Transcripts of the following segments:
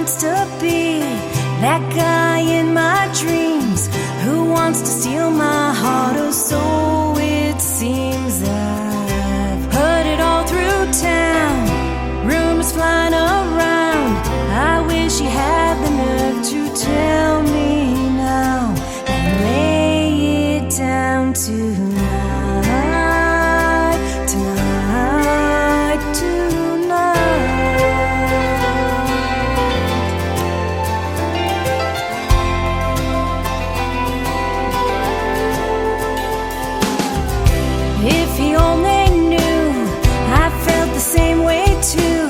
wants to be that guy in my dreams who wants to steal my heart, or so it seems. I've heard it all through town, rumors flying around. I wish he had the nerve to tell me now and lay it down tonight. If he only knew I felt the same way too,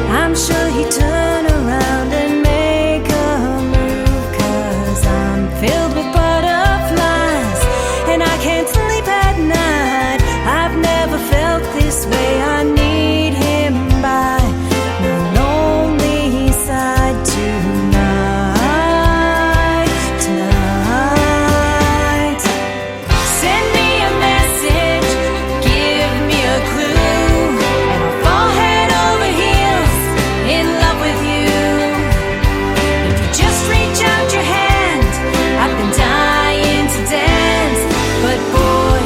I'm sure he'd turn around and make a move. 'Cause I'm filled with butterflies and I can't sleep at night. I've never felt this way. I need him by my lonely side tonight, tonight. Send me a message, give me a clue, and I'll fall head over heels in love with you. If you just reach out your hand, I've been dying to dance, but boy,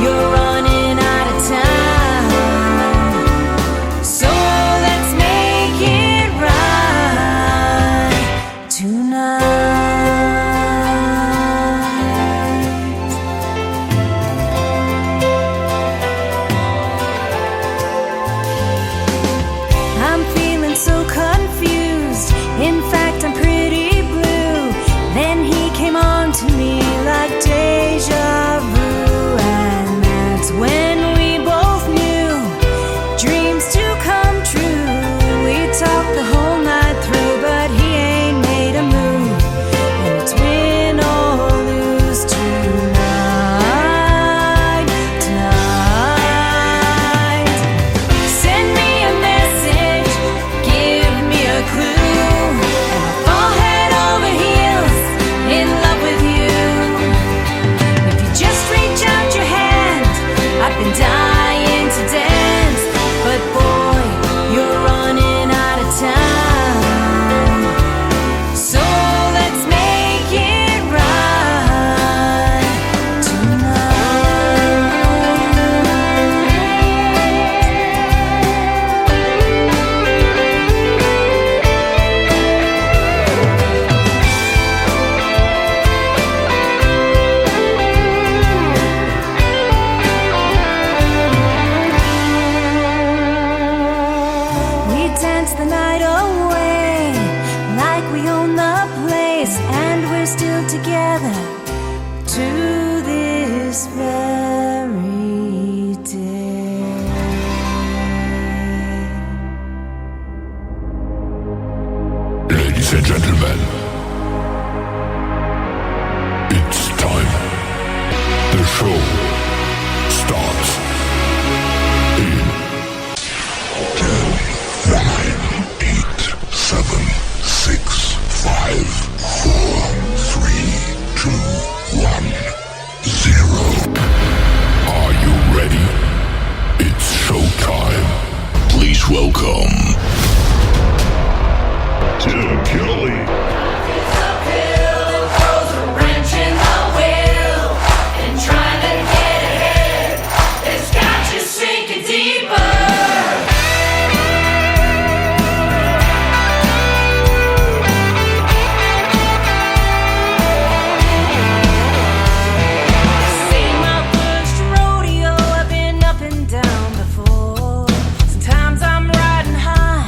you're running out of time. So let's make it right tonight. I'm feeling so confused. In fact, I'm pretty blue. Then he came on to me like deja vu, and that's when we both knew dreams to come true. We talked the whole night through, but he ain't made a move, and it's win or lose tonight, tonight. Send me a message, give me a clue, and I'll fall head over heels in love with you. If you just reach out your hand, I've been dying to dance, but boy, you're running out of time. So let's make it right tonight. We danced the night away like we own the place, and we're still together to this very day. Ladies and gentlemen, it's time. The show starts in 10, 9, 8, 7, 6, 5, 4, 3, 2, 1, 0. Are you ready? It's showtime. Please welcome Tim Kelly. Seen my first rodeo, I've been up and down before. Sometimes I'm riding high,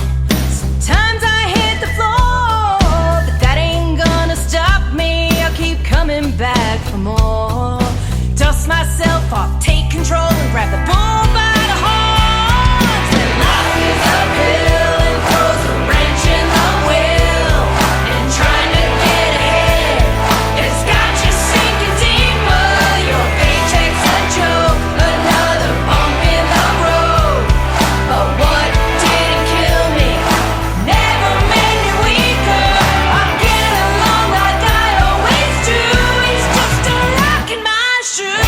sometimes I hit the floor, but that ain't gonna stop me. I'll keep coming back for more. Dust myself off, take control, and grab the bull by the horns. And life is uphill and throws a wrench in the wheel, and trying to get ahead, it's got you sinking deeper. Your paycheck's a joke, another bump in the road. But what didn't kill me never made me weaker. I'm getting along like I always do. It's just a rock in my shoe.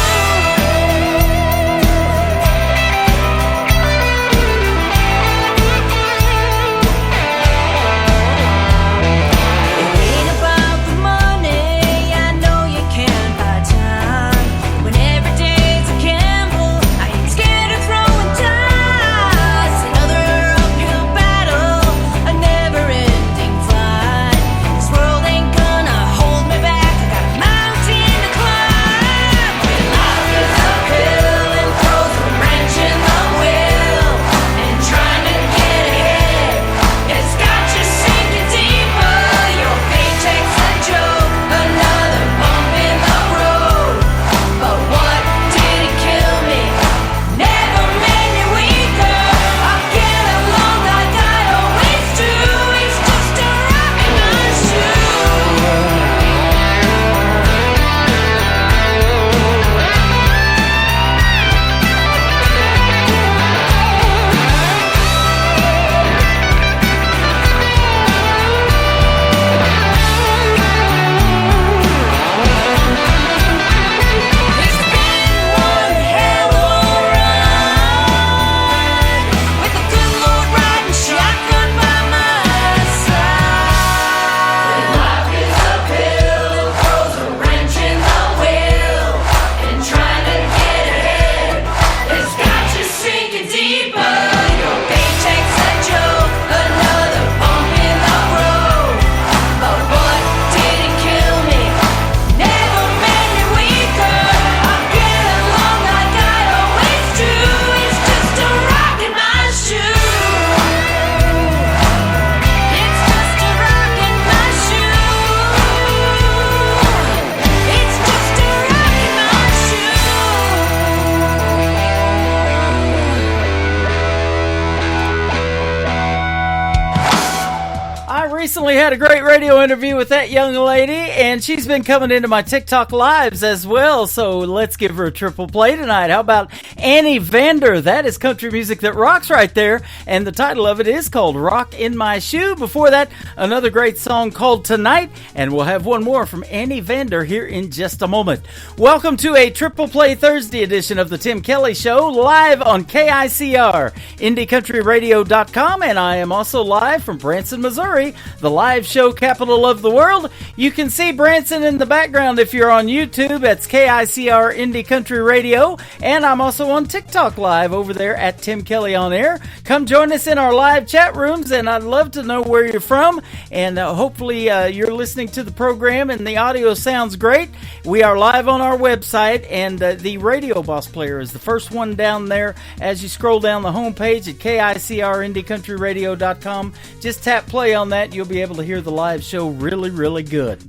recently had a great radio interview with that young lady, and she's been coming into my TikTok lives as well, so let's give her a triple play tonight. How about Annie Vander? That is country music that rocks right there, and the title of it is called Rock in My Shoe. Before that, another great song called Tonight, and we'll have one more from Annie Vander here in just a moment. Welcome to a Triple Play Thursday edition of the Tim Kelly Show, live on KICR, IndieCountryRadio.com, and I am also live from Branson, Missouri, the live show capital of the world. You can see Branson in the background if you're on YouTube. That's KICR Indie Country Radio, and I'm also on TikTok live over there at Tim Kelly On Air. Come join us in our live chat rooms, and I'd love to know where you're from, and hopefully you're listening to the program and the audio sounds great. We are live on our website, and the Radio Boss player is the first one down there as you scroll down the homepage at KICRIndieCountryRadio.com. Just tap play on that. You'll be able to hear the live show really, really good.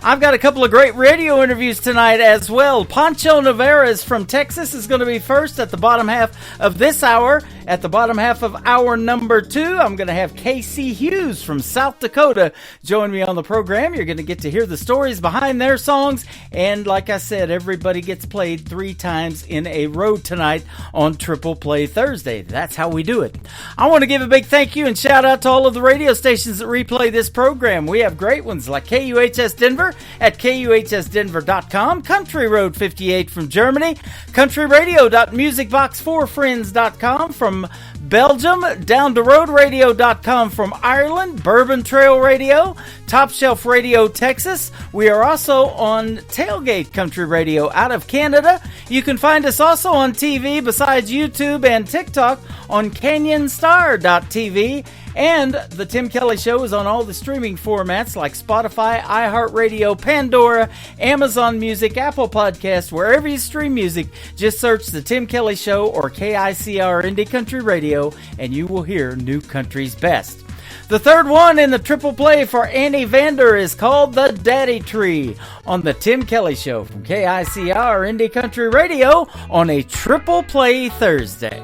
I've got a couple of great radio interviews tonight as well. Pancho Navarez from Texas is going to be first at the bottom half of this hour. At the bottom half of hour number 2, I'm going to have Casey Hughes from South Dakota join me on the program. You're going to get to hear the stories behind their songs. And like I said, everybody gets played 3 times in a row tonight on Triple Play Thursday. That's how we do it. I want to give a big thank you and shout out to all of the radio stations that replay this program. We have great ones like KUHS Denver at KUHSdenver.com, Country Road 58 from Germany, countryradio.musicbox4friends.com from Belgium, downtheroadradio.com from Ireland, Bourbon Trail Radio, Top Shelf Radio Texas. We are also on Tailgate Country Radio out of Canada. You can find us also on TV besides YouTube and TikTok on CanyonStar.tv. And the Tim Kelly Show is on all the streaming formats like Spotify, iHeartRadio, Pandora, Amazon Music, Apple Podcasts, wherever you stream music. Just search the Tim Kelly Show or KICR Indie Country Radio, and you will hear New Country's best. The third one in the triple play for Annie Vander is called The Daddy Tree on the Tim Kelly Show from KICR Indie Country Radio on a Triple Play Thursday.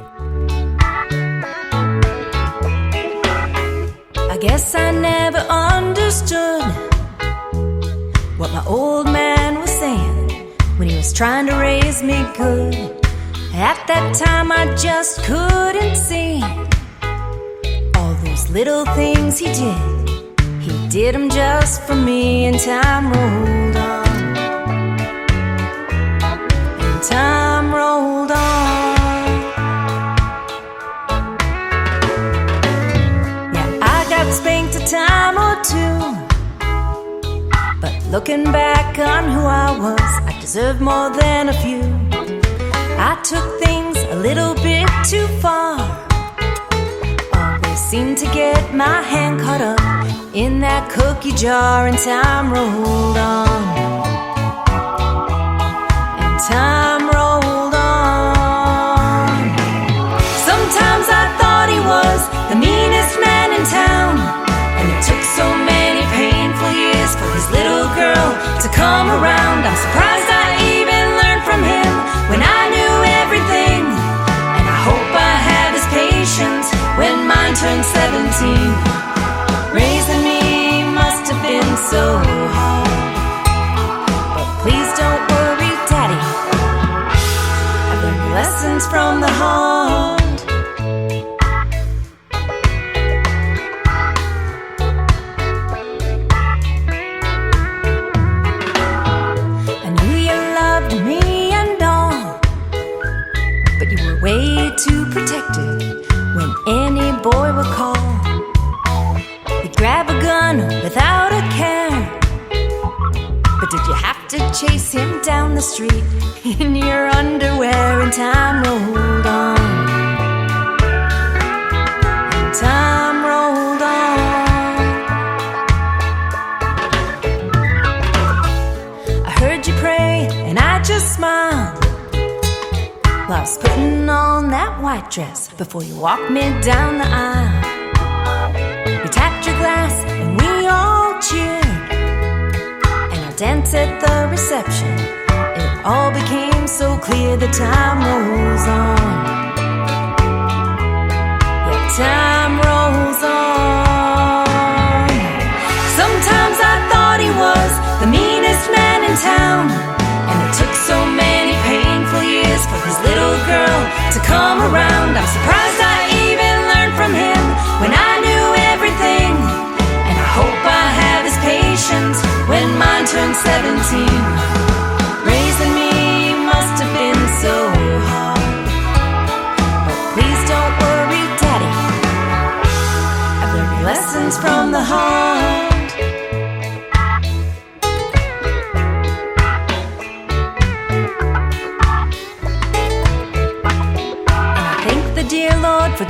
I guess I never understood what my old man was saying when he was trying to raise me good. At that time I just couldn't see all those little things he did. He did them just for me, and time rolled on. And time rolled on. Spanked a time or 2, but looking back on who I was, I deserved more than a few. I took things a little bit too far, always seemed to get my hand caught up in that cookie jar, and time rolled on. And time rolled on. Sometimes I thought he was the meanest man in town, and it took so many painful years for his little girl to come around. I'm surprised I even learned from him when I knew everything, and I hope I have his patience when mine turned 17. Raising me must have been so hard, but please don't worry, Daddy, I've learned lessons from the heart. Way too protected when any boy would call. You'd grab a gun without a care, but did you have to chase him down the street in your underwear? And time rolled on. And time rolled on. I heard you pray and I just smiled while I was putting on that white dress before you walked me down the aisle. You tapped your glass and we all cheered, and I danced at the reception. It all became so clear that time rolls on. Yeah, time rolls on.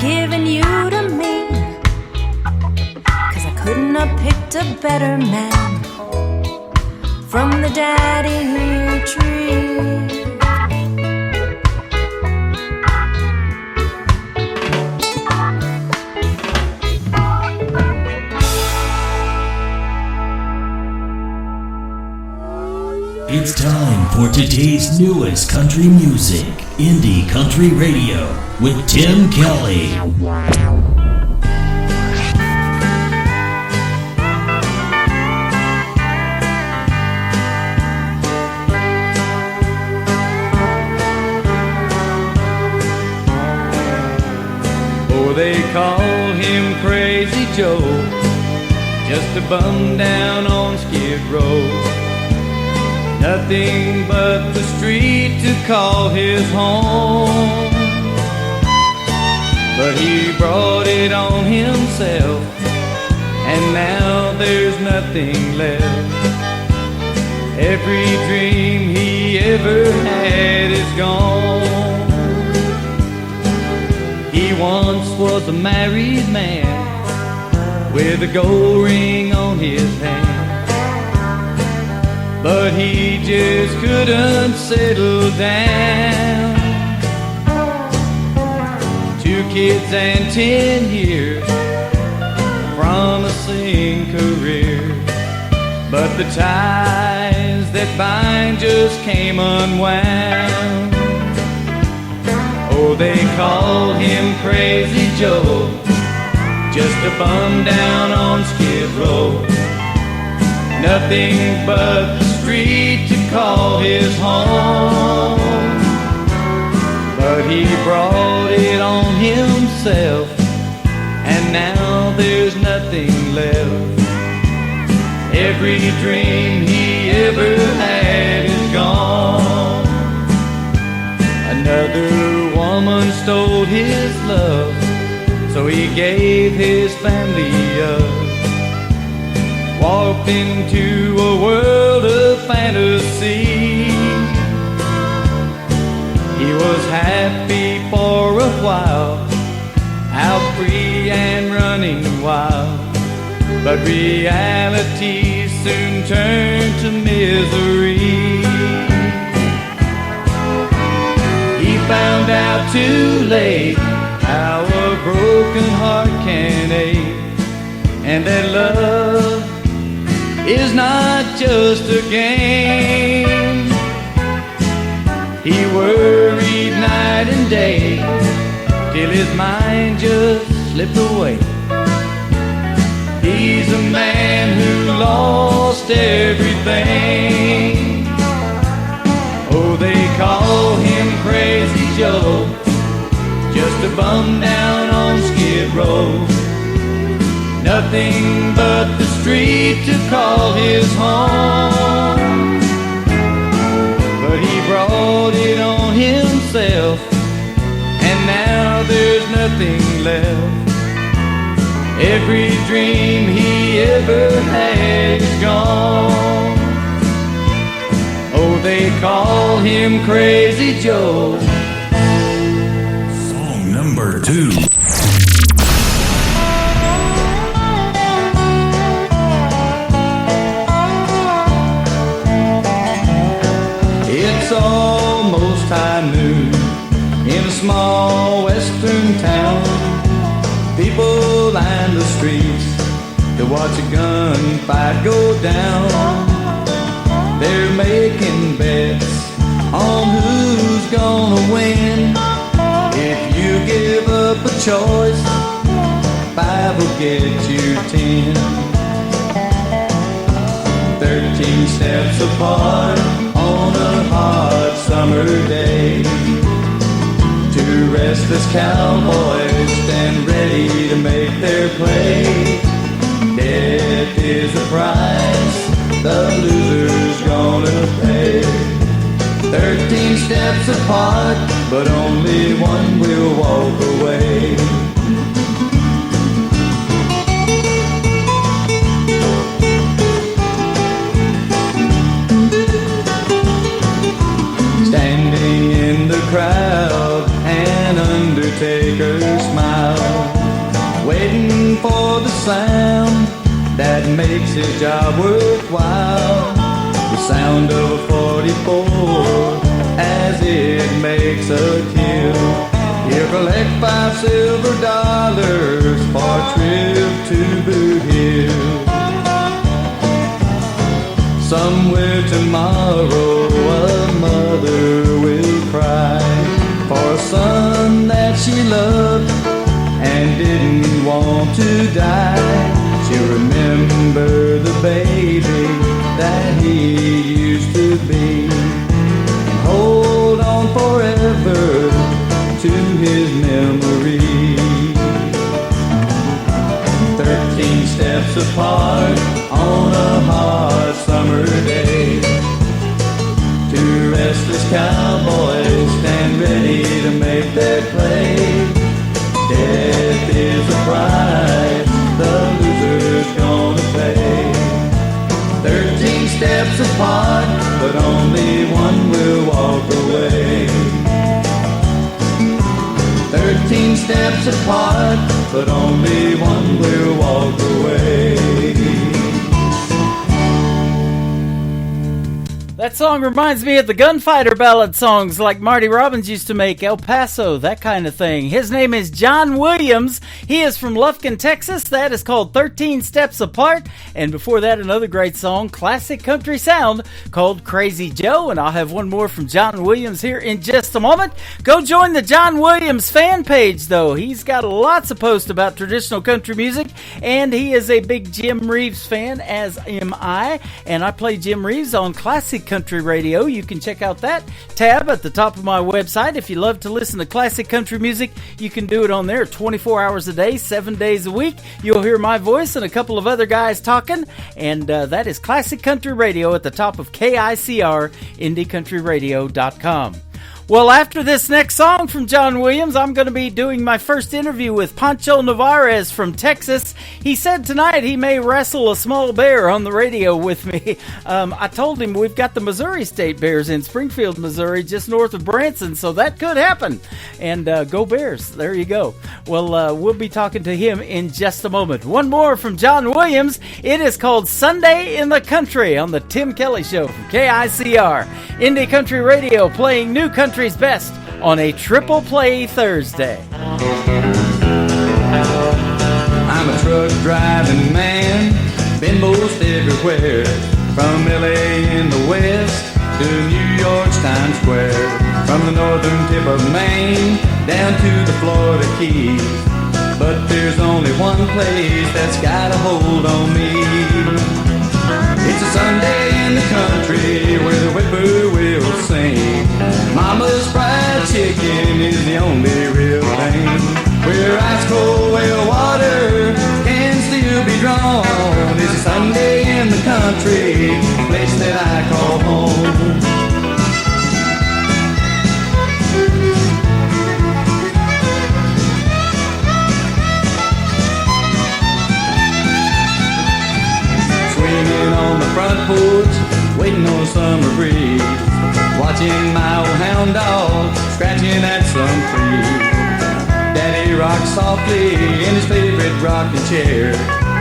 given you to me, 'cause I couldn't have picked a better man from the daddy tree. It's time for today's newest country music, Indie Country Radio, with Tim Kelly. Oh, they call him Crazy Joe, just a bum down on Skid Row. Nothing but the street to call his home. But he brought it on himself, and now there's nothing left. Every dream he ever had is gone. He once was a married man with a gold ring on his hand, but he just couldn't settle down. 2 kids and 10 years, promising career, but the ties that bind just came unwound. Oh, they call him Crazy Joe, just a bum down on Skid Row. Nothing but the street to call his home. But he brought it on himself, and now there's nothing left. Every dream he ever had is gone. Another woman stole his love, so he gave his family up. Walked into a world of fantasy. He was happy for a while, out free and running wild, but reality soon turned to misery. He found out too late how a broken heart can ache, and that love is not just a game. He worried night and day till his mind just slipped away. He's a man who lost everything. Oh, they call him Crazy Joe, just a bum down on Skid Row. Nothing but the street to call his home. But he brought it on himself, and now there's nothing left. Every dream he ever had is gone. Oh, they call him Crazy Joe. Song number 2. It's almost high noon in a small western town. People line the streets to watch a gunfight go down. They're making bets on who's gonna win. If you give up a choice, 5 will get you 10. 13 steps apart on a hot summer day. 2 restless cowboys stand ready to make their play. Death is the price the loser's gonna pay. 13 steps apart, but only one will walk away. Standing in the crowd, an undertaker smiled. makes his job worthwhile. The sound of a 44 as it makes a kill. He'll collect $5 silver for a trip to Boot Hill. Somewhere tomorrow a mother will cry for a son that she loved and didn't want to die. She'll remember the baby that he used to be and hold on forever to his memory. 13 steps apart on a hot summer day, two restless cowboys stand ready to make their play. Death is a price the loser's gonna pay. 13 steps apart, but only one will walk away. 13 steps apart, but only one will walk away. That song reminds me of the gunfighter ballad songs like Marty Robbins used to make, El Paso, that kind of thing. His name is John Williams. He is from Lufkin, Texas. That is called 13 Steps Apart. And before that, another great song, classic country sound, called Crazy Joe. And I'll have one more from John Williams here in just a moment. Go join the John Williams fan page, though. He's got lots of posts about traditional country music, and he is a big Jim Reeves fan, as am I. And I play Jim Reeves on classic country radio. You can check out that tab at the top of my website. If you love to listen to classic country music, you can do it on there 24 hours a day, 7 days a week. You'll hear my voice and a couple of other guys talking, and that is Classic Country Radio at the top of KICR, IndieCountryRadio.com. Well, after this next song from John Williams, I'm going to be doing my first interview with Pancho Navarez from Texas. He said tonight he may wrestle a small bear on the radio with me. I told him we've got the Missouri State Bears in Springfield, Missouri, just north of Branson, so that could happen. And go Bears. There you go. Well, we'll be talking to him in just a moment. One more from John Williams. It is called Sunday in the Country on the Tim Kelly Show from KICR. Indie Country Radio, playing new country's best on a Triple Play Thursday. I'm a truck driving man, been most everywhere, from LA in the west to New York's Times Square, from the northern tip of Maine down to the Florida Keys. But there's only one place that's got a hold on me. It's a Sunday in the country where the whippoorwills sing. Mama's fried chicken is the only real thing, where ice cold well water can still be drawn. It's a Sunday in the country, place that I call home. Swinging on the front porch, waiting on a summer breeze, watching my old hound dog scratching at some tree. Daddy rocks softly in his favorite rocking chair,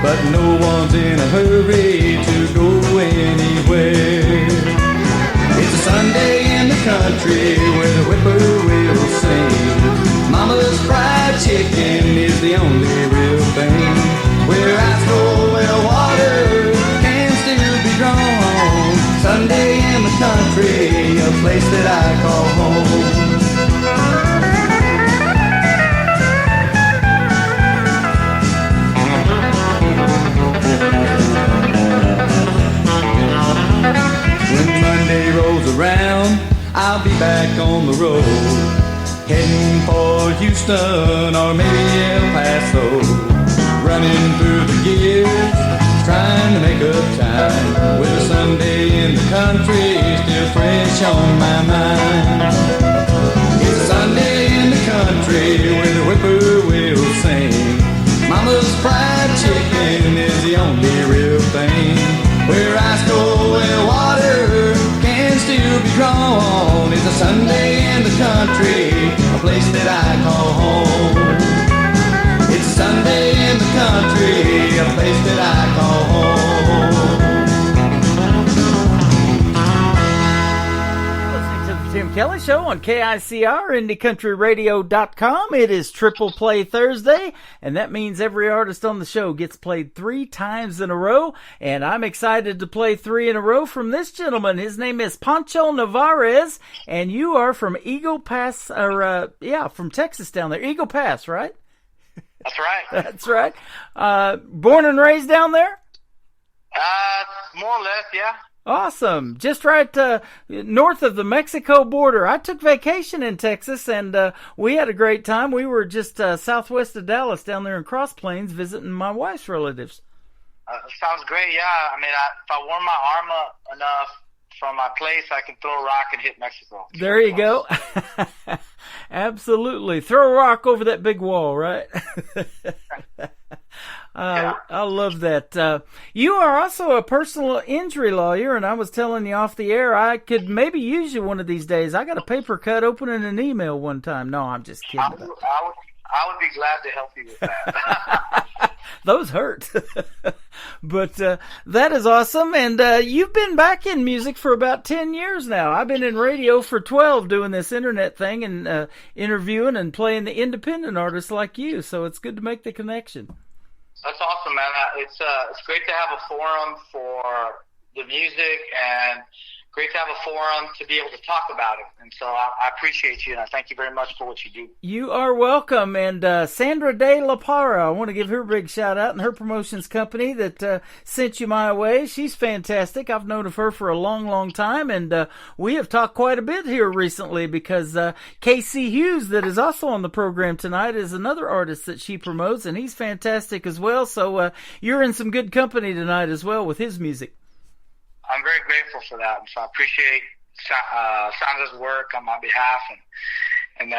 but no one's in a hurry to go anywhere. It's a Sunday in the country where the whippoorwills sing. Mama's fried chicken is the only real thing, where ice cold well water can still be drawn. Sunday in the country, a place that I call home. When Monday rolls around, I'll be back on the road, heading for Houston or maybe El Paso, running through the years, trying to make up time, with a Sunday in the country still fresh on my mind. It's a Sunday in the country where the whippoorwills sing. Mama's fried chicken is the only real thing, where ice cold well water can still be drawn. It's a Sunday in the country, a place that I call home. It's a Sunday in the country, a place that I call home. Tim Kelly Show on KICR, IndieCountryRadio.com. It is Triple Play Thursday, and that means every artist on the show gets played 3 times in a row, and I'm excited to play 3 in a row from this gentleman. His name is Pancho Navarez, and you are from Eagle Pass, from Texas down there. Eagle Pass, right? That's right. That's right. Born and raised down there? More or less, yeah. Awesome. Just right north of the Mexico border. I took vacation in Texas, and we had a great time. We were just southwest of Dallas down there in Cross Plains visiting my wife's relatives. Sounds great, yeah. I mean, if I warm my arm up enough from my place, I can throw a rock and hit Mexico. There you go. Absolutely. Throw a rock over that big wall, right? Yeah. I love that. You are also a personal injury lawyer, and I was telling you off the air I could maybe use you one of these days. I got a paper cut opening an email one time. No, I'm just kidding. I would be glad to help you with that. Those hurt. But that is awesome. And you've been back in music for about 10 years now. I've been in radio for 12 doing this internet thing and interviewing and playing the independent artists like you. So it's good to make the connection. That's awesome, man. It's great to have a forum for the music and great to have a forum to be able to talk about it. And so I appreciate you, and I thank you very much for what you do. You are welcome. And Sandra De La Parra, I want to give her a big shout out, and her promotions company that sent you my way. She's fantastic. I've known of her for a long, long time, and we have talked quite a bit here recently because Casey Hughes, that is also on the program tonight, is another artist that she promotes, and he's fantastic as well. So you're in some good company tonight as well with his music. I'm very grateful for that, and so I appreciate Sandra's work on my behalf, and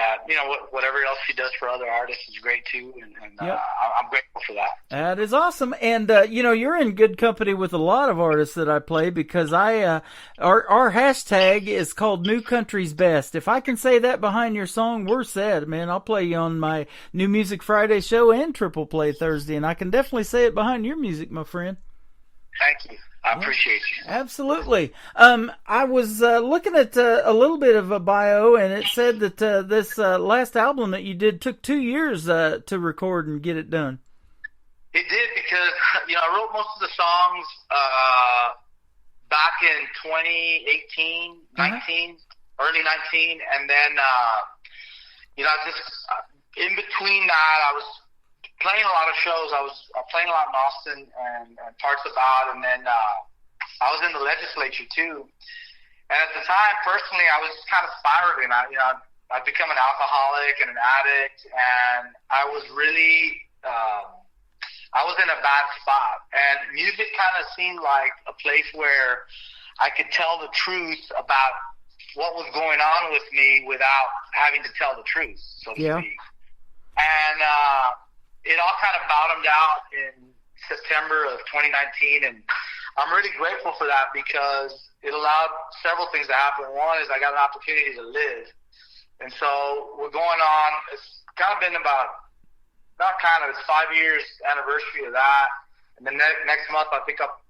whatever else she does for other artists is great too, and Yep. I'm grateful for that. That is awesome, and you're in good company with a lot of artists that I play because our hashtag is called New Country's Best. If I can say that behind your song, we're set, man. I'll play you on my New Music Friday show and Triple Play Thursday, and I can definitely say it behind your music, my friend. Thank you. I appreciate you. Absolutely. I was looking at a little bit of a bio, and it said that this last album that you did took 2 years to record and get it done. It did because, I wrote most of the songs back in 2018, 19, early 19, and then, in between that, I was playing a lot of shows. I was playing a lot in Austin and parts about, and then I was in the legislature too. And at the time, personally, I was kind of spiraling. I'd become an alcoholic and an addict, and I was really, I was in a bad spot. And music kind of seemed like a place where I could tell the truth about what was going on with me without having to tell the truth, so to speak. And it all kind of bottomed out in September of 2019, and I'm really grateful for that because it allowed several things to happen. One is I got an opportunity to live, and so we're going on. It's kind of been it's 5 years anniversary of that, and then next month I pick up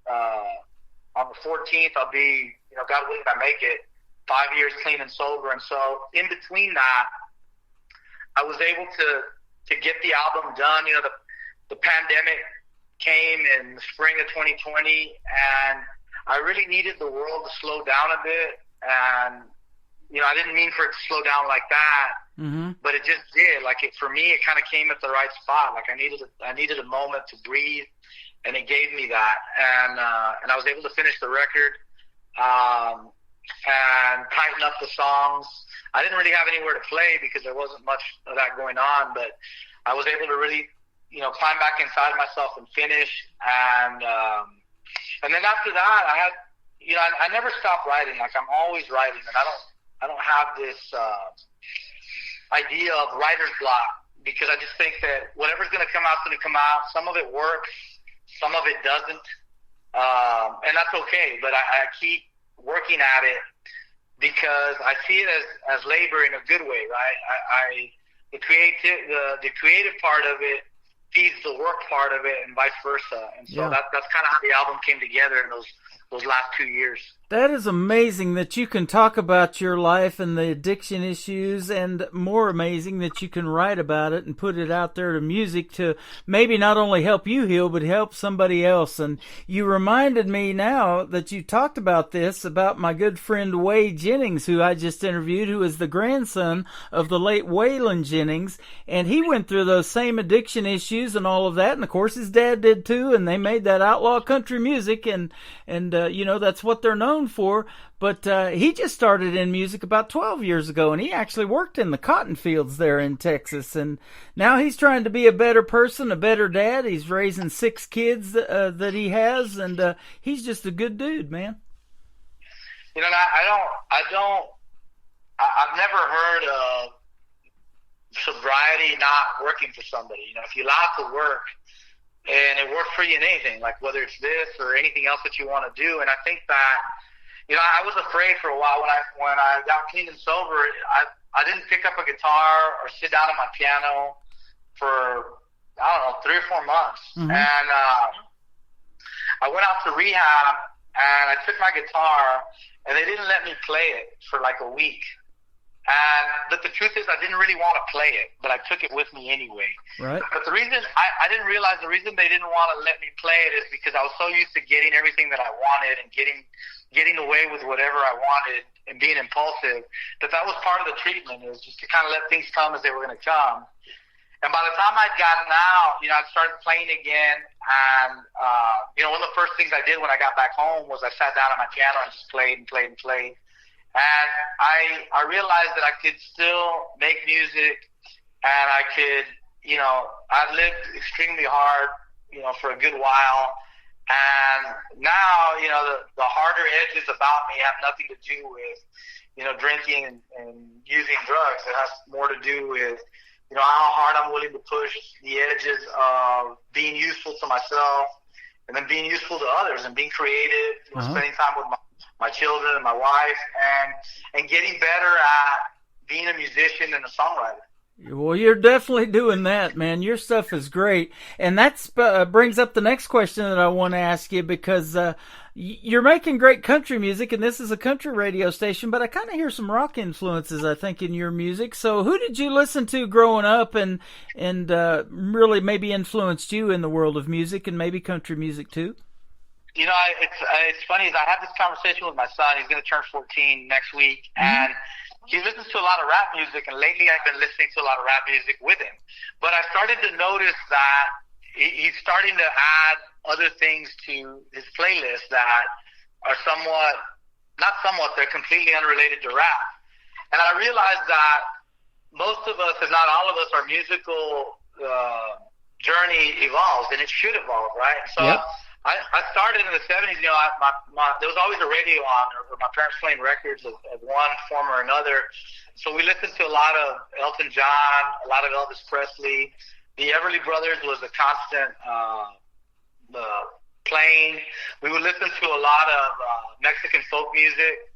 on the 14th. I'll be, God willing, I make it 5 years clean and sober, and so in between that, I was able to get the album done. The pandemic came in the spring of 2020, and I really needed the world to slow down a bit. And, I didn't mean for it to slow down like that, but it just did. For me, it kind of came at the right spot. I needed a moment to breathe, and it gave me that. And I was able to finish the record, and tighten up the songs. I didn't really have anywhere to play because there wasn't much of that going on, but I was able to really, climb back inside myself and finish. And then after that, I had, I never stopped writing. I'm always writing, and I don't have this idea of writer's block because I just think that whatever's going to come out is going to come out. Some of it works, some of it doesn't, and that's okay. But I keep working at it because I see it as labor in a good way, right? The creative part of it feeds the work part of it, and vice versa. And so that's kind of how the album came together in those last 2 years. That is amazing that you can talk about your life and the addiction issues, and more amazing that you can write about it and put it out there to music to maybe not only help you heal, but help somebody else. And you reminded me now that you talked about this, about my good friend Wade Jennings, who I just interviewed, who is the grandson of the late Waylon Jennings. And he went through those same addiction issues and all of that. And of course his dad did too. And they made that outlaw country music, and you know, that's what they're known for. But he just started in music about 12 years ago, and he actually worked in the cotton fields there in Texas. And now he's trying to be a better person, a better dad. He's raising 6 kids that he has, and he's just a good dude, man. You know, I've never heard of sobriety not working for somebody. You know, if you allow it to work, and it works for you in anything, like whether it's this or anything else that you want to do. And I think that, you know, I was afraid for a while when I got clean and sober. I didn't pick up a guitar or sit down at my piano for, I don't know, 3 or 4 months. Mm-hmm. And I went out to rehab, and I took my guitar, and they didn't let me play it for like a week. But the truth is, I didn't really want to play it, but I took it with me anyway. Right. But the reason I didn't realize the reason they didn't want to let me play it is because I was so used to getting everything that I wanted and getting away with whatever I wanted and being impulsive, that was part of the treatment, is just to kind of let things come as they were going to come. And by the time I'd gotten out, you know, I started playing again. And, you know, one of the first things I did when I got back home was I sat down at my piano and just played and played and played. And I realized that I could still make music, and I could, you know, I lived extremely hard, you know, for a good while. And now, you know, the harder edges about me have nothing to do with, you know, drinking and using drugs. It has more to do with, you know, how hard I'm willing to push the edges of being useful to myself, and then being useful to others, and being creative, you know, spending time with my children and my wife, and getting better at being a musician and a songwriter. Well, you're definitely doing that, man. Your stuff is great. And that brings up the next question that I want to ask you, because you're making great country music, and this is a country radio station, but I kind of hear some rock influences, I think, in your music. So who did you listen to growing up and really maybe influenced you in the world of music, and maybe country music too? You know, it's funny, is I had this conversation with my son. He's going to turn 14 next week, and he listens to a lot of rap music, and lately I've been listening to a lot of rap music with him. But I started to notice that he's starting to add other things to his playlist that are they're completely unrelated to rap. And I realized that most of us, if not all of us, our musical journey evolves, and it should evolve, right? So yep. I started in the 70s, you know, there was always a radio on, or my parents playing records of one form or another. So we listened to a lot of Elton John, a lot of Elvis Presley. The Everly Brothers was a constant playing. We would listen to a lot of Mexican folk music,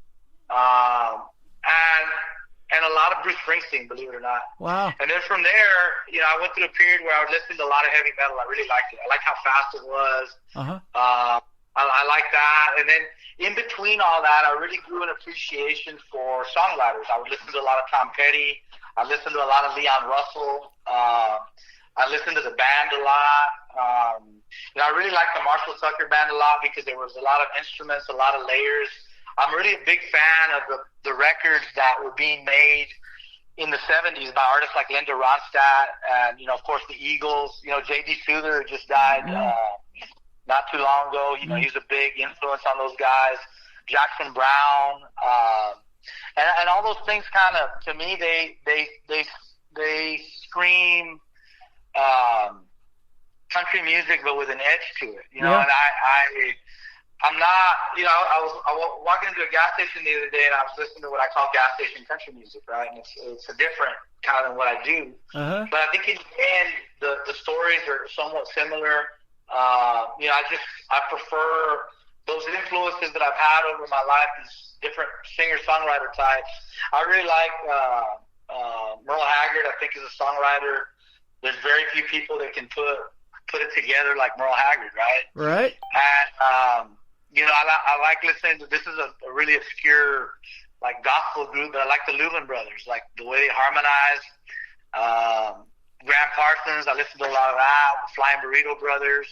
and a lot of Bruce Springsteen, believe it or not. Wow. And then from there, you know, I went through a period where I would listen to a lot of heavy metal. I really liked it. I liked how fast it was. I liked that. And then in between all that, I really grew an appreciation for songwriters. I would listen to a lot of Tom Petty. I listened to a lot of Leon Russell. I listened to the band a lot. You know, I really liked the Marshall Tucker Band a lot because there was a lot of instruments, a lot of layers. I'm really a big fan of the records that were being made in the 70s by artists like Linda Ronstadt and, you know, of course, the Eagles. You know, J.D. Souther just died not too long ago. You know, he's a big influence on those guys. Jackson Browne. And all those things kind of, to me, they scream country music, but with an edge to it. You know, and I'm not, you know, I was walking into a gas station the other day, and I was listening to what I call gas station country music, right? And it's a different kind of than what I do. But I think in the end, the stories are somewhat similar. You know, I prefer those influences that I've had over my life, these different singer-songwriter types. I really like Merle Haggard. I think is a songwriter. There's very few people that can put it together like Merle Haggard, right? Right. And I like listening to, this is a really obscure, like, gospel group, but I like the Louvin Brothers, like the way they harmonize. Graham Parsons, I listen to a lot of that. Flying Burrito Brothers,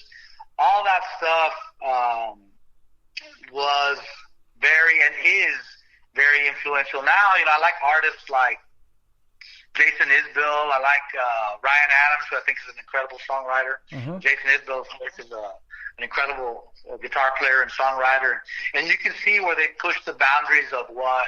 all that stuff was very and is very influential. Now, I like artists like Jason Isbell. I like Ryan Adams, who I think is an incredible songwriter. Mm-hmm. Jason Isbell, of course, is an incredible guitar player and songwriter. And you can see where they push the boundaries of what,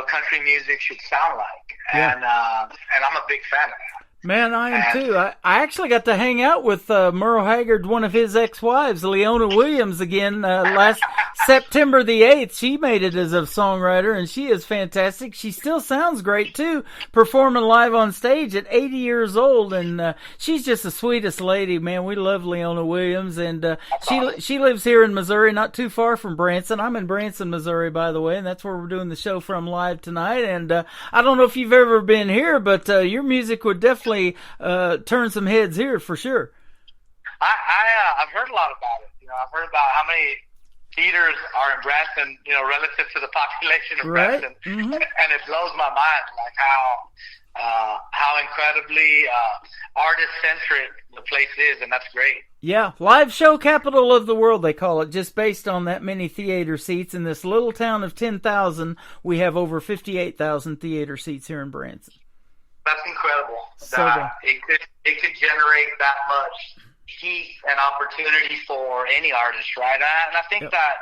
country music should sound like. Yeah. And I'm a big fan of that. Man, I am too. I actually got to hang out with Merle Haggard, one of his ex-wives, Leona Williams, again last September the 8th. She made it as a songwriter, and she is fantastic. She still sounds great, too, performing live on stage at 80 years old, and she's just the sweetest lady, man. We love Leona Williams, and she lives here in Missouri, not too far from Branson. I'm in Branson, Missouri, by the way, and that's where we're doing the show from live tonight. And I don't know if you've ever been here, but your music would definitely turn some heads here for sure. I've heard a lot about it. I've heard about how many theaters are in Branson, relative to the population of Right. Branson, Mm-hmm. and it blows my mind, like how incredibly artist-centric the place is, and that's great. Yeah, live show capital of the world, they call it, just based on that many theater seats. In this little town of 10,000, we have over 58,000 theater seats here in Branson. That's incredible. So That it could generate that much heat and opportunity for any artist, right? And I think Yep. that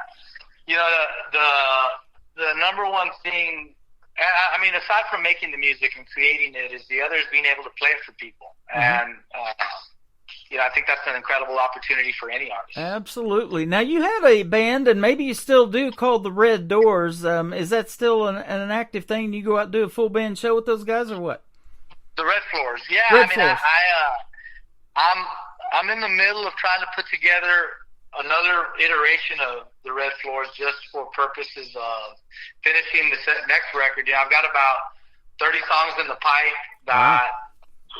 the number one thing, I mean, aside from making the music and creating it, is the other is being able to play it for people. And I think that's an incredible opportunity for any artist. Absolutely. Now, you had a band, and maybe you still do, called the Red Doors. Is that still an active thing? You go out and do a full band show with those guys, or what? The Red Floors, yeah. Red I mean, Floors. I'm in the middle of trying to put together another iteration of the Red Floors, just for purposes of finishing the next record. I've got about 30 songs in the pipe that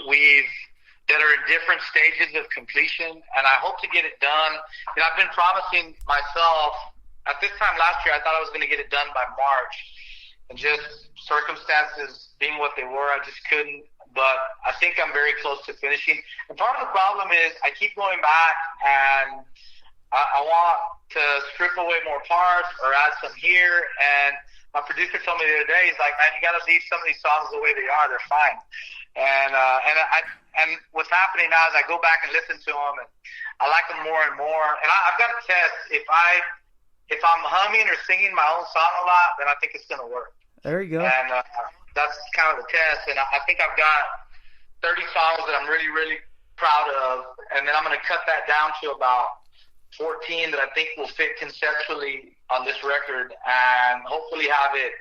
are in different stages of completion, and I hope to get it done. I've been promising myself, at this time last year, I thought I was going to get it done by March, and just circumstances being what they were, I just couldn't. But I think I'm very close to finishing. And part of the problem is I keep going back, and I want to strip away more parts or add some here. And my producer told me the other day, he's like, man, you got to leave some of these songs the way they are. They're fine. And what's happening now is I go back and listen to them, and I like them more and more. And I've got to test, if I'm humming or singing my own song a lot, then I think it's going to work. There you go. And that's kind of the test. And I think I've got 30 songs that I'm really, really proud of. And then I'm going to cut that down to about 14 that I think will fit conceptually on this record, and hopefully have it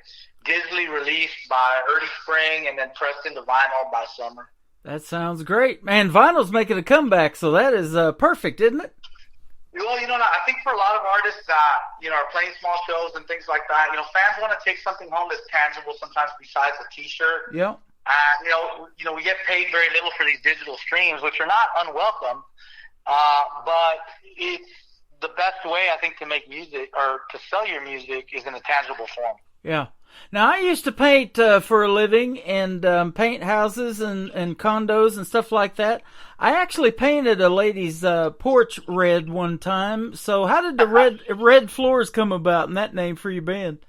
digitally released by early spring and then pressed into vinyl by summer. That sounds great. Man, vinyl's making a comeback, so that is perfect, isn't it? Well, I think for a lot of artists that, are playing small shows and things like that, fans want to take something home that's tangible sometimes besides a T-shirt. Yeah. We get paid very little for these digital streams, which are not unwelcome, but it's the best way, I think, to make music or to sell your music is in a tangible form. Yeah. Now, I used to paint for a living and paint houses and condos and stuff like that. I actually painted a lady's porch red one time. So how did the red Floors come about and that name for your band?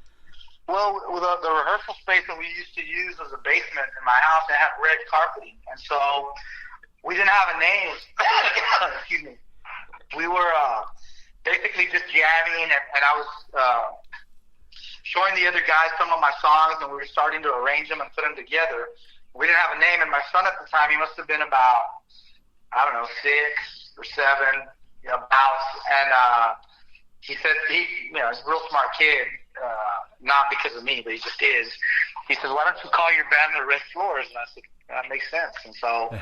Well, the rehearsal space that we used to use was a basement in my house. It had red carpeting. And so we didn't have a name. Excuse me. We were basically just jamming, and I was showing the other guys some of my songs, and we were starting to arrange them and put them together. We didn't have a name, and my son at the time, he must have been about, 6 or 7, and he said, he's a real smart kid, not because of me, but he just is. He says, why don't you call your band the Red Floors? And I said, that makes sense. And so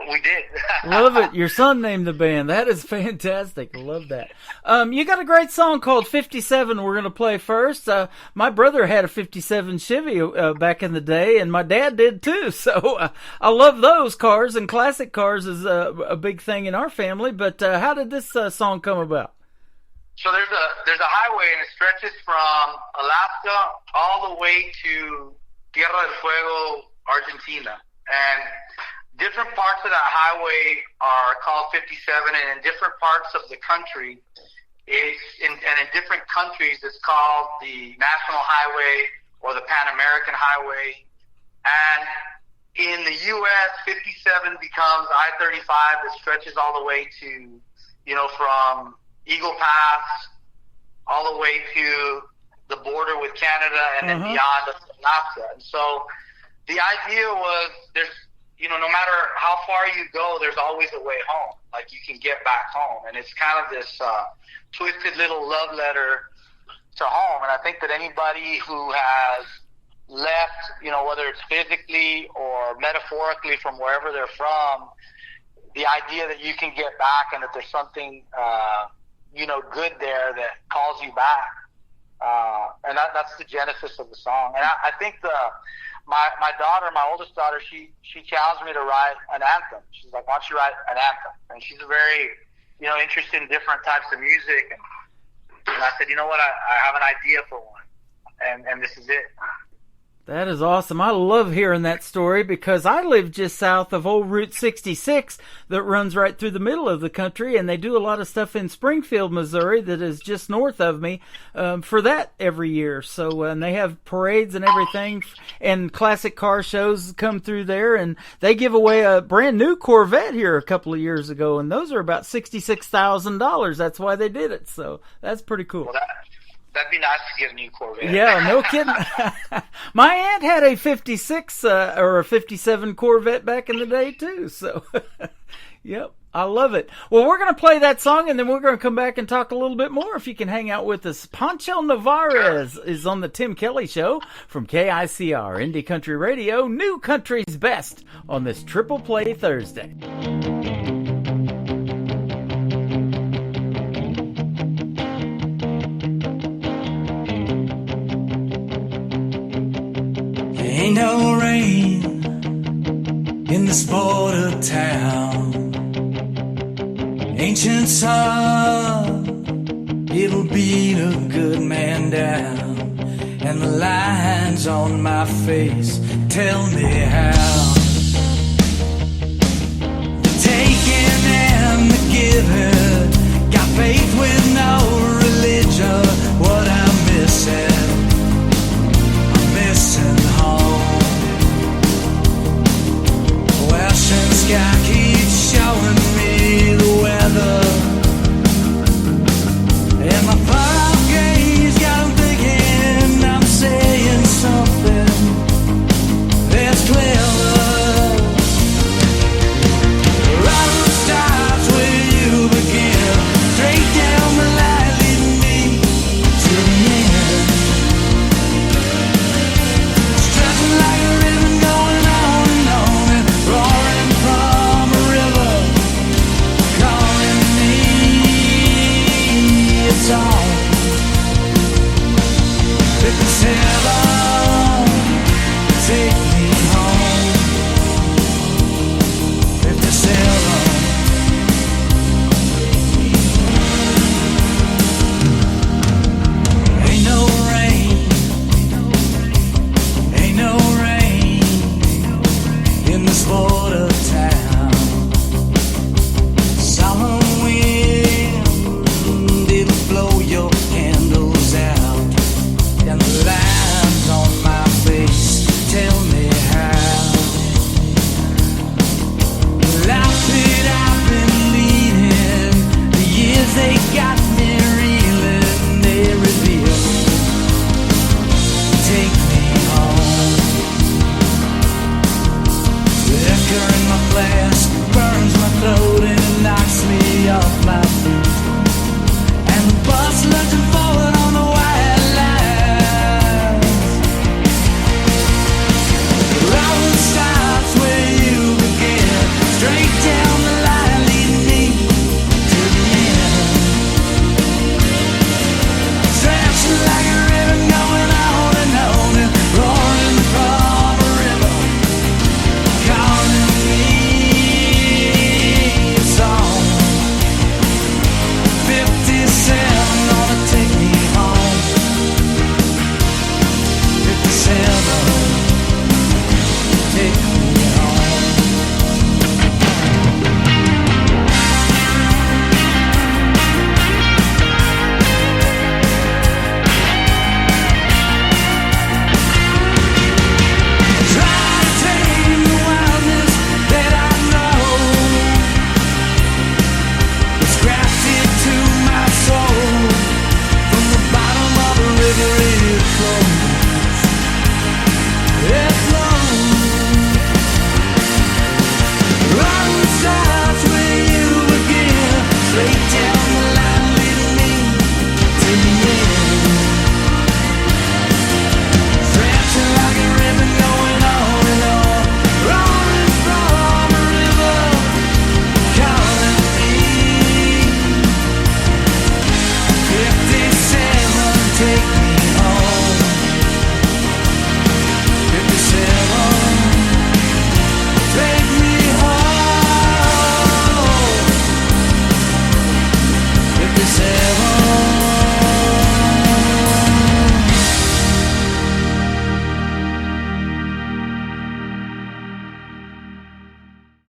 we did. Love it. Your son named the band. That is fantastic. I love that. You got a great song called 57 we're going to play first. My brother had a 57 Chevy back in the day, and my dad did too. So I love those cars, and classic cars is a big thing in our family. But how did this song come about? So there's a highway, and it stretches from Alaska all the way to Tierra del Fuego, Argentina. And different parts of that highway are called 57, and in different parts of the country, in different countries, it's called the National Highway or the Pan American Highway. And in the U.S., 57 becomes I-35 that stretches all the way to, from Eagle Pass all the way to the border with Canada and then beyond Alaska. And so the idea was no matter how far you go, there's always a way home. Like, you can get back home. And it's kind of this twisted little love letter to home. And I think that anybody who has left, whether it's physically or metaphorically from wherever they're from, the idea that you can get back and that there's something, good there that calls you back. And that's the genesis of the song. And I think my daughter, my oldest daughter, she challenged me to write an anthem. She's like, why don't you write an anthem? And she's very, interested in different types of music. And I said, you know what, I have an idea for one. And this is it. That is awesome. I love hearing that story because I live just south of old Route 66 that runs right through the middle of the country, and they do a lot of stuff in Springfield, Missouri that is just north of me for that every year. So, and they have parades and everything, and classic car shows come through there, and they give away a brand new Corvette here a couple of years ago, and those are about $66,000. That's why they did it. So that's pretty cool. Well, that'd be nice to get a new Corvette. Yeah, no kidding. My aunt had a 56 or a 57 Corvette back in the day, too. So, yep, I love it. Well, we're going to play that song, and then we're going to come back and talk a little bit more if you can hang out with us. Pancho Navarez is on the Tim Kelly Show from KICR, Indie Country Radio, New Country's Best, on this Triple Play Thursday. Ain't no rain in this border town. Ancient sun, it'll beat a good man down. And the lines on my face tell me how. The taking and the giving, got faith with no religion. What I'm missing, missing home. Western sky keeps showing me the weather, and my far-off gaze got 'em thinking I'm saying something that's clever. Right starts where you begin, straight down the line leading me to the end.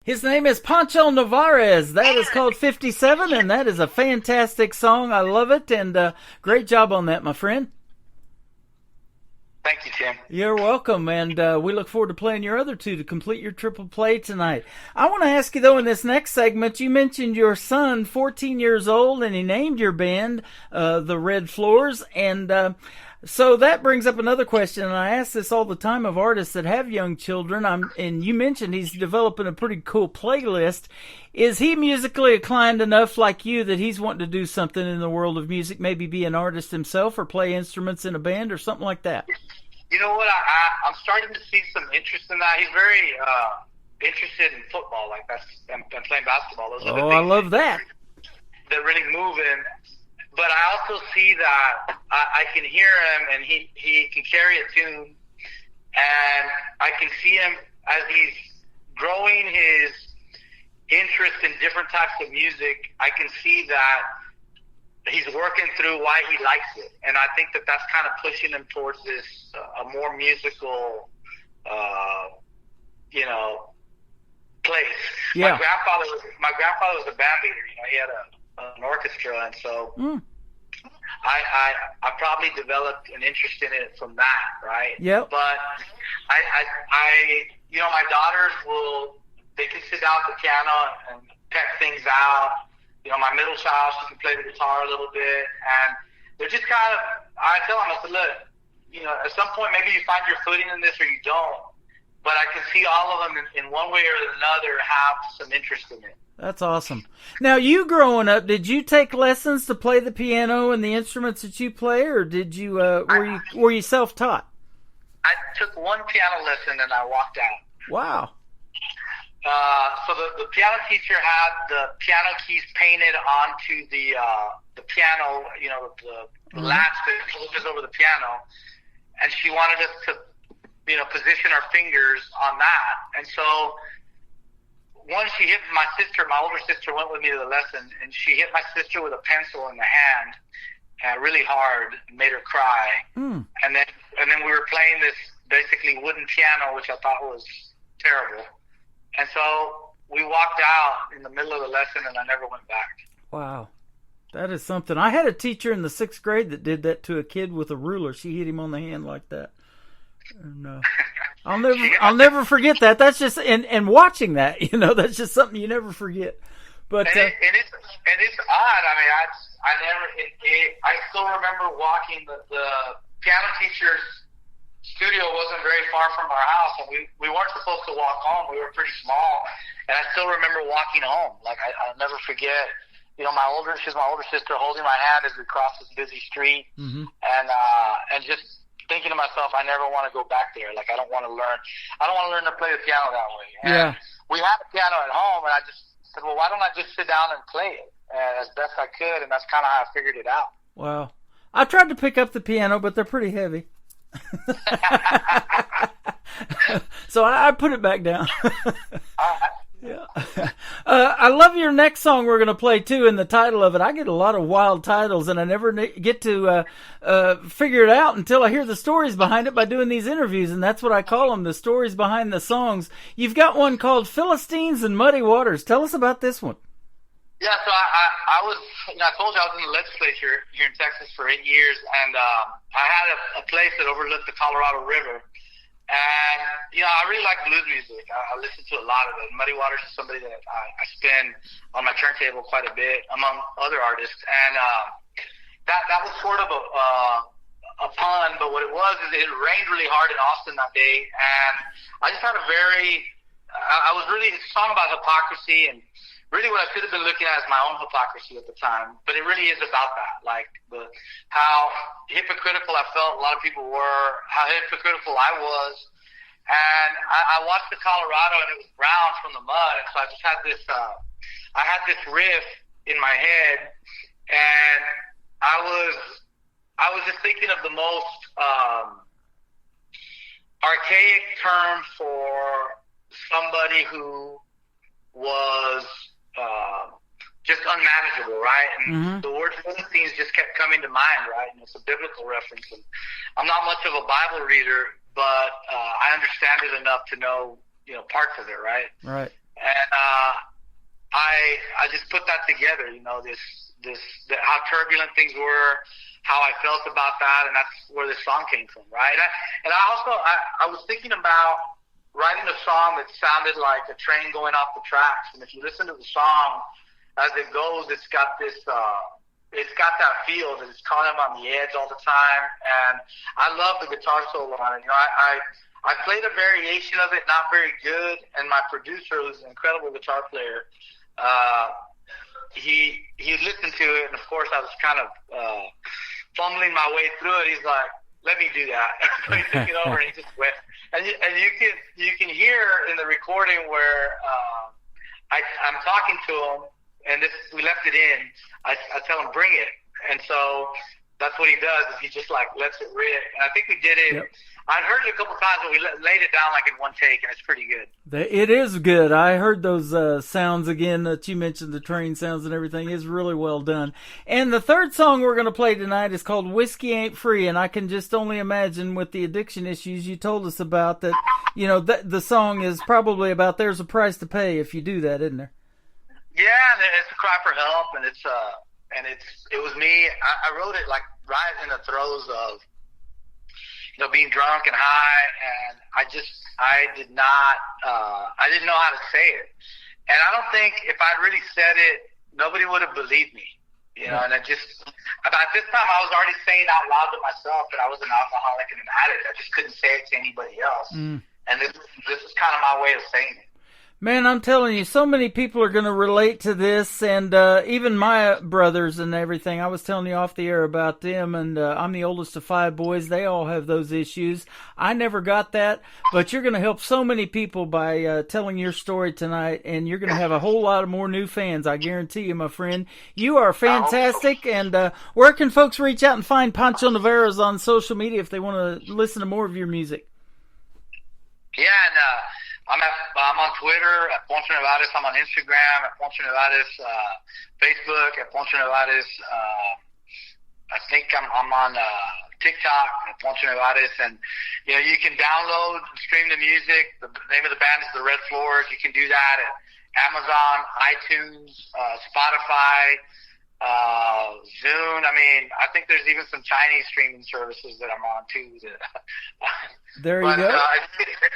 His name is Pancho Navarez. That is called 57, and that is a fantastic song. I love it, and great job on that, my friend. Thank you, Tim. You're welcome, and we look forward to playing your other two to complete your triple play tonight. I want to ask you, though, in this next segment, you mentioned your son, 14 years old, and he named your band the Red Floors, and so that brings up another question, and I ask this all the time of artists that have young children. And you mentioned he's developing a pretty cool playlist. Is he musically inclined enough, like you, that he's wanting to do something in the world of music, maybe be an artist himself or play instruments in a band or something like that? You know what? I'm starting to see some interest in that. He's very interested in football, like that's and playing basketball. Those are the things I love that. That really move him. But I also see that I can hear him, and he can carry a tune, and I can see him as he's growing his interest in different types of music. I can see that he's working through why he likes it, and I think that that's kind of pushing him towards this a more musical, place. Yeah. My grandfather was a band leader. He had an orchestra, and so I probably developed an interest in it from that, right? Yep. But I my daughters they can sit down at the piano and peck things out. My middle child, she can play the guitar a little bit, and they're just kind of. I tell them, I said, look, at some point maybe you find your footing in this or you don't, but I can see all of them in one way or another have some interest in it. That's awesome. Now, you growing up, did you take lessons to play the piano and the instruments that you play, or did you were you self-taught? I took one piano lesson and I walked out. Wow. So the piano teacher had the piano keys painted onto the piano, the latch that closes over the piano, and she wanted us to, position our fingers on that. And so once she hit my older sister went with me to the lesson, and she hit my sister with a pencil in the hand, really hard, and made her cry. And then we were playing this basically wooden piano, which I thought was terrible. And so we walked out in the middle of the lesson, and I never went back. Wow. That is something. I had a teacher in the 6th grade that did that to a kid with a ruler. She hit him on the hand like that. And, I'll never forget that. That's just, and watching that, that's just something you never forget. But and it's odd. I mean, I still remember walking the piano teacher's studio wasn't very far from our house, and we weren't supposed to walk home. We were pretty small, and I still remember walking home. Like I'll never forget. She's my older sister, holding my hand as we crossed this busy street, and just thinking to myself, I never want to go back there. Like I don't want to learn to play the piano that way. And we had a piano at home, and I just said, well, why don't I just sit down and play it as best I could? And that's kind of how I figured it out. Wow. I tried to pick up the piano, but they're pretty heavy. So I put it back down. Yeah. I love your next song we're going to play too, and the title of it. I get a lot of wild titles, and I never get to figure it out until I hear the stories behind it by doing these interviews, and that's what I call them, the stories behind the songs. You've got one called Philistines and Muddy Waters. Tell us about this one. Yeah, so I was, I told you I was in the legislature here in Texas for 8 years, and I had a place that overlooked the Colorado River. And, I really like blues music. I listen to a lot of it. Muddy Waters is somebody that I spin on my turntable quite a bit, among other artists. And that was sort of a pun, but what it was is it rained really hard in Austin that day. And I just had it's a song about hypocrisy, and really what I should have been looking at is my own hypocrisy at the time. But it really is about that, like how hypocritical I felt a lot of people were, how hypocritical I was. And I watched the Colorado, and it was brown from the mud. And so I just had this, riff in my head, and I was just thinking of the most archaic term for somebody who was just unmanageable, right? And the word Philistines just kept coming to mind, right? And it's a biblical reference. And I'm not much of a Bible reader, but I understand it enough to know, parts of it, right? Right. And I just put that together, how turbulent things were, how I felt about that, and that's where this song came from, right? I was thinking about writing a song that sounded like a train going off the tracks, and if you listen to the song as it goes, it's got this, it's got that feel that it's caught him on the edge all the time, and I love the guitar solo on it. I played a variation of it, not very good, and my producer, who's an incredible guitar player, he listened to it, and of course I was kind of fumbling my way through it. He's like, "Let me do that." So he took it over and he just went. And you can hear in the recording where I'm talking to him, and we left it in. I tell him, "Bring it," and so that's what he does. Is he just like lets it rip. And I think we did it. Yep. I'd heard it a couple times, but we laid it down like in one take, and it's pretty good. It is good. I heard those sounds again that you mentioned, the train sounds and everything. Is really well done. And the third song we're going to play tonight is called Whiskey Ain't Free, and I can just only imagine with the addiction issues you told us about that, the song is probably about there's a price to pay if you do that, isn't there? Yeah, it's a cry for help, and it was me. I wrote it like right in the throes of being drunk and high, and I didn't know how to say it. And I don't think if I'd really said it, nobody would have believed me, and about this time I was already saying out loud to myself that I was an alcoholic and an addict. I just couldn't say it to anybody else. And this is kind of my way of saying it. Man, I'm telling you, so many people are going to relate to this, and even my brothers and everything. I was telling you off the air about them, and I'm the oldest of 5 boys. They all have those issues. I never got that, but you're going to help so many people by telling your story tonight, and you're going to have a whole lot of more new fans, I guarantee you, my friend. You are fantastic, and where can folks reach out and find Pancho Navarez on social media if they want to listen to more of your music? Yeah, and I'm on Twitter at Poncho Nevares. I'm on Instagram at Poncho Nevares, Facebook at Poncho Nevares. I think I'm on TikTok at Poncho Nevares, and you can download and stream the music. The name of the band is The Red Floors. You can do that at Amazon, iTunes, Spotify, Zune. I think there's even some Chinese streaming services that I'm on too. There you go.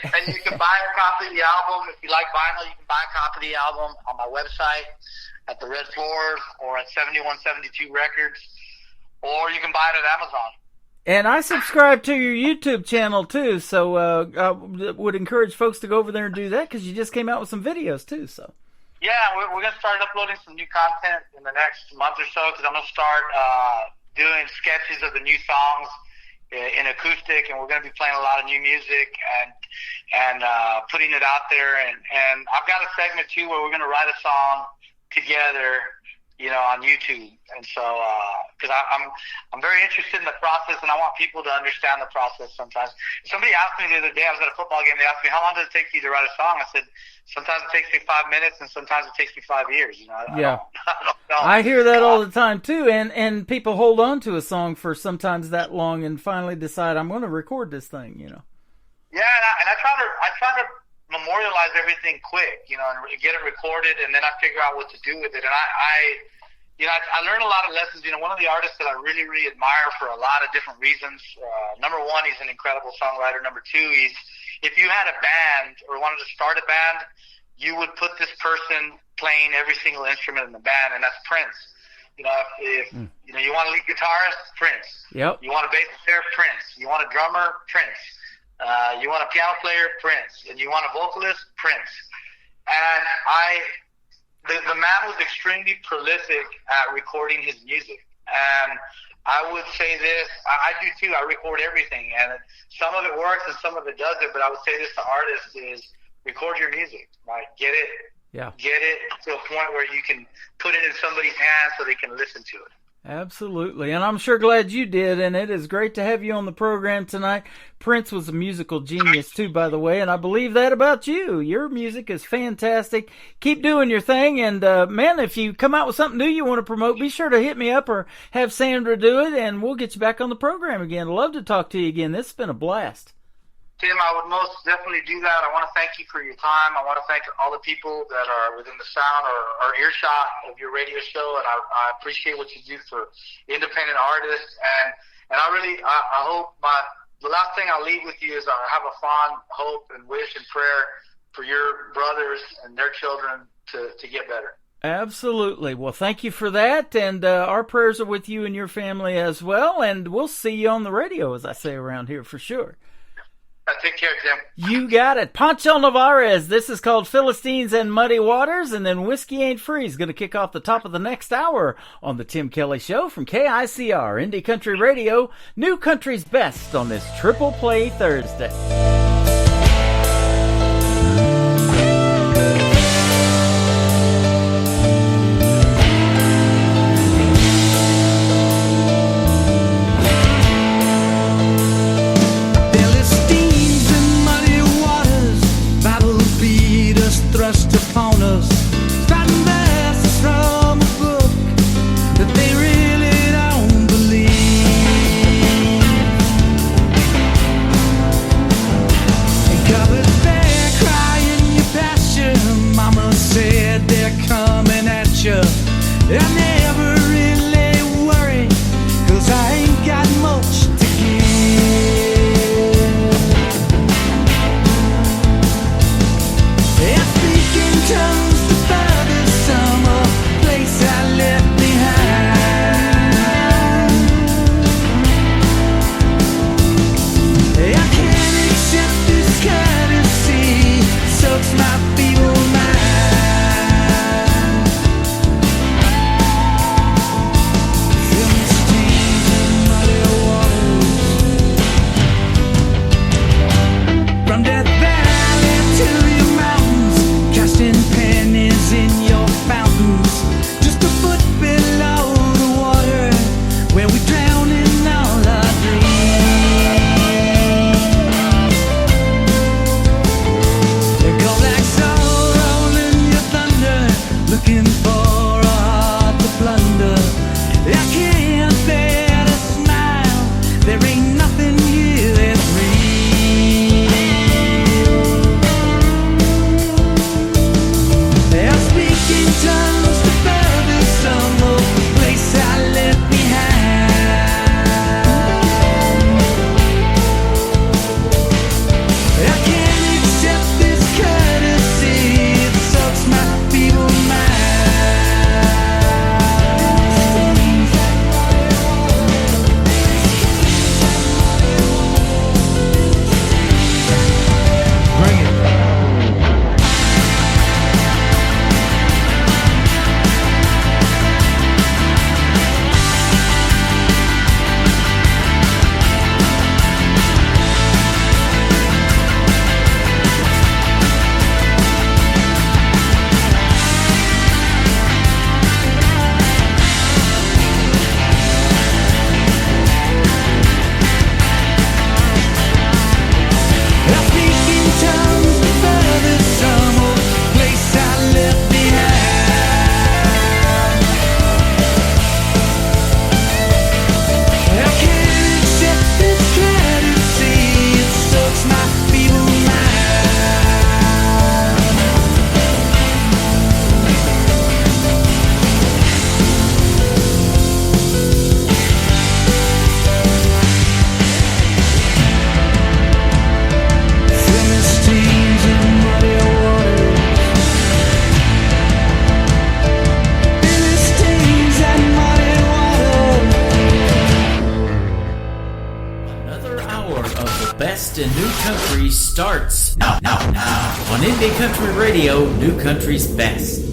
And you can buy a copy of the album. If you like vinyl, you can buy a copy of the album on my website at The Red Floors or at 7172 Records, or you can buy it at Amazon. And I subscribe to your YouTube channel too, so I would encourage folks to go over there and do that because you just came out with some videos too. So. Yeah, we're going to start uploading some new content in the next month or so because I'm going to start doing sketches of the new songs in acoustic, and we're going to be playing a lot of new music and putting it out there. And I've got a segment too where we're going to write a song together, on YouTube. And so, because I'm very interested in the process, and I want people to understand the process sometimes. Somebody asked me the other day, I was at a football game, they asked me, how long does it take you to write a song? I said, sometimes it takes me 5 minutes, and sometimes it takes me 5 years. I don't know. I hear that all the time too, and people hold on to a song for sometimes that long, and finally decide I'm going to record this thing. Yeah, and I try to memorialize everything quick, and get it recorded, and then I figure out what to do with it. And I learned a lot of lessons. One of the artists that I really, really admire for a lot of different reasons. Number one, he's an incredible songwriter. Number two, if you had a band or wanted to start a band, you would put this person playing every single instrument in the band, and that's Prince. If you want a lead guitarist, Prince. Yep. You want a bass player, Prince. You want a drummer, Prince. You want a piano player, Prince. And you want a vocalist, Prince. And the man was extremely prolific at recording his music. And I would say this, I do too, I record everything. And some of it works and some of it doesn't, but I would say this to artists is record your music. Like, get it to a point where you can put it in somebody's hands so they can listen to it. Absolutely, and I'm sure glad you did, and it is great to have you on the program tonight. Prince was a musical genius too, by the way, and I believe that about you. Your music is fantastic. Keep doing your thing, and man, if you come out with something new you want to promote, be sure to hit me up or have Sandra do it, and we'll get you back on the program again. Love to talk to you again. This has been a blast. Tim, I would most definitely do that. I want to thank you for your time. I want to thank all the people that are within the sound or earshot of your radio show, and I appreciate what you do for independent artists. And I hope the last thing I'll leave with you is I have a fond hope and wish and prayer for your brothers and their children to get better. Absolutely. Well, thank you for that, and our prayers are with you and your family as well, and we'll see you on the radio, as I say around here, for sure. Take care, Tim. You got it. Pancho Navarez. This is called Philistines and Muddy Waters, and then Whiskey Ain't Free is going to kick off the top of the next hour on the Tim Kelly Show from KICR, Indie Country Radio, New Country's Best on this Triple Play Thursday. Thrust upon us, starting verses from a book that they really don't believe. And covered there, crying your passion. Mama said they're coming at you. I never really worry, 'cause I ain't got much to give. Tongues to further summer place I left behind. I can't accept this courtesy, soaks my feeble mind. Philistines and muddy waters, from Death Valley to your mountains, casting pennies in your fountains, just a foot below the water, where we drown in all our dreams. Go black soul rolling your thunder, looking for a heart to plunder. I can't bear to smile, there ain't nothing here that's real. They're speaking tongues to further summer place I left behind. I can't accept this courtesy, it sucks my feeble mind. Bring it. I speak in tongues to further summer place I left behind. I can't accept this courtesy, it sucks my feeble mind. Philistines and muddy waters, Philistines and muddy waters. Another hour of the best in new country starts now on Indie Country Radio, New Country's Best.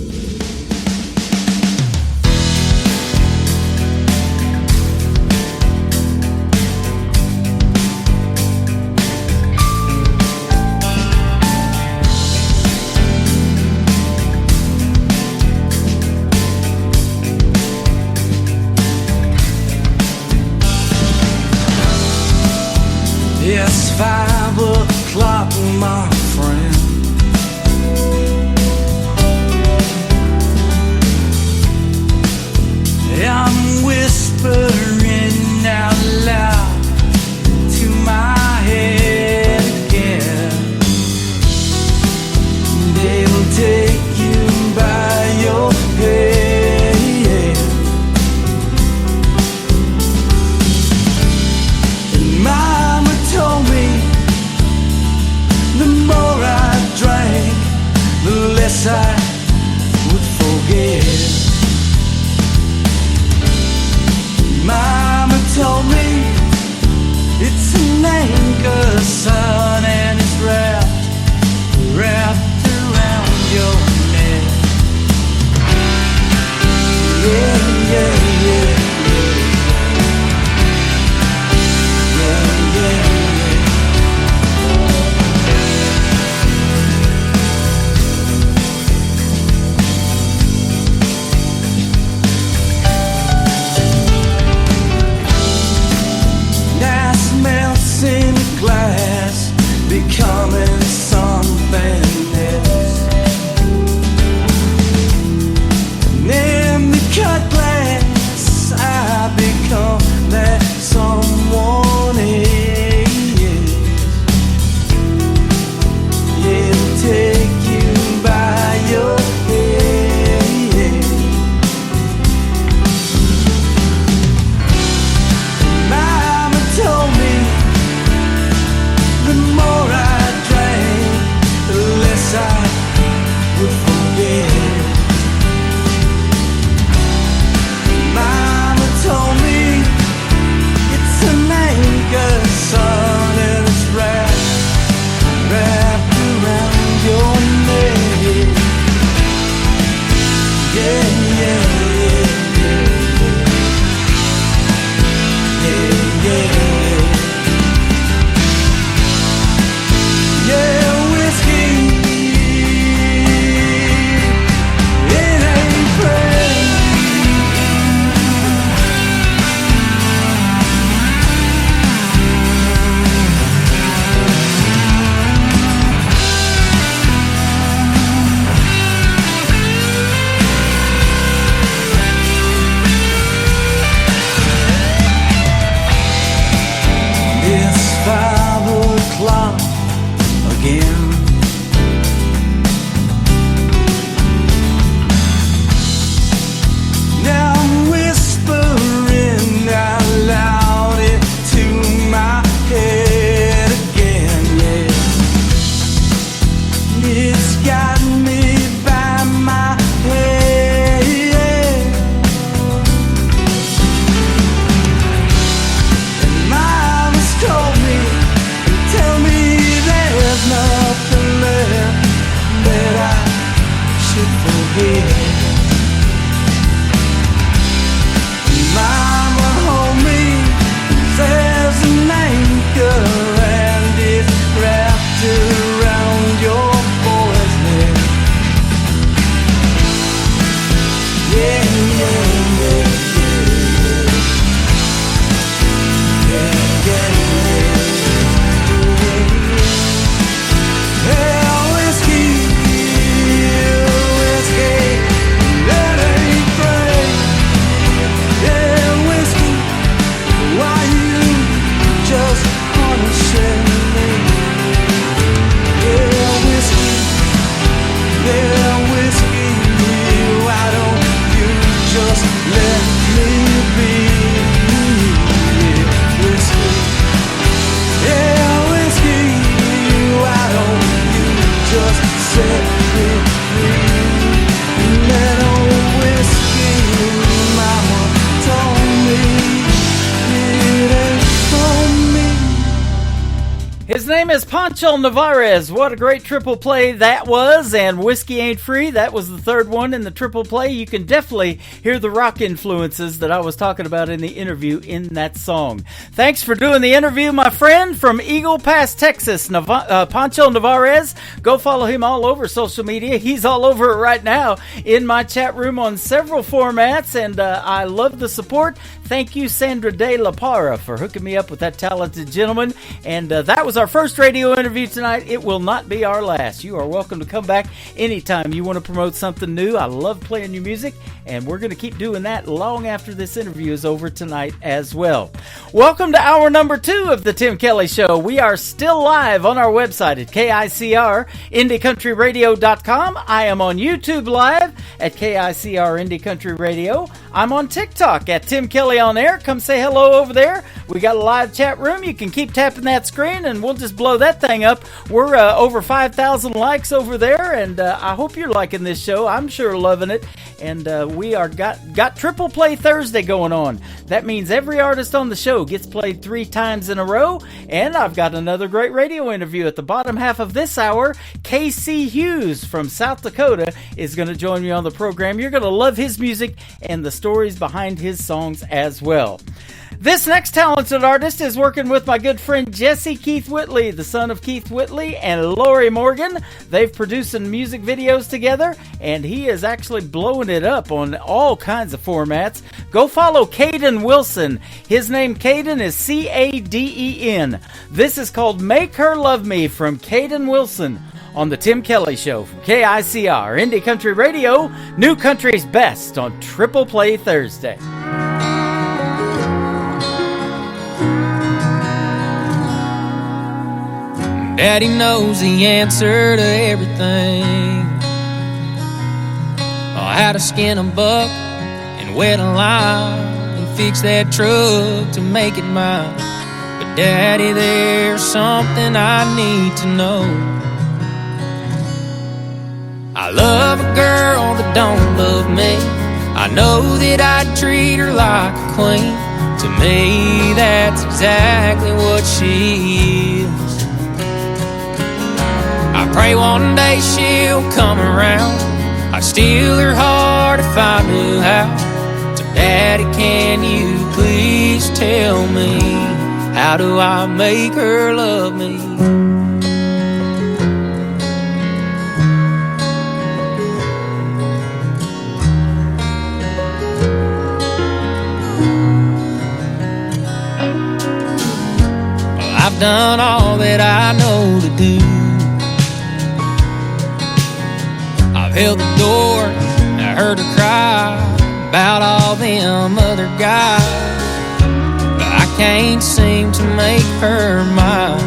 It's 5 o'clock, my friend. I'm whispering out loud to my head again. unless I would forget. Mama told me it's an anchor, son, and it's wrapped around your neck. Yeah, yeah, yeah, yeah, yeah, yeah. Melts in glass, becoming something else. And in the cut glass, I become that someone else. Yeah, take you by your head. Mama told me the more I drank, the less I would forget. Mama told me it's an anchor, son, and it's wrapped around your neck. Yeah, yeah, yeah, yeah, yeah, yeah. Yeah, whiskey, it ain't pretty. It's 5 o'clock again. Now I'm whispering out loud into my head again, yeah. It's got me by my head. And Mama's told me, tell me there's nothing left that I should forget. Mama hold me, there's an anchor and it's wrapped around your boy's neck. Yeah, yeah, yeah, yeah, yeah, yeah, yeah. Yeah, whiskey, that ain't free. Yeah, whiskey, why you just punishing me? Yeah, whiskey, why don't you just let me be? Yeah, whiskey, why don't you just set me free? That old whiskey, Mama told me it ain't for me. His name is Pancho Navarez. What a great triple play that was. And Whiskey Ain't Free, that was the third one in the triple play. You can definitely hear the rock influences that I was talking about in the interview in that song. Thanks for doing the interview, my friend, from Eagle Pass, Texas, Pancho Navarez. Go follow him all over social media. He's all over it right now in my chat room on several formats, and I love the support. Thank you, Sandra De La Parra, for hooking me up with that talented gentleman. And that was our first radio interview tonight. It will not be our last. You are welcome to come back anytime you want to promote something new. I love playing your music, and we're going to keep doing that long after this interview is over tonight as well. Welcome to hour number 2 of the Tim Kelly Show. We are still live on our website at KICR, IndieCountryRadio.com. I am on YouTube live at KICR Indie Country Radio. I'm on TikTok at Tim Kelly on Air. Come say hello over there. We got a live chat room. You can keep tapping that screen, and we'll just blow that thing up. We're over 5,000 likes over there, and I hope you're liking this show. I'm sure loving it. And we are got Triple Play Thursday going on. That means every artist on the show gets played 3 times in a row. And I've got another great radio interview at the bottom half of this hour. KC Hughes from South Dakota is going to join me on the program. You're going to love his music and the stories behind his songs as well. This next talented artist is working with my good friend Jesse Keith Whitley, the son of Keith Whitley and Lori Morgan. They've produced some music videos together, and he is actually blowing it up on all kinds of formats. Go follow Caden Wilson. His name, Caden, is Caden. This is called Make Her Love Me from Caden Wilson on The Tim Kelly Show from KICR, Indie Country Radio, New Country's Best on Triple Play Thursday. Daddy knows the answer to everything. How to skin a buck and wet a lime and fix that truck to make it mine. But Daddy, there's something I need to know. I love a girl that don't love me. I know that I'd treat her like a queen. To me, that's exactly what she is. I pray one day she'll come around. I'd steal her heart if I knew how. So Daddy, can you please tell me, how do I make her love me? Well, I've done all that I know to do. Held the door, I heard her cry about all them other guys, but I can't seem to make her mine.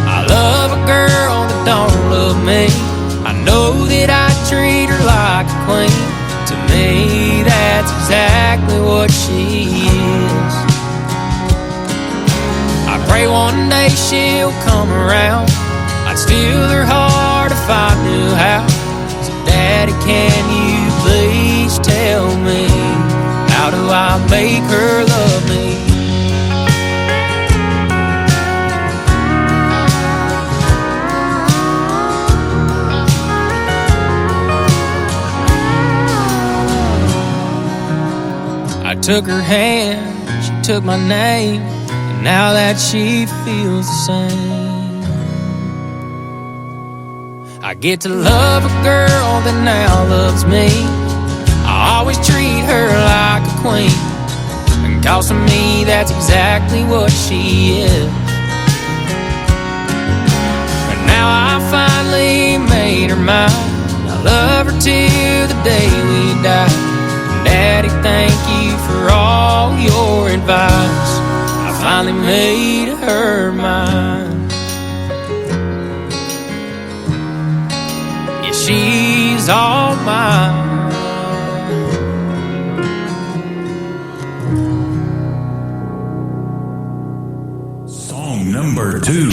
I love a girl that don't love me. I know that I treat her like a queen. To me, that's exactly what she is. I pray one day she'll come around. I'd steal her heart if I knew how. So Daddy, can you please tell me, how do I make her love me? I took her hand, she took my name, and now that she feels the same. I get to love a girl that now loves me. I always treat her like a queen, and cause to me that's exactly what she is. But now I finally made her mine. I love her till the day we die. Daddy, thank you for all your advice. I finally made her mine. She's all mine. Song number 2.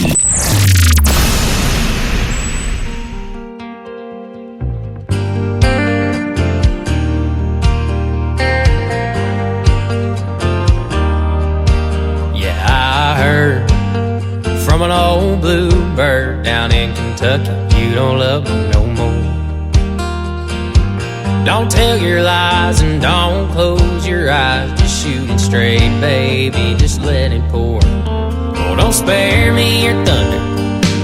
Yeah, I heard from an old bluebird down in Kentucky, you don't love me no more. Don't tell your lies and don't close your eyes. Just shoot it straight, baby, just let it pour. Oh, don't spare me your thunder,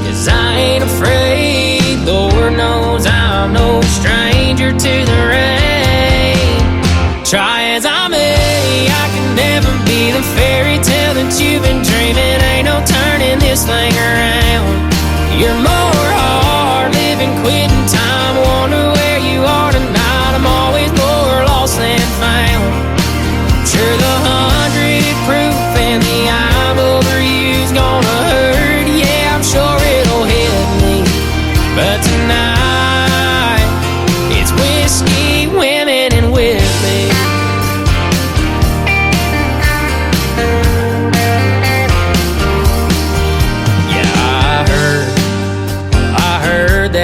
'cause I ain't afraid. Lord knows I'm no stranger to the rain. Try as I may, I can never be the fairy tale that you've been dreaming. Ain't no turning this thing around. You're more hard living, quitting time. Wonder where you are tonight. I'm always more lost than found. Sure, the 100 proof and the I'm over you's gonna hurt. Yeah, I'm sure it'll hit me. But tonight, it's whiskey, women, and with me.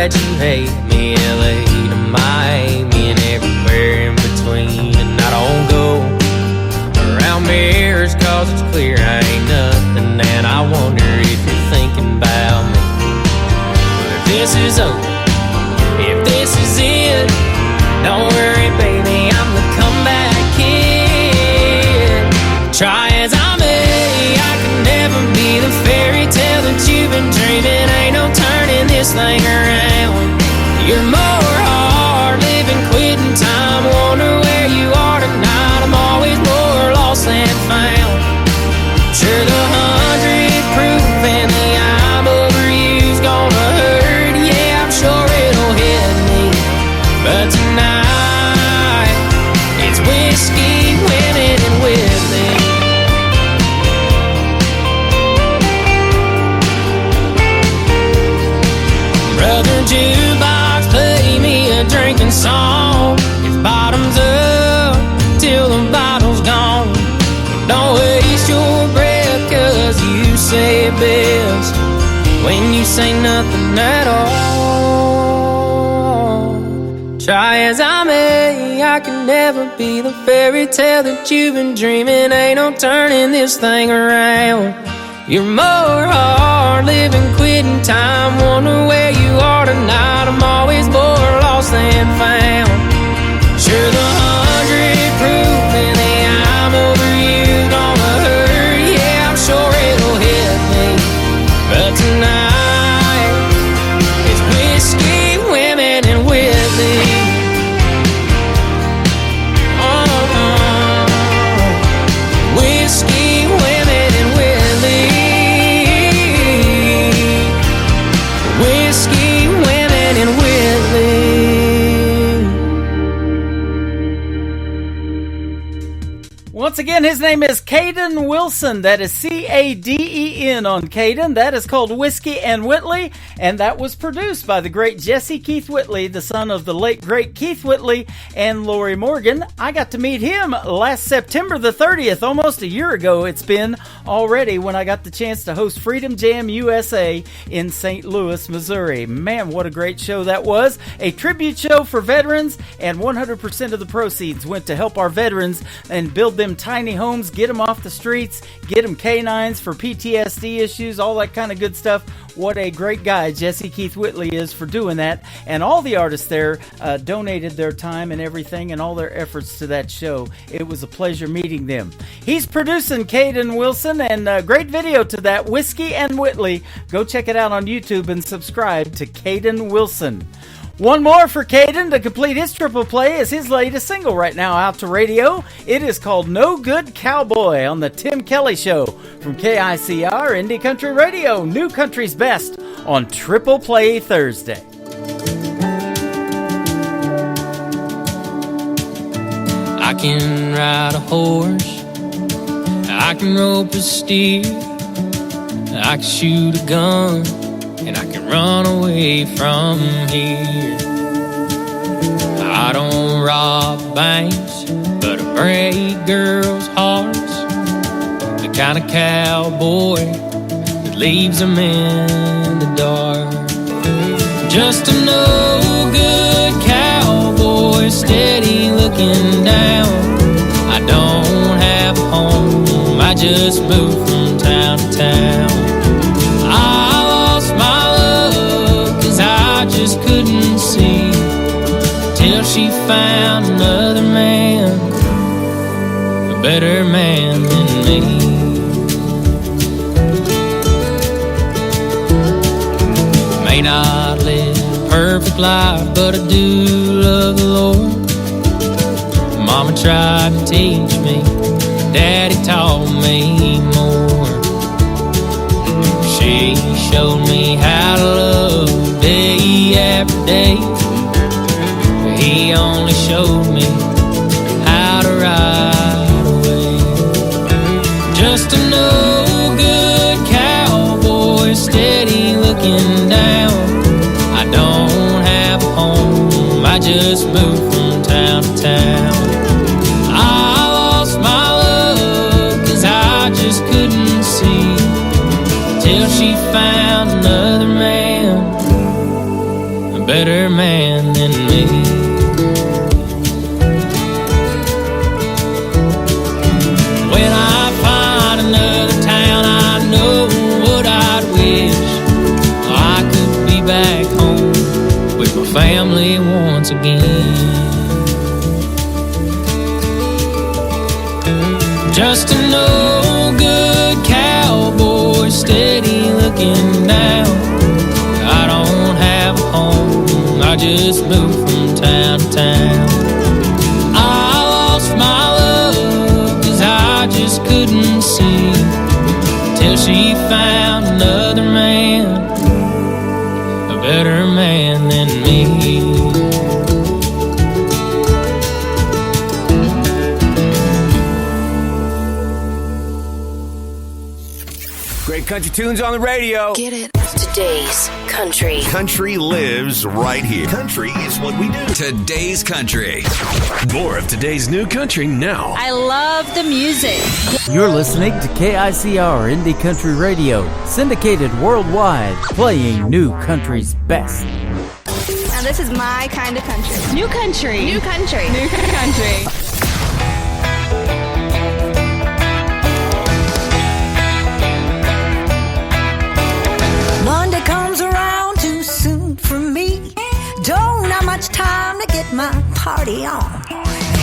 that you hate me, LA to Miami and everywhere in between. And I don't go around mirrors cause it's clear I ain't nothing. And I wonder if you're thinking about me. Well, if this is over, if this is it, don't worry baby, I'm the comeback kid. Try as I may, I can never be the fairy tale that you've been dreaming. Ain't no turning this thing around. You're more hard living, quitting time. Wonder where you are tonight. I'm always more lost than found. Sure, the 100 proof and the I'm over you's gonna hurt. Yeah, I'm sure it'll hit me, but tonight it's whiskey, women, and Whitley. Brother jukebox, play me a drinking song. It's bottoms up till the bottle's gone. Don't waste your breath, cause you say it best when you say nothing at all. Try as I may, I can never be the fairy tale that you've been dreaming. Ain't no turning this thing around. You're more hard living, quitting time. Wonder where you are tonight. I'm always more lost than found. Sure, the 100 proof and the I'm over you gonna hurt. Yeah, I'm sure it'll hit me, but tonight it's whiskey, women, and Whitley. Whiskey, women, and Whitley. Whiskey, women, and Whitley. Once again, his name is Caden Wilson. That is C-A-D-E-N on Caden. That is called Whiskey and Whitley, and that was produced by the great Jesse Keith Whitley, the son of the late great Keith Whitley and Lori Morgan. I got to meet him last September the 30th, almost a year ago it's been already, when I got the chance to host Freedom Jam USA in St. Louis, Missouri. Man, what a great show that was. A tribute show for veterans, and 100% of the proceeds went to help our veterans and build them tiny homes, get them off the streets, get them canines for PTSD issues, all that kind of good stuff. What a great guy Jesse Keith Whitley is for doing that. And all the artists there donated their time and everything and all their efforts to that show. It was a pleasure meeting them. He's producing Caden Wilson, and a great video to that, Whiskey and Whitley. Go check it out on YouTube and subscribe to Caden Wilson. One more for Caden to complete his triple play is his latest single right now out to radio. It is called No Good Cowboy on the Tim Kelly Show from KICR Indie Country Radio, New Country's Best on Triple Play Thursday. I can ride a horse, I can rope a steer, I can shoot a gun, and I can run away from here. I don't rob banks, but I break girls' hearts. The kind of cowboy that leaves them in the dark. Just a no-good cowboy, steady looking down. I don't have a home, I just moved from town to town. I just couldn't see till she found another man, a better man than me. May not live a perfect life, but I do love the Lord. Mama tried to teach me, Daddy taught me more. She showed me how to love day after day. He only showed me how to ride away. Just a no-good cowboy, steady looking down. I don't have a home, I just moved from town to town. I lost my love, 'cause I just couldn't see till she found another man, a a better man than me. When I find another town, I know what I'd wish. I could be back home with my family once again. Just a no good cowboy, steady looking down. I don't have a home, I just moved from town to town. I lost my love, 'cause I just couldn't see, till she found another man, a better man than me. Great country tunes on the radio. Get it? Today's country. Country lives right here. Country is what we do. Today's country. More of today's new country now. I love the music. You're listening to KICR Indie Country Radio, syndicated worldwide, playing new country's best. Now this is my kind of country. New country. New country. New country. Monday comes around too soon for me. Don't have much time to get my party on.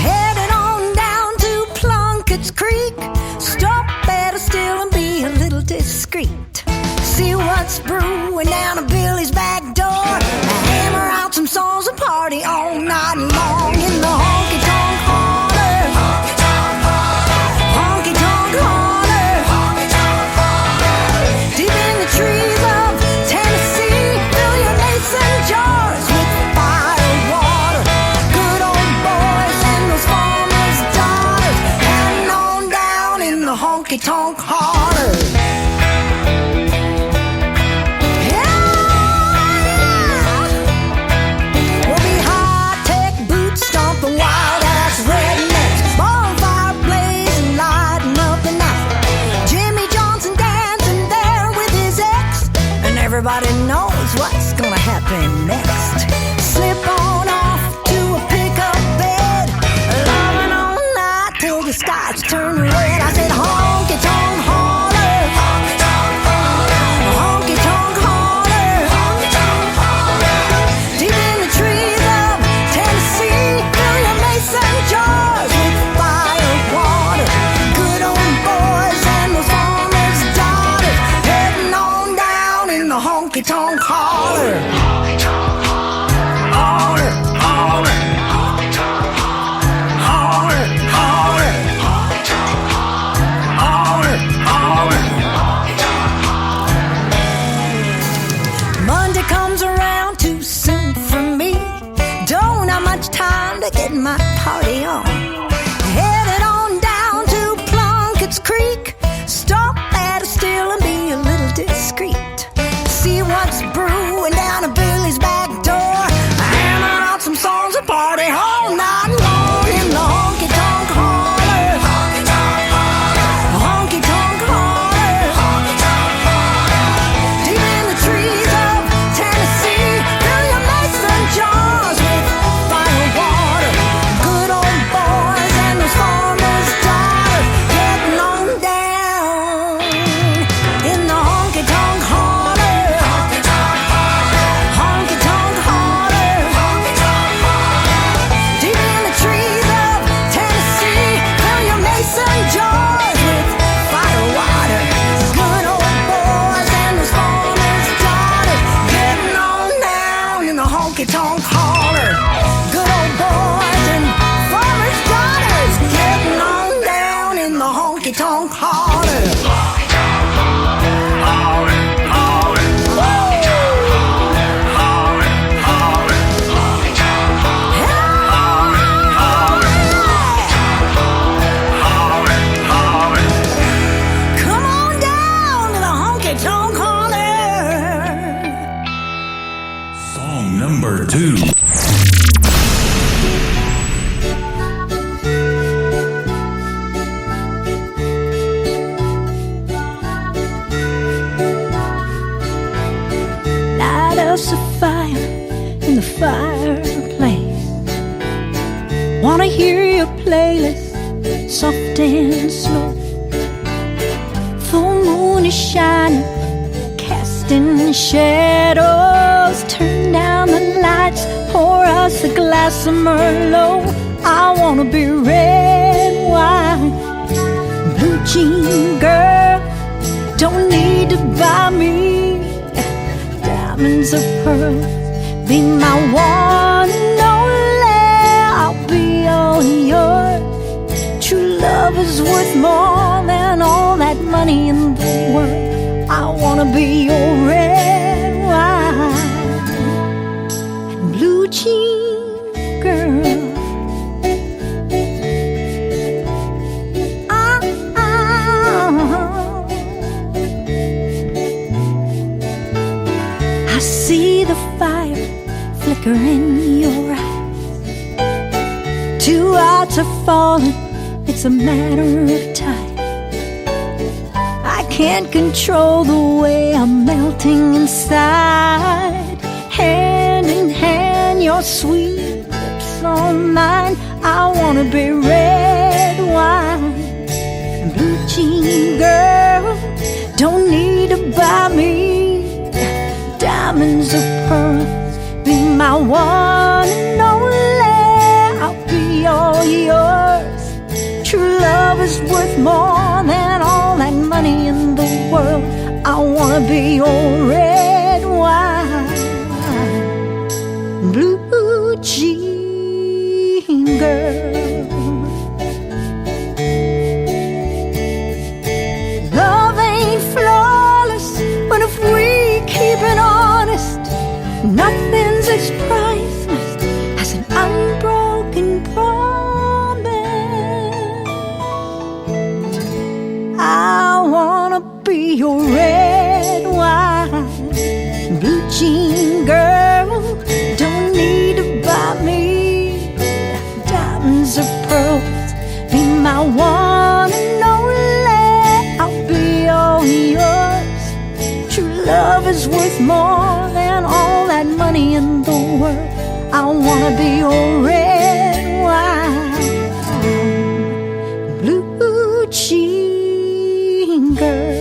Headed on down to Plunkett's Creek. Stop better still and be a little discreet. See what's brewing down to Billy's back door. Hammer out some songs and party all night long in the honky-tonk holler. Honky-tonk holler. Honky-tonk holler. Honky-tonk holler. Deep in the trees of Tennessee, fill your mason jars with fire water. Good old boys and those farmers' daughters, heading on down in the honky-tonk holler. Everybody knows what's gonna happen next. Slip on off to a pickup bed, loving all night till the skies turn red. I said honky-tonk holler, honky-tonk holler, honky-tonk holler, honky-tonk holler. Deep in the trees of Tennessee, fill your mason jars with fire water. Good old boys and those farmers' daughters, heading on down in the honky-tonk holler. Holler, holler, holler, holler, holler, holler. Monday comes around too soon for me. Don't have much time to get my party on. Headed on down to Plunkett's Creek. Stop at a still and be a little discreet. See what's brewing down to Billy's back door. Hammer out some songs and party all night long in the honky-tonk holler. Honky-tonk holler. Honky-tonk holler. Honky-tonk holler. Deep in the trees of Tennessee, fill your mason jars with fire water. Good old boys and those farmers' daughters, getting on down in the honky-tonk holler. Honky-tonk holler. Honky-tonk holler. Deep in the trees of Tennessee, fill your mason jars with fire water. Good old boys and those farmers' daughters, getting on down in the honky-tonk holler. Good old boys and farmers' daughters, getting on down in the honky-tonk holler. Come on down to the honky-tonk holler. Song number 2. Light us a fire in the fireplace. Wanna hear your playlist, soft and slow. Full moon is shining, casting shadows. Turn down the lights, pour us a glass of Merlot. I wanna be red wine, blue jean girl. Don't need to buy me diamonds or pearls. Be my one and only, I'll be all yours. True love is worth more than all that money in the world. I wanna be your red wine and blue jean girl. I see the fire flicker in your eyes. Two hearts are falling, it's a matter of time. I can't control the way I'm melting inside. Hand in hand, your sweet lips on mine. I wanna be red wine and blue jean girl. Don't need to buy me diamonds or pearls. Be my one and only, I'll be all yours. True love is worth more than all that money in the world. I wanna be your red wine, blue jean girl. Love ain't flawless, but if we keep it honest, nothing's as priceless as an unbroken promise. I wanna be your red wine, blue jean girl. Don't need to buy me diamonds or pearls. Be my one and only, I'll be all yours. True love is worth more than all that money in the world. I wanna be your red wine, blue jean girl.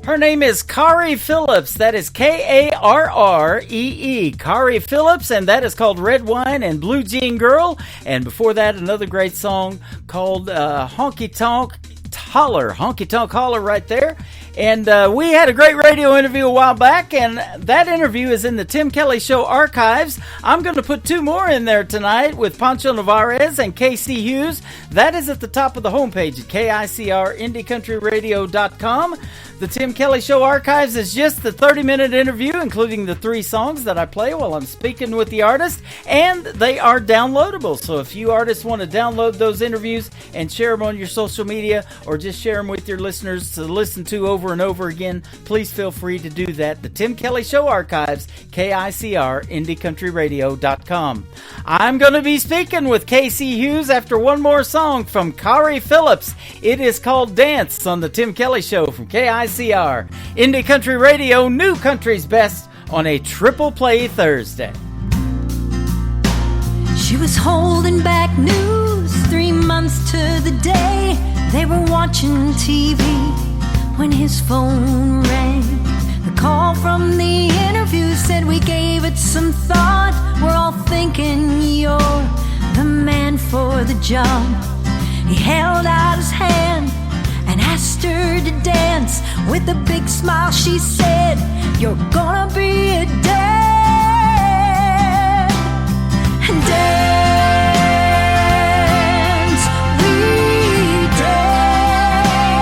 Her name is Kari Phillips. That is Karree. Kari Phillips, and that is called Red Wine and Blue Jean Girl. And before that, another great song called Honky Tonk Holler. Honky Tonk Holler right there. And we had a great radio interview a while back, and that interview is in the Tim Kelly Show archives. I'm going to put two more in there tonight with Pancho Navarez and KC Hughes. That is at the top of the homepage at KICRIndieCountryRadio.com. The Tim Kelly Show archives is just the 30-minute interview, including the 3 songs that I play while I'm speaking with the artist, and they are downloadable. So if you artists want to download those interviews and share them on your social media, or just share them with your listeners to listen to over and over again, please feel free to do that. The Tim Kelly Show archives, KICRIndieCountryRadio.com. I'm going to be speaking with KC Hughes after one more song from Kari Phillips. It is called Dance on the Tim Kelly Show from KICR Indie Country Radio, New Country's Best on a Triple Play Thursday. She was holding back news 3 months to the day. They were watching TV when his phone rang. The call from the interview said we gave it some thought. We're all thinking you're the man for the job. He held out his hand and asked her to dance. With a big smile she said, "You're gonna be a dad." And dance, we dance.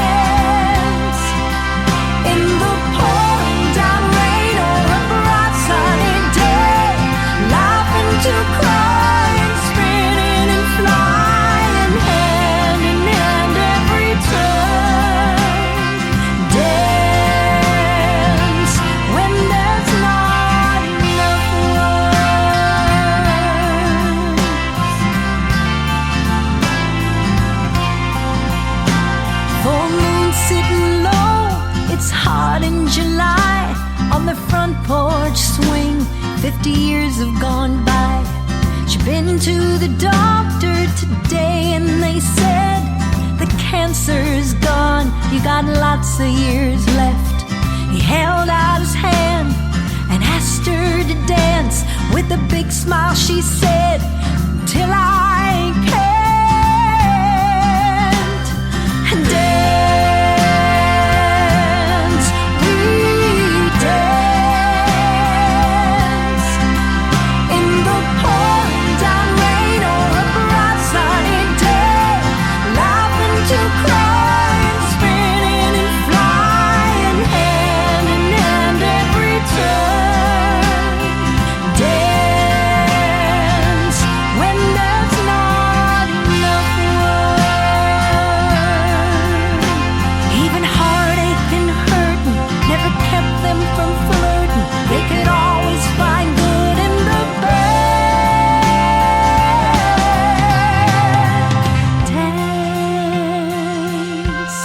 In the pouring down rain or a bright sunny day, laughing to cry and spinning and flying, hand in hand every turn. Dance when there's not 50 years have gone by. She's been to the doctor today and they said the cancer's gone. You got lots of years left. He held out his hand and asked her to dance. With a big smile she said, till I can't dance, we dance in the pouring down rain or a bright sunny day, laughing to cry and spinning and flying hand in hand every turn. Dance when there's not enough words. Even heartache and hurting never kept them from flirting. They could always find good in the bad. Dance,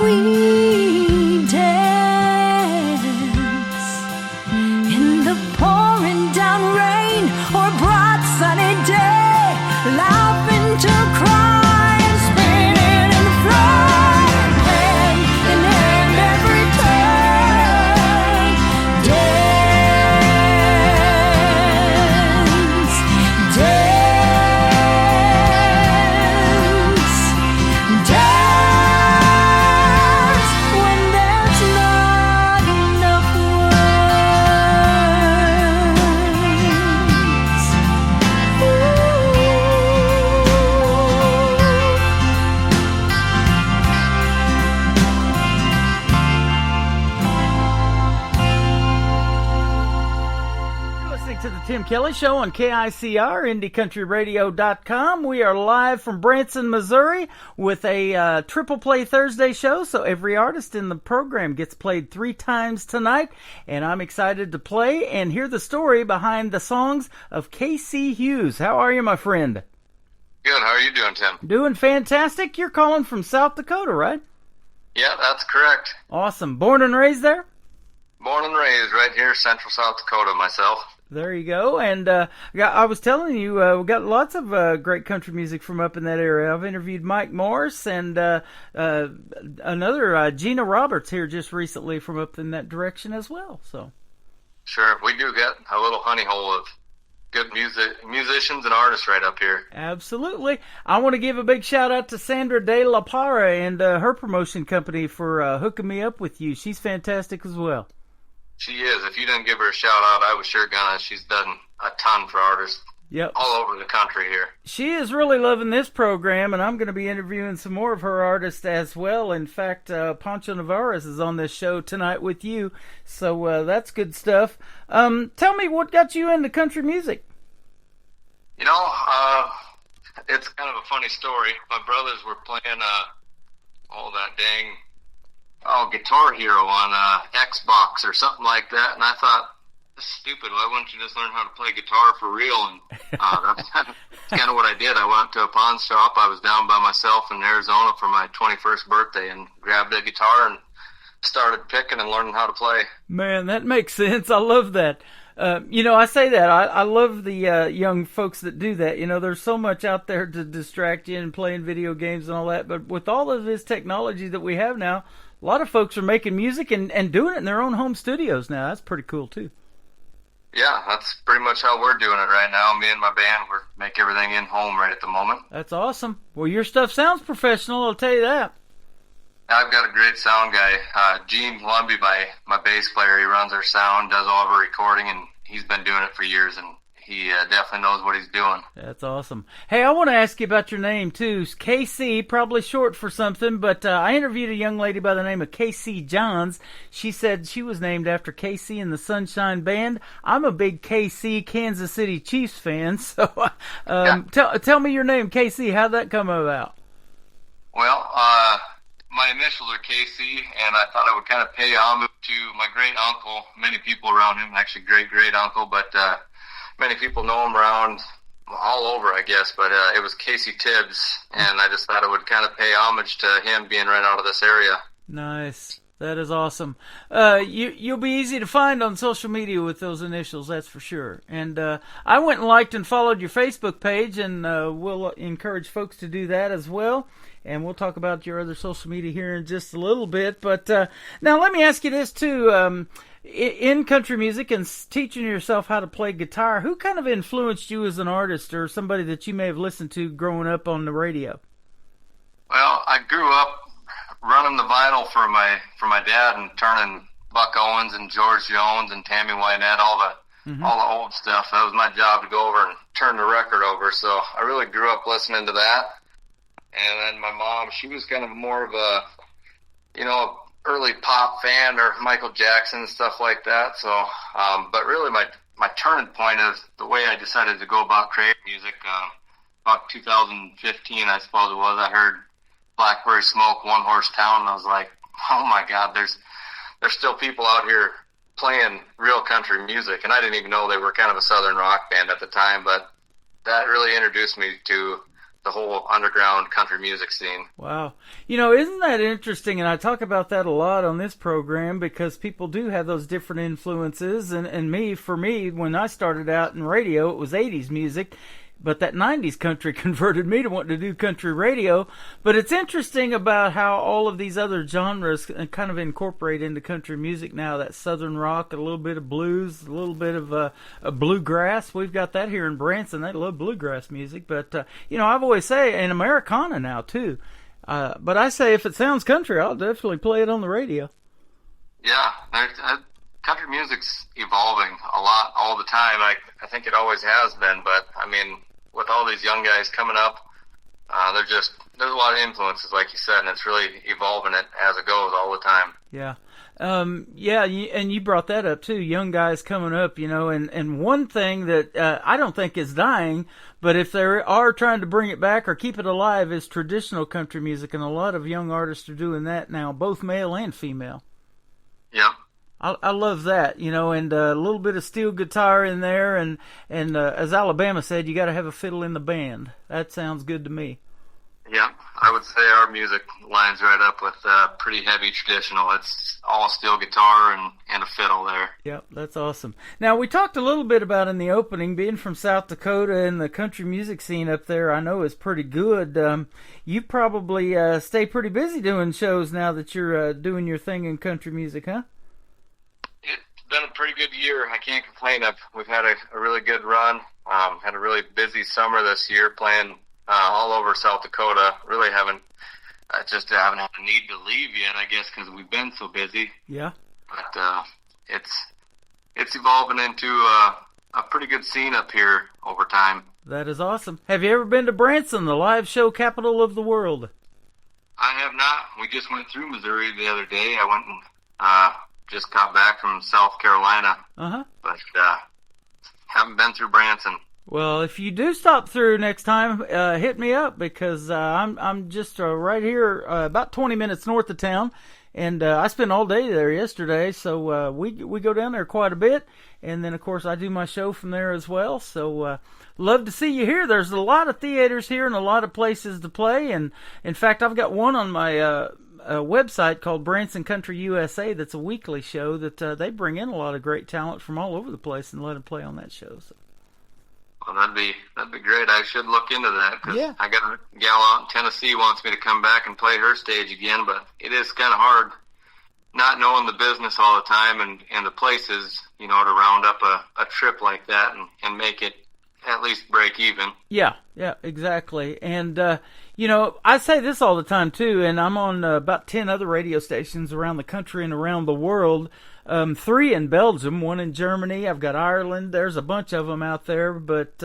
we dance in the pouring down rain or bright sunny day, laughing to cry and spinning and flying hand in hand every turn. Dance, dance, dance when there's not enough words. You're listening to the Tim Kelly Show on KICR, IndieCountryRadio.com. We are live from Branson, Missouri with a Triple Play Thursday show, so every artist in the program gets played 3 times tonight, and I'm excited to play and hear the story behind the songs of K.C. Hughes. How are you, my friend? Good. How are you doing, Tim? Doing fantastic. You're calling from South Dakota, right? Yeah, that's correct. Awesome. Born and raised there? Born and raised right here, central South Dakota, myself. There you go. And I was telling you, we got lots of great country music from up in that area. I've interviewed Mike Morris and another Gina Roberts here just recently from up in that direction as well. So Sure, we do get a little honey hole of good musicians and artists right up here. Absolutely. I want to give a big shout out to Sandra De La Parra and her promotion company for hooking me up with you. She's fantastic as well. She is. If you didn't give her a shout out, I was sure gonna. She's done a ton for artists all over the country here. She is really loving this program, and I'm going to be interviewing some more of her artists as well. In fact, Pancho Navarez is on this show tonight with you, so that's good stuff. Tell me, what got you into country music? You know, it's kind of a funny story. My brothers were playing that dang Guitar Hero on Xbox or something like that, and I thought, this is stupid. Why wouldn't you just learn how to play guitar for real? And that's kind of what I did. I went to a pawn shop. I was down by myself in Arizona for my 21st birthday and grabbed a guitar and started picking and learning how to play. Man, that makes sense. I love that. I say that. I love the young folks that do that. You know, there's so much out there to distract you and playing video games and all that. But with all of this technology that we have now, a lot of folks are making music and doing it in their own home studios now. That's pretty cool, too. Yeah, that's pretty much how we're doing it right now. Me and my band, we make everything in home right at the moment. That's awesome. Well, your stuff sounds professional, I'll tell you that. I've got a great sound guy, Gene Lumby, my bass player. He runs our sound, does all of our recording, and he's been doing it for years, and he definitely knows what he's doing. That's awesome. Hey, I want to ask you about your name, too. KC, probably short for something, but I interviewed a young lady by the name of KC Johns. She said she was named after KC and the Sunshine Band. I'm a big KC, Kansas City Chiefs fan, so tell me your name, KC. How'd that come about? Well, my initials are KC, and I thought I would kind of pay homage to my great-uncle. Many people around him, actually great-great-uncle, but many people know him around all over, I guess, but it was Casey Tibbs, and I just thought I would kind of pay homage to him being right out of this area. Nice. That is awesome. You'll be easy to find on social media with those initials, that's for sure. And I went and liked and followed your Facebook page, and we'll encourage folks to do that as well. And we'll talk about your other social media here in just a little bit. But now let me ask you this, too. In country music and teaching yourself how to play guitar, who kind of influenced you as an artist or somebody that you may have listened to growing up on the radio? Well, I grew up running the vinyl for my dad and turning Buck Owens and George Jones and Tammy Wynette, all the old stuff. That was my job, to go over and turn the record over. So I really grew up listening to that. And then my mom, she was kind of more of a, early pop fan, or Michael Jackson and stuff like that. So, but really my turning point is the way I decided to go about creating music. About 2015, I suppose it was, I heard Blackberry Smoke, One Horse Town, and I was like, oh my God, there's still people out here playing real country music. And I didn't even know they were kind of a southern rock band at the time, but that really introduced me to the whole underground country music scene. Wow. Isn't that interesting? And I talk about that a lot on this program, because people do have those different influences. And for me, when I started out in radio, it was 80s music. But that 90s country converted me to wanting to do country radio. But it's interesting about how all of these other genres kind of incorporate into country music now. That southern rock, a little bit of blues, a little bit of a bluegrass. We've got that here in Branson. They love bluegrass music. But, I've always say, and Americana now, too. But I say if it sounds country, I'll definitely play it on the radio. Yeah, country music's evolving a lot all the time. I think it always has been, but, with all these young guys coming up, there's a lot of influences, like you said, and it's really evolving it as it goes all the time. Yeah. And you brought that up too, young guys coming up, and one thing that I don't think is dying, but if they are trying to bring it back or keep it alive, is traditional country music, and a lot of young artists are doing that now, both male and female. Yeah. I love that, and a little bit of steel guitar in there, and as Alabama said, you got to have a fiddle in the band. That sounds good to me. Yeah, I would say our music lines right up with pretty heavy traditional. It's all steel guitar and a fiddle there. Yep, that's awesome. Now, we talked a little bit about in the opening, being from South Dakota, and the country music scene up there I know is pretty good. You probably stay pretty busy doing shows now that you're doing your thing in country music, huh? It's been a pretty good year. I can't complain. We've had a really good run. Had a really busy summer this year, playing all over South Dakota. Really haven't had a need to leave yet, I guess, because we've been so busy. Yeah. But it's evolving into a pretty good scene up here over time. That is awesome. Have you ever been to Branson, the live show capital of the world? I have not. We just went through Missouri the other day. I went and just got back from South Carolina. But haven't been through Branson. Well, if you do stop through next time, hit me up, because I'm just right here, about 20 minutes north of town, and I spent all day there yesterday. So we go down there quite a bit, and then of course I do my show from there as well. So love to see you here. There's a lot of theaters here and a lot of places to play, and in fact I've got one on my a website called Branson Country USA that's a weekly show that they bring in a lot of great talent from all over the place and let them play on that show. So. Well, that'd be great. I should look into that, because I got a gal out in Tennessee wants me to come back and play her stage again, but it is kind of hard not knowing the business all the time and the places, to round up a trip like that and make it at least break even. Yeah, exactly. And, I say this all the time, too, and I'm on about 10 other radio stations around the country and around the world. 3 in Belgium, 1 in Germany. I've got Ireland. There's a bunch of them out there. But,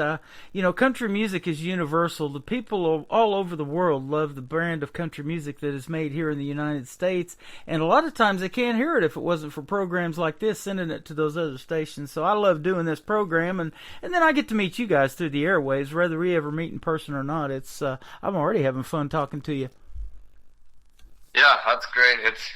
country music is universal. The people all over the world love the brand of country music that is made here in the United States. And a lot of times they can't hear it if it wasn't for programs like this, sending it to those other stations. So I love doing this program. And then I get to meet you guys through the airwaves, whether we ever meet in person or not. It's I'm already having fun talking to you. Yeah, that's great. It's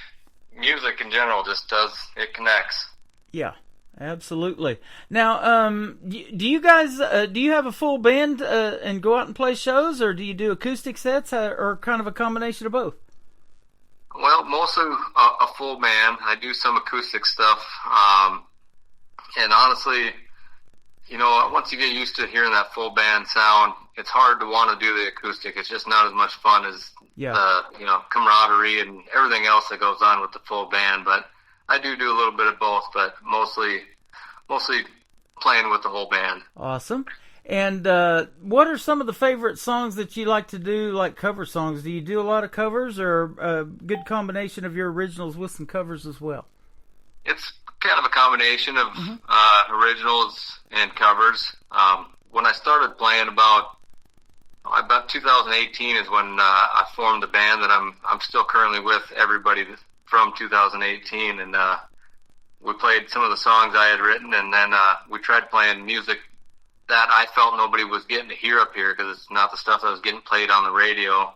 music in general it connects. Yeah, absolutely. Now, do you guys do you have a full band and go out and play shows, or do you do acoustic sets, or kind of a combination of both? Well, mostly a full band. I do some acoustic stuff. And honestly, you know, once you get used to hearing that full band sound, it's hard to want to do the acoustic. It's just not as much fun as the, you know, camaraderie and everything else that goes on with the full band. But I do a little bit of both, but mostly playing with the whole band. Awesome. And what are some of the favorite songs that you like to do, like cover songs? Do you do a lot of covers, or a good combination of your originals with some covers as well? It's kind of a combination of originals and covers. When I started playing about 2018 is when I formed the band that I'm still currently with, everybody from 2018, and we played some of the songs I had written, and then we tried playing music that I felt nobody was getting to hear up here, because it's not the stuff that was getting played on the radio.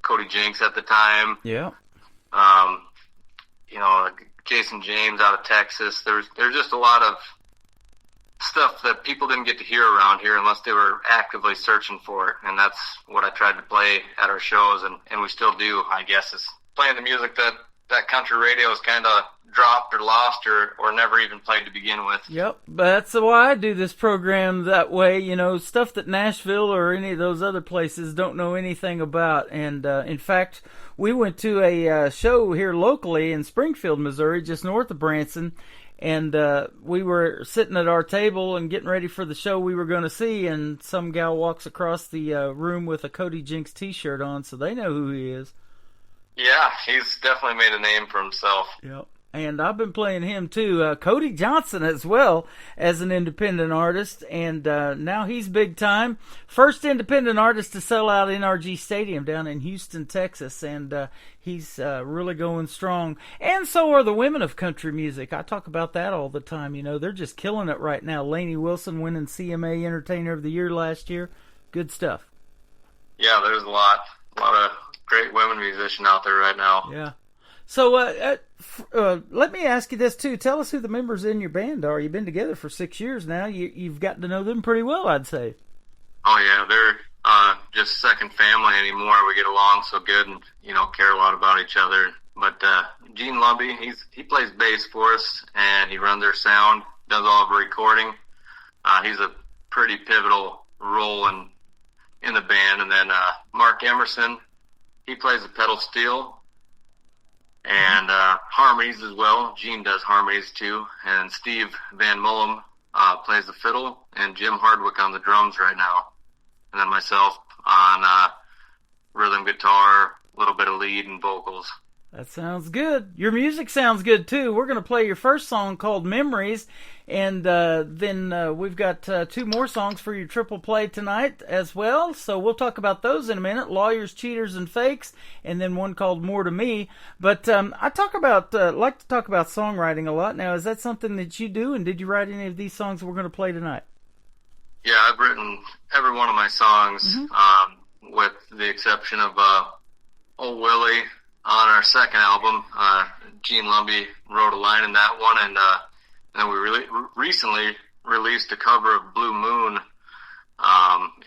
Cody Jinks at the time. Yeah. You know, Jason James out of Texas. There's just a lot of stuff that people didn't get to hear around here unless they were actively searching for it. And that's what I tried to play at our shows, and we still do, I guess, is playing the music that country radio has kind of dropped or lost or never even played to begin with. Yep, that's why I do this program that way, you know, stuff that Nashville or any of those other places don't know anything about. And in fact, we went to a show here locally in Springfield, Missouri, just north of Branson, and we were sitting at our table and getting ready for the show we were going to see, and some gal walks across the room with a Cody Jinks t-shirt on, so they know who he is. Yeah, he's definitely made a name for himself. Yep. And I've been playing him too. Cody Johnson as well as an independent artist, and now he's big time. First independent artist to sell out NRG Stadium down in Houston, Texas, and he's really going strong. And so are the women of country music. I talk about that all the time. You know, they're just killing it right now. Lainey Wilson winning CMA Entertainer of the Year last year. Good stuff. Yeah, there's a lot of great women musicians out there right now. Yeah. So let me ask you this too. Tell us who the members in your band are. You've been together for 6 years now. You've gotten to know them pretty well, I'd say. Oh yeah, they're just second family anymore. We get along so good, and you know, care a lot about each other. But Gene Lumby, he plays bass for us, and he runs our sound, does all of the recording. He's a pretty pivotal role in the band. And then Mark Emerson, he plays the pedal steel. And harmonies as well. Gene does harmonies too. And Steve Van Mullum plays the fiddle, and Jim Hardwick on the drums right now. And then myself on rhythm guitar, a little bit of lead and vocals. That sounds good. Your music sounds good too. We're going to play your first song called Memories, and then we've got 2 more songs for your triple play tonight as well. So we'll talk about those in a minute. Lawyers, Cheaters, and Fakes, and then one called More to Me. But I like to talk about songwriting a lot. Now, is that something that you do, and did you write any of these songs that we're going to play tonight? Yeah, I've written every one of my songs, with the exception of Old Willie. On our second album, Gene Lumby wrote a line in that one, and then we recently released a cover of Blue Moon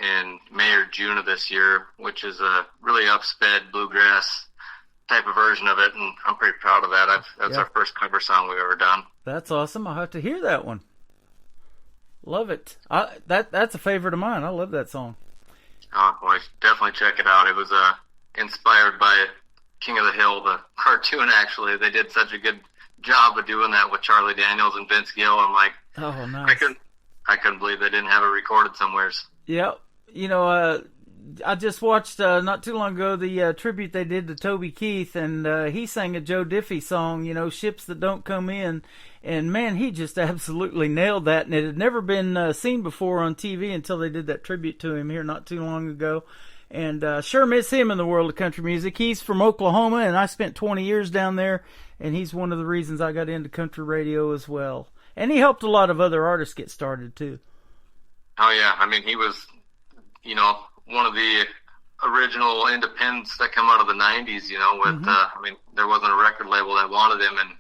in May or June of this year, which is a really upsped bluegrass type of version of it, and I'm pretty proud of that. That's our first cover song we've ever done. That's awesome. I'll have to hear that one. Love it. That's a favorite of mine. I love that song. Oh, boy, definitely check it out. It was inspired by King of the Hill, the cartoon. Actually, they did such a good job of doing that with Charlie Daniels and Vince Gill. I'm like, oh, nice. I couldn't believe they didn't have it recorded somewheres. Yeah, you know, I just watched not too long ago the tribute they did to Toby Keith, and he sang a Joe Diffie song, you know, Ships That Don't Come In, and man, he just absolutely nailed that, and it had never been seen before on TV until they did that tribute to him here not too long ago. And sure miss him in the world of country music. He's from Oklahoma, and I spent 20 years down there, and he's one of the reasons I got into country radio as well. And he helped a lot of other artists get started, too. Oh, yeah. I mean, he was, you know, one of the original independents that come out of the 90s, you know, with, I mean, there wasn't a record label that wanted him, and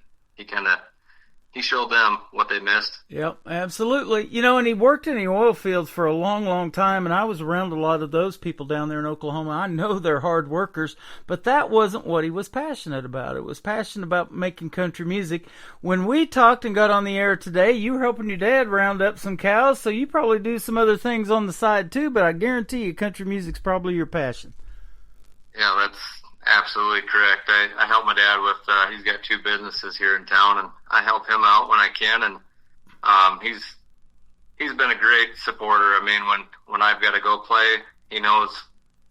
he he showed them what they missed. Yep, absolutely. You know, and he worked in the oil fields for a long, long time, and I was around a lot of those people down there in Oklahoma. I know they're hard workers, but that wasn't what he was passionate about. It was passionate about making country music. When we talked and got on the air today, you were helping your dad round up some cows, so you probably do some other things on the side too, but I guarantee you country music's probably your passion. Yeah, that's absolutely correct. I help my dad with, he's got 2 businesses here in town, and I help him out when I can, and he's been a great supporter. I mean, when I've got to go play, he knows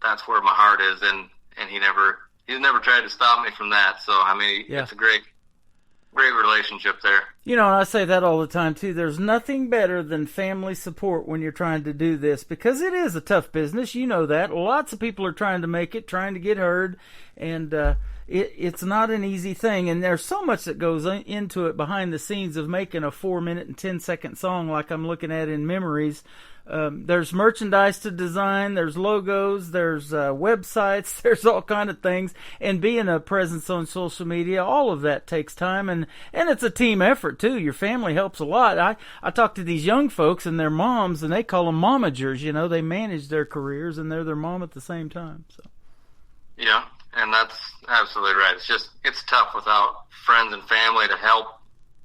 that's where my heart is, and he's never tried to stop me from that. So, I mean, It's a great relationship there. You know, and I say that all the time, too. There's nothing better than family support when you're trying to do this, because it is a tough business. You know that. Lots of people are trying to make it, trying to get heard, and it's not an easy thing. And there's so much that goes into it behind the scenes of making a 4-minute and 10-second song like I'm looking at in Memories. There's merchandise to design, there's logos, there's websites, there's all kind of things, and being a presence on social media, all of that takes time, and it's a team effort too. Your family helps a lot. I talk to these young folks and their moms, and they call them momagers. You know, they manage their careers and they're their mom at the same time. So. Yeah, and that's absolutely right. It's tough without friends and family to help,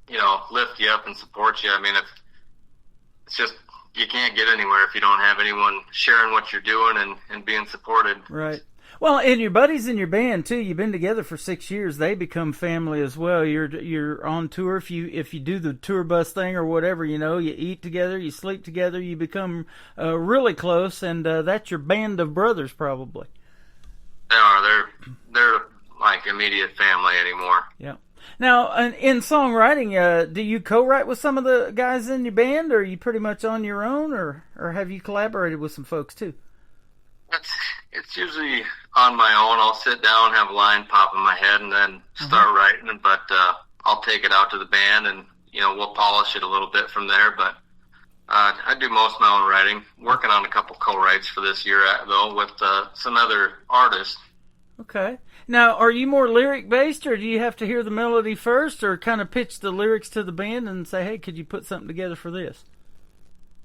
you know, lift you up and support you. I mean, it's just, you can't get anywhere if you don't have anyone sharing what you're doing and being supported. Right. Well, and your buddies in your band too. You've been together for 6 years. They become family as well. You're on tour. If you do the tour bus thing or whatever, you know, you eat together, you sleep together, you become really close, and that's your band of brothers probably. They are. They're like immediate family anymore. Yeah. Now, in songwriting, do you co-write with some of the guys in your band, or are you pretty much on your own, or have you collaborated with some folks too? It's usually on my own. I'll sit down, have a line pop in my head, and then start writing. But I'll take it out to the band, and you know, we'll polish it a little bit from there. But I do most of my own writing. Working on a couple co-writes for this year, though, with some other artists. Okay. Now, are you more lyric-based, or do you have to hear the melody first, or kind of pitch the lyrics to the band and say, hey, could you put something together for this?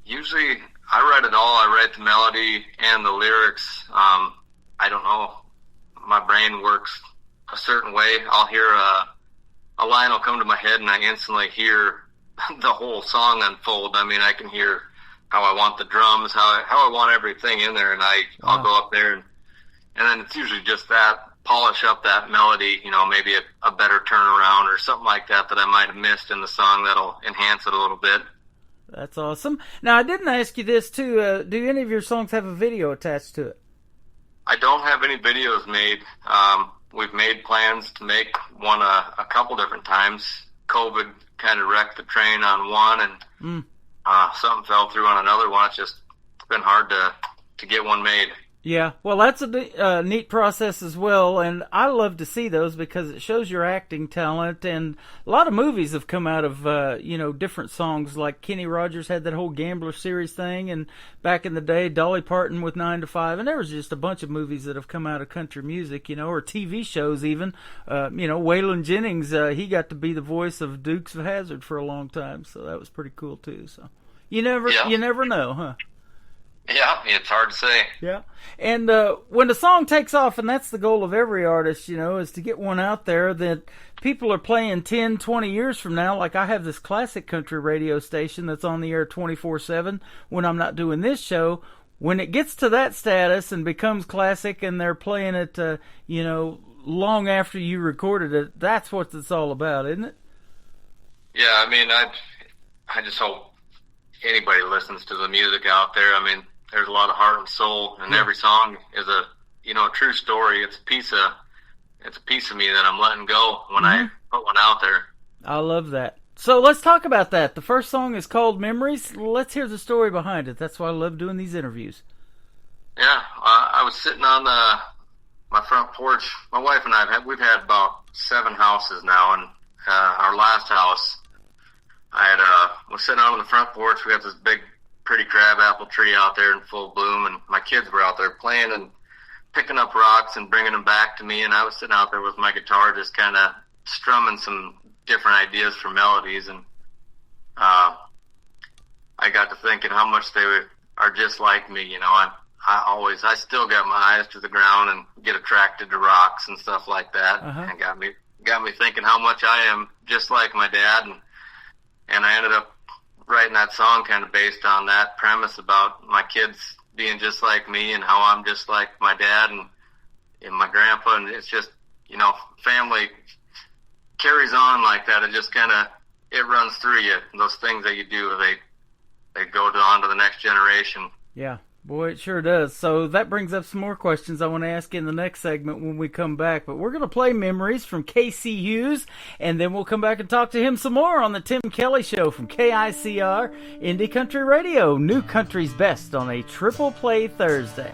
Usually, I write it all. I write the melody and the lyrics. I don't know. My brain works a certain way. I'll hear a line will come to my head, and I instantly hear the whole song unfold. I mean, I can hear how I want the drums, how I want everything in there, and I'll go up there, and then it's usually just that, polish up that melody, you know, maybe a better turnaround or something like that I might have missed in the song that'll enhance it a little bit. That's awesome. Now, I didn't ask you this, too. Do any of your songs have a video attached to it? I don't have any videos made. We've made plans to make one a couple different times. COVID kind of wrecked the train on one, and something fell through on another one. It's been hard to get one made. Yeah, well, that's a neat process as well, and I love to see those because it shows your acting talent, and a lot of movies have come out of, different songs, like Kenny Rogers had that whole Gambler series thing, and back in the day, Dolly Parton with 9 to 5, and there was just a bunch of movies that have come out of country music, you know, or TV shows even. Waylon Jennings, he got to be the voice of Dukes of Hazzard for a long time, so that was pretty cool too, so you never know, huh? Yeah, it's hard to say. Yeah. And when the song takes off, and that's the goal of every artist, you know, is to get one out there that people are playing 10, 20 years from now. Like I have this classic country radio station that's on the air 24/7 when I'm not doing this show. When it gets to that status and becomes classic and they're playing it, long after you recorded it, that's what it's all about, isn't it? Yeah, I mean, I just hope anybody listens to the music out there. I mean, there's a lot of heart and soul, and every song is a true story. It's a piece of me that I'm letting go when I put one out there. I love that. So let's talk about that. The first song is called Memories. Let's hear the story behind it. That's why I love doing these interviews. Yeah, I was sitting on my front porch. My wife and I we've had about 7 houses now, and our last house, I was sitting out on the front porch. We got this big, pretty crabapple tree out there in full bloom, and my kids were out there playing and picking up rocks and bringing them back to me, and I was sitting out there with my guitar just kind of strumming some different ideas for melodies, and I got to thinking how much they are just like me. You know, I still got my eyes to the ground and get attracted to rocks and stuff like that. And got me thinking how much I am just like my dad, and I ended up writing that song kind of based on that premise about my kids being just like me and how I'm just like my dad and my grandpa, and it's just, you know, family carries on like that. It just kind of, it runs through you. Those things that you do, they go on to the next generation. Yeah. Boy, it sure does. So that brings up some more questions I want to ask in the next segment when we come back. But we're going to play Memories from K.C. Hughes, and then we'll come back and talk to him some more on the Tim Kelly Show from KICR Indie Country Radio. New Country's Best on a Triple Play Thursday.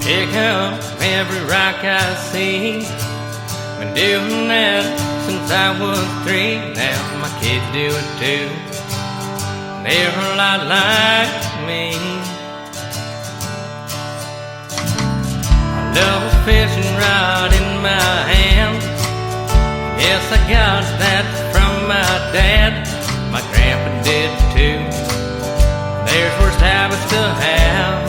Pick up every rock I see. Been doing that since I was 3. Now my kids do it too. They're a lot like me. I love a fishing rod in my hand. Yes, I got that from my dad. My grandpa did too. There's worse habits to have.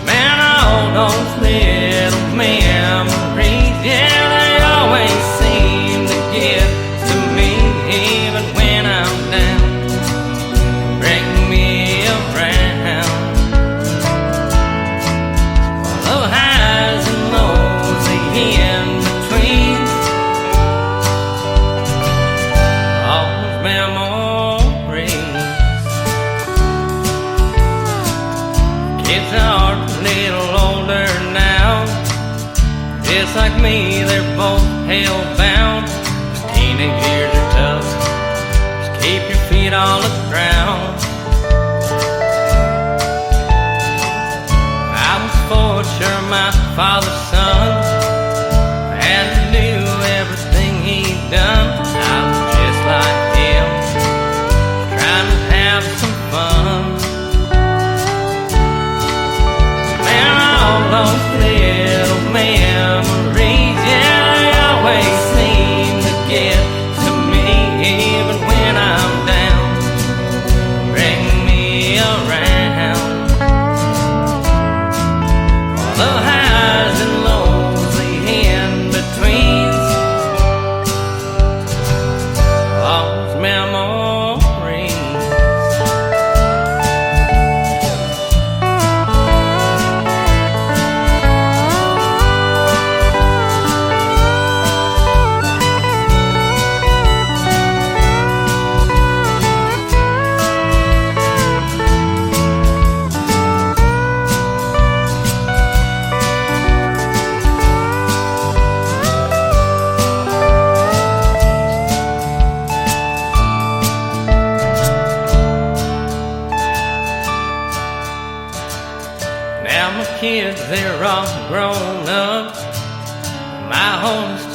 Man, all those little memories, yeah, they always seem to get to me, even when I'm down, bring me around. The highs and lows, the in-between, all those memories. Kids are a little older now, just like me, they're both hell-bound. Those teenage years are tough, just keep your feet on the ground. I was for sure my father's son, had to do everything he'd done. I was just like him, trying to have some fun. All those little memories, yeah, they always seem to get to me, even when I'm down, bring me around. All the highs and lows, the in-betweens, all those memories. Kids, they're all grown up. My host,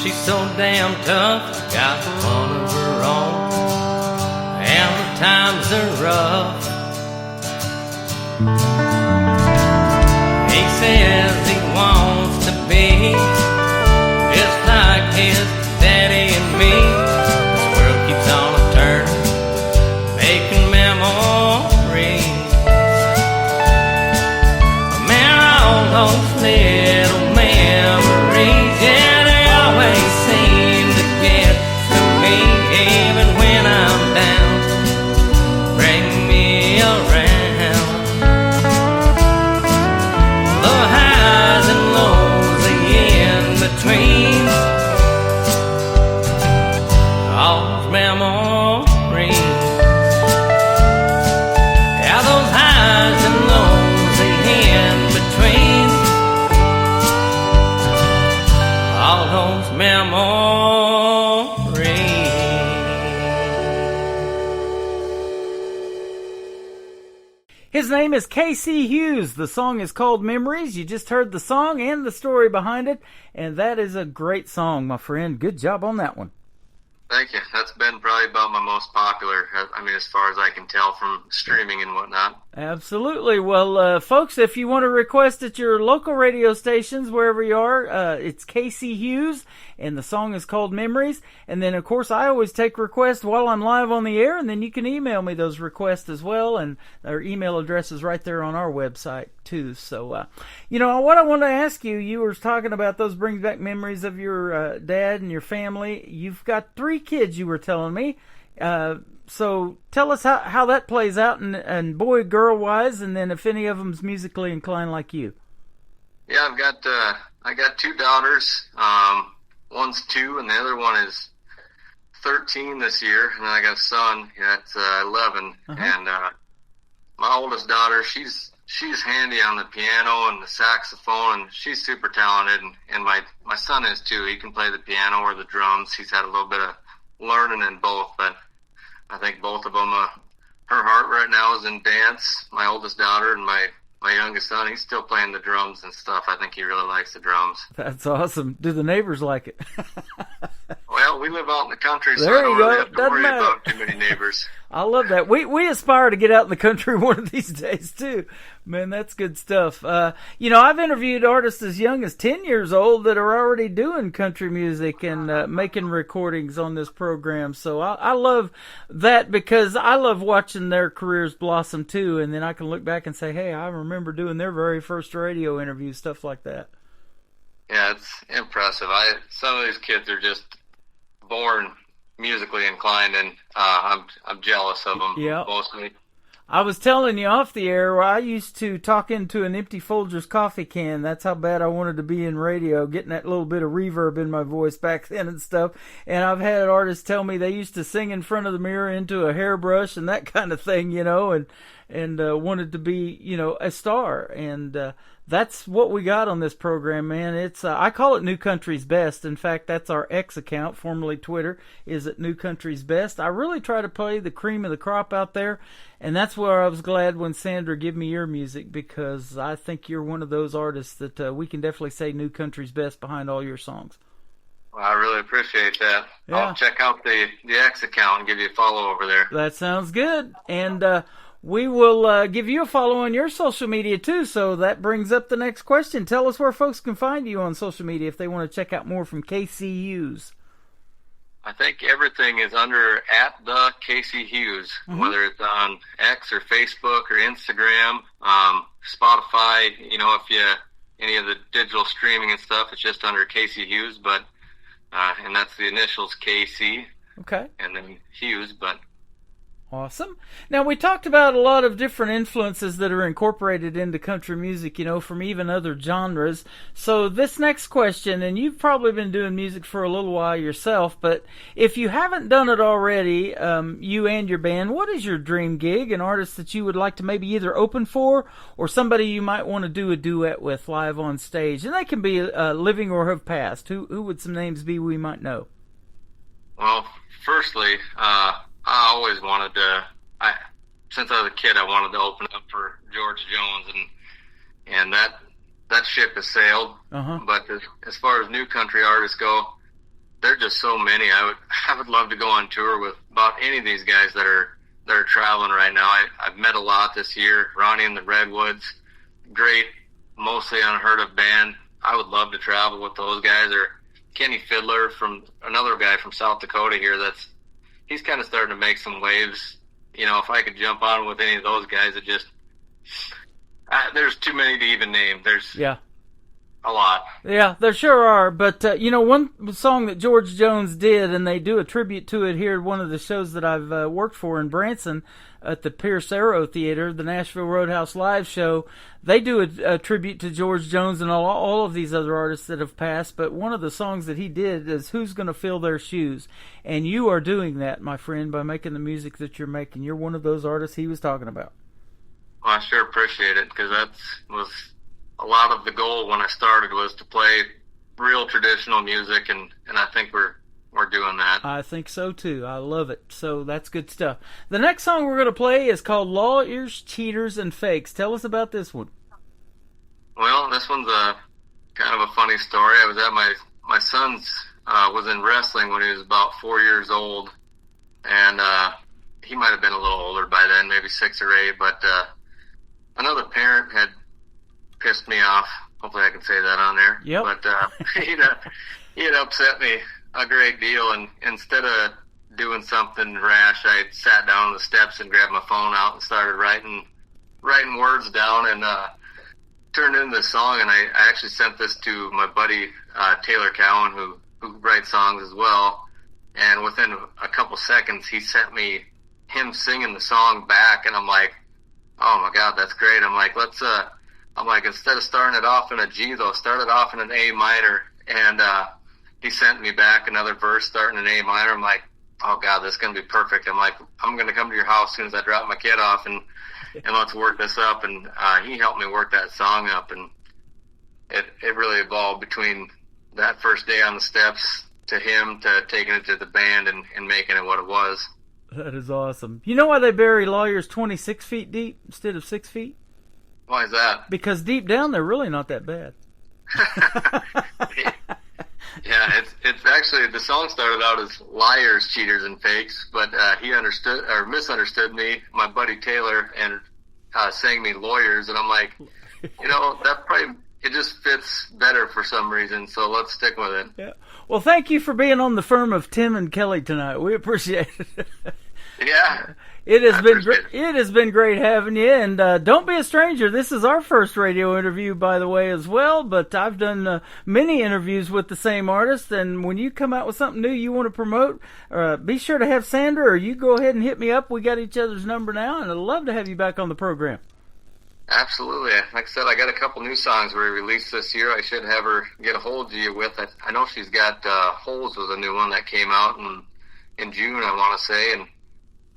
she's so damn tough, got one of her own, and the times are rough. He says he wants to be just like his daddy and me. This world keeps on a turning, making memories. All those little memories, yeah, they always seem to get to me, even when I'm down, bring me around. The highs and lows, the in-betweens, all those memories. Yeah, those highs and lows, the in-betweens, all those memories. His name is K.C. Hughes. The song is called Memories. You just heard the song and the story behind it, and that is a great song, my friend. Good job on that one. Thank you. That's been probably about my most popular, I mean, as far as I can tell from streaming and whatnot. Absolutely. Well, folks, if you want to request at your local radio stations, wherever you are, it's Casey Hughes, and the song is called Memories. And then, of course, I always take requests while I'm live on the air, and then you can email me those requests as well, and our email address is right there on our website, too. So, what I want to ask you, you were talking about those brings back memories of your dad and your family. You've got 3 kids, you were telling me. So tell us how that plays out, and boy, girl wise, and then if any of them's musically inclined like you. Yeah, I got 2 daughters. One's 2, and the other one is 13 this year, and then I got a son that's 11. And my oldest daughter, she's handy on the piano and the saxophone, and she's super talented. And my son is too. He can play the piano or the drums. He's had a little bit of learning in both, but I think both of them, her heart right now is in dance. My oldest daughter and my youngest son, he's still playing the drums and stuff. I think he really likes the drums. That's awesome. Do the neighbors like it? Well, we live out in the country, so there I don't you go. really have to Doesn't worry matter. about too many neighbors. I love that. We aspire to get out in the country one of these days, too. Man, that's good stuff. I've interviewed artists as young as 10 years old that are already doing country music and making recordings on this program. So I love that because I love watching their careers blossom, too. And then I can look back and say, hey, I remember doing their very first radio interview, stuff like that. Yeah, it's impressive. Some of these kids are just born musically inclined, and I'm jealous of them. Yeah. Mostly. I was telling you off the air, I used to talk into an empty Folgers coffee can. That's how bad I wanted to be in radio, getting that little bit of reverb in my voice back then and stuff. And I've had artists tell me they used to sing in front of the mirror into a hairbrush and that kind of thing, and wanted to be, a star. And that's what we got on this program, man. It's I call it New Country's Best. In fact, that's our X account, formerly Twitter, is at New Country's Best. I really try to play the cream of the crop out there, and that's where I was glad when Sandra gave me your music, because I think you're one of those artists that we can definitely say New Country's Best behind all your songs. Well, I really appreciate that. Yeah. I'll check out the X account and give you a follow over there. That sounds good. And we will give you a follow on your social media, too. So that brings up the next question. Tell us where folks can find you on social media if they want to check out more from Casey Hughes. I think everything is under @the Casey Hughes, whether it's on X or Facebook or Instagram, Spotify. If you any of the digital streaming and stuff, it's just under Casey Hughes. But and that's the initials KC. Okay. And then Hughes, but. Awesome. Now, we talked about a lot of different influences that are incorporated into country music, from even other genres. So this next question, and you've probably been doing music for a little while yourself, but if you haven't done it already, you and your band, what is your dream gig, an artist that you would like to maybe either open for or somebody you might want to do a duet with live on stage? And they can be living or have passed. Who would some names be we might know? Well, firstly, I always wanted to, since I was a kid, I wanted to open up for George Jones, and that ship has sailed. But as far as new country artists go, there are just so many. I would love to go on tour with about any of these guys that are traveling right now. I've met a lot this year. Ronnie and the Redwoods, great, mostly unheard of band. I would love to travel with those guys, or Kenny Fiddler, from another guy from South Dakota here he's kind of starting to make some waves. If I could jump on with any of those guys, it just there's too many to even name. There's a lot. Yeah, there sure are. But one song that George Jones did, and they do a tribute to it here at one of the shows that I've worked for in Branson at the Pierce Arrow Theater, the Nashville Roadhouse Live show. They do a tribute to George Jones and all of these other artists that have passed. But one of the songs that he did is "Who's Gonna Fill Their Shoes?" And you are doing that, my friend, by making the music that you're making. You're one of those artists he was talking about. Well, I sure appreciate it, because that was a lot of the goal when I started, was to play real traditional music, and I think we're doing that. I think so too. I love it. So that's good stuff. The next song we're going to play is called "Lawyers, Cheaters, and Fakes." Tell us about this one. Well, this one's a kind of a funny story. I was at my son's was in wrestling when he was about 4 years old, and he might have been a little older by then, maybe 6 or 8, but another parent had pissed me off. Hopefully I can say that on there. Yep. But he had upset me a great deal, and instead of doing something rash, I sat down on the steps and grabbed my phone out and started writing words down, and turned into this song. And I actually sent this to my buddy Taylor Cowan, who writes songs as well. And within a couple seconds, he sent me him singing the song back, and I'm like, oh my God, that's great. I'm like, instead of starting it off in a G, though, start it off in an A minor. And he sent me back another verse starting in A minor. I'm like, oh God, this is going to be perfect. I'm like, I'm going to come to your house as soon as I drop my kid off, and let's work this up. And he helped me work that song up, and it really evolved between that first day on the steps to him to taking it to the band and making it what it was. That is awesome. You know why they bury lawyers 26 feet deep instead of 6 feet? Why is that? Because deep down, they're really not that bad. Yeah, it's actually, the song started out as liars, cheaters, and fakes, but he understood or misunderstood me, my buddy Taylor, and sang me lawyers, and I'm like, that probably, it just fits better for some reason, so let's stick with it. Yeah. Well, thank you for being on the firm of Tim and Kelly tonight. We appreciate it. Yeah. It has been great having you, and don't be a stranger. This is our first radio interview, by the way, as well, but I've done many interviews with the same artist, and when you come out with something new you want to promote, be sure to have Sandra, or you go ahead and hit me up. We got each other's number now, and I'd love to have you back on the program. Absolutely. Like I said, I got a couple new songs we released this year. I should have her get a hold of you with. I know she's got Holes was a new one that came out in June, I want to say, and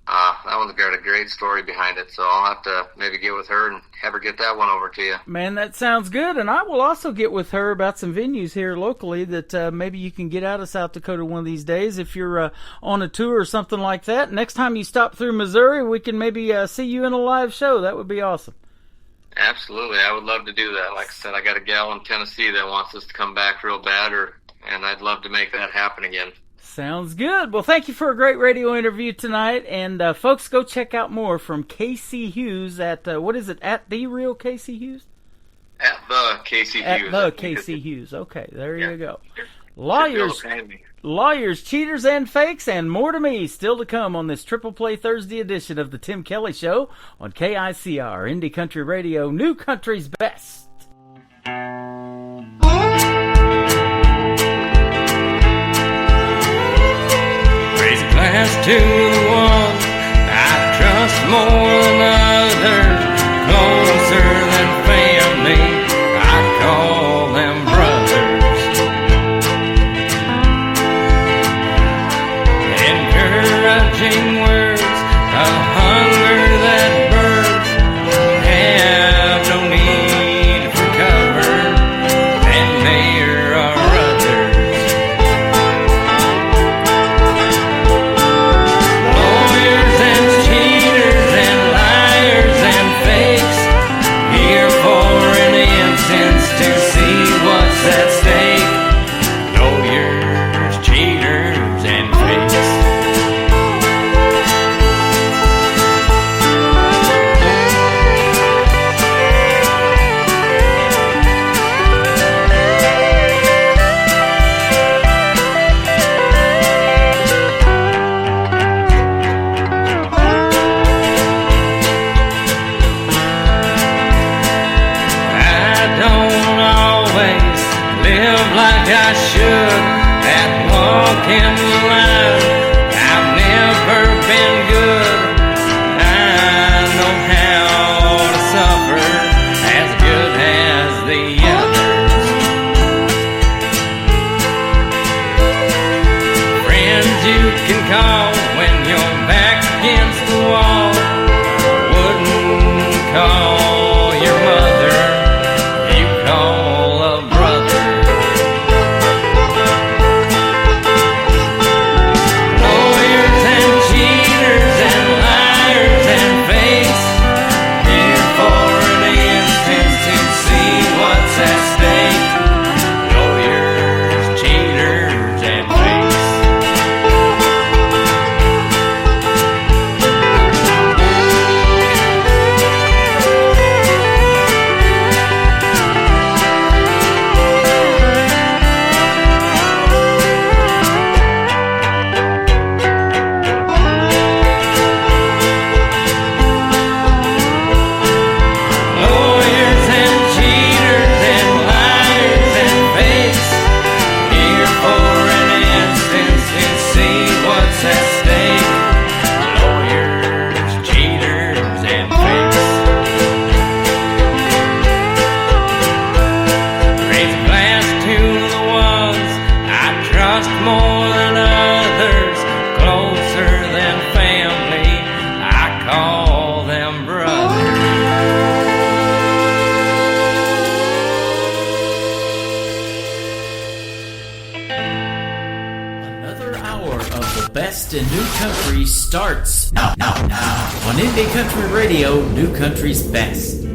that one's got a great story behind it, so I'll have to maybe get with her and have her get that one over to you. Man, that sounds good, and I will also get with her about some venues here locally that maybe you can get out of South Dakota one of these days if you're on a tour or something like that. Next time you stop through Missouri, we can maybe see you in a live show. That would be awesome. Absolutely. I would love to do that. Like I said, I got a gal in Tennessee that wants us to come back real bad, and I'd love to make that happen again. Sounds good. Well, thank you for a great radio interview tonight. And, folks, go check out more from Casey Hughes at, what is it, at The Real Casey Hughes? At the Casey Hughes. At the Casey Hughes. Okay, there you go. Lawyers, cheaters, and fakes, and more to me still to come on this Triple Play Thursday edition of the Tim Kelly Show on KICR, Indie Country Radio, New Country's Best. Raise a glass to the one I trust more than others, closer than family, I call them brothers. Encouraging words, a hunger that burns, have no need for cover, and there are others. Lawyers and cheaters and liars and fakes, here for an instance to see what's at stake. Lawyers, cheaters, and fakes. Like I should at walking the line. I've never been good. I know how to suffer as good as the others. Friends you can call when you're back against the wall. Wouldn't call your mother, you call a brother. The best in new country starts now on Indie Country Radio, New Country's Best.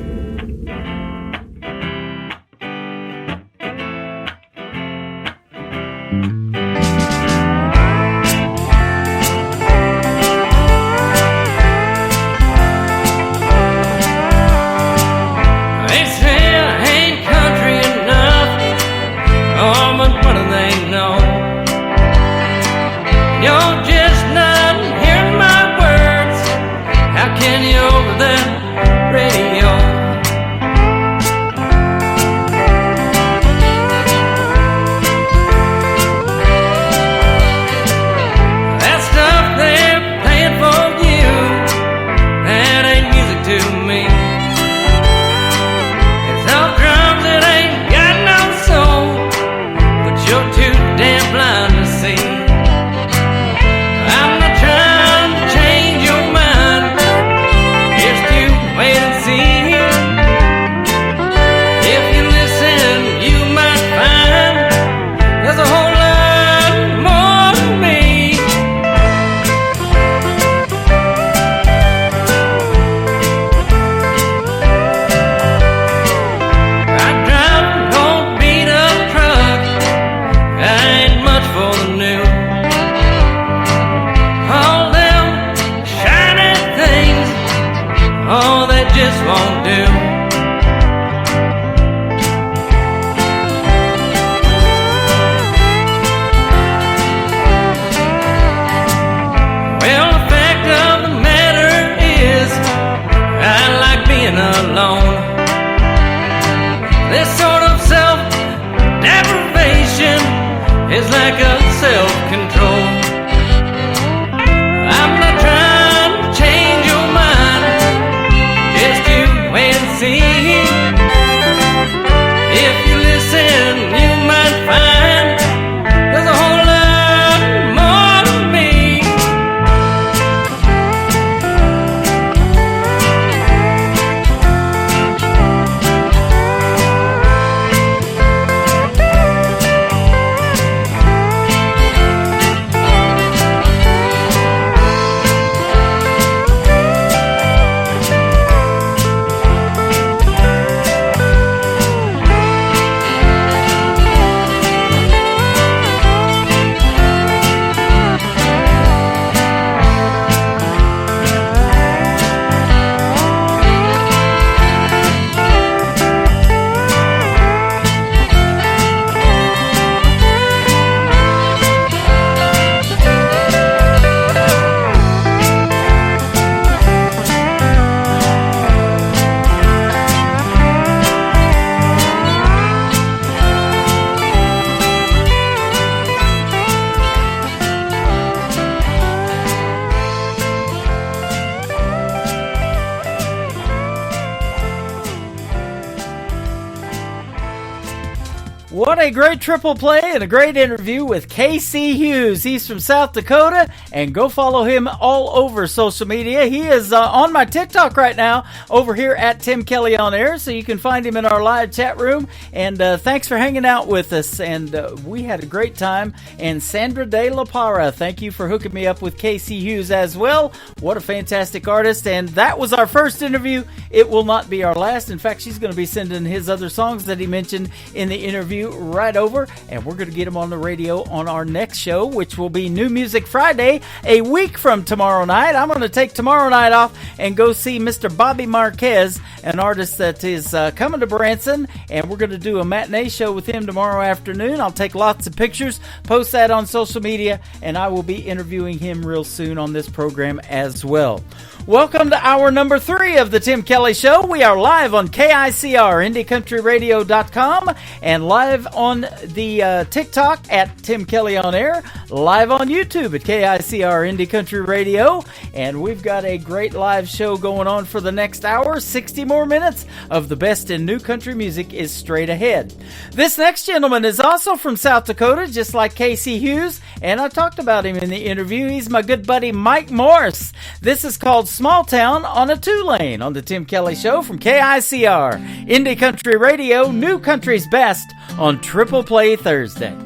What a great triple play and a great interview with KC Hughes. He's from South Dakota, and go follow him all over social media. He is on my TikTok right now over here at Tim Kelly On Air, so you can find him in our live chat room. And thanks for hanging out with us, and we had a great time. And Sandra De La Parra, thank you for hooking me up with KC Hughes as well. What a fantastic artist, and that was our first interview. It will not be our last. In fact, she's going to be sending his other songs that he mentioned in the interview right over, and we're going to get him on the radio on our next show, which will be New Music Friday, a week from tomorrow night. I'm going to take tomorrow night off and go see Mr. Bobby Marquez, an artist that is coming to Branson, and we're going to do a matinee show with him tomorrow afternoon. I'll take lots of pictures, post that on social media, and I will be interviewing him real soon on this program as well. Welcome to hour number 3 of the Tim Kelly Show. We are live on KICR, IndieCountryRadio.com, and live on the TikTok at Tim Kelly On Air, live on YouTube at KICR Indie Country Radio, and we've got a great live show going on for the next hour. 60 more minutes of the best in new country music is straight ahead. This next gentleman is also from South Dakota, just like KC Hughes, and I talked about him in the interview. He's my good buddy Mike Morris. This is called Small Town on a 2-Lane on the Tim Kelly Show from KICR, Indie Country Radio, New Country's Best on Triple Play Thursday.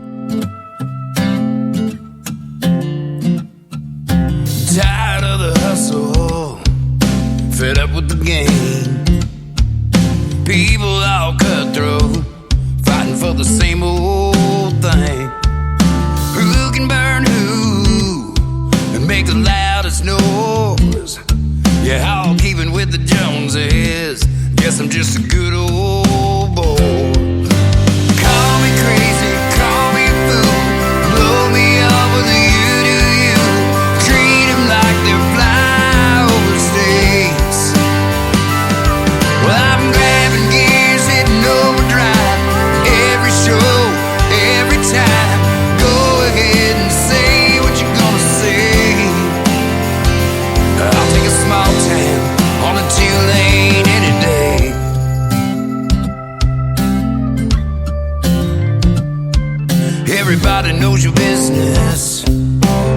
Everybody knows your business.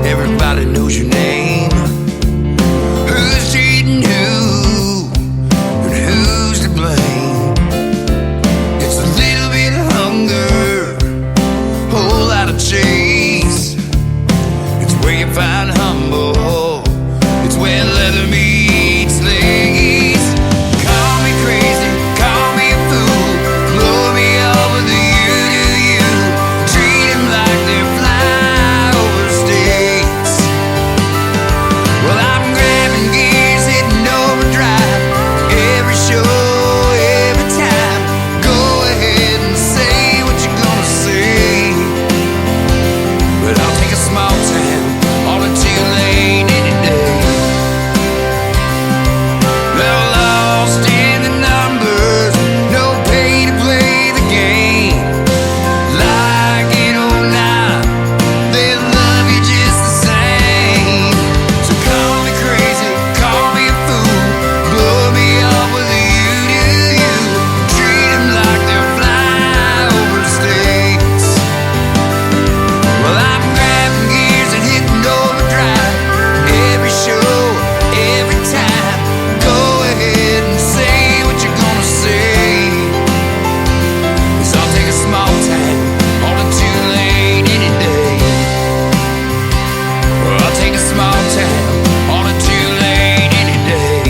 Everybody knows your name. Who's cheating who? And who's to blame? It's a little bit of hunger, whole lot of chase. It's where you find humble. It's where leather meets lace. Call me crazy, call me a fool, blow me up with the you. Treat them like they're flyover states. Well, I'm grabbing gears, hitting overdrive. Every show, every time. Go ahead and say what you're gonna say. But I'll take a small town on a two-lane any day. They're lost in the numbers, no pay to play the game. Like in 09, they love you just the same. So call me crazy, call me a fool, blow me up with a you. Treat them like they're flyover states. Well, I'm grabbing gears and hitting overdrive. Every show, every time. Go ahead and say what you're gonna say. 'Cause I'll take a small town on a two-lane any day. Or I'll take a small town on a two-lane any day.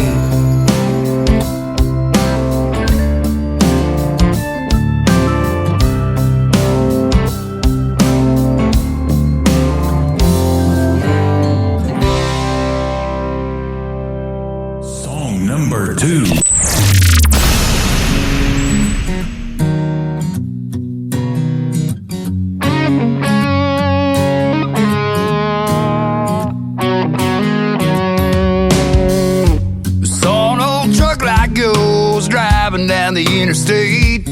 Song number 2. Saw an old truck light goes driving down the interstate.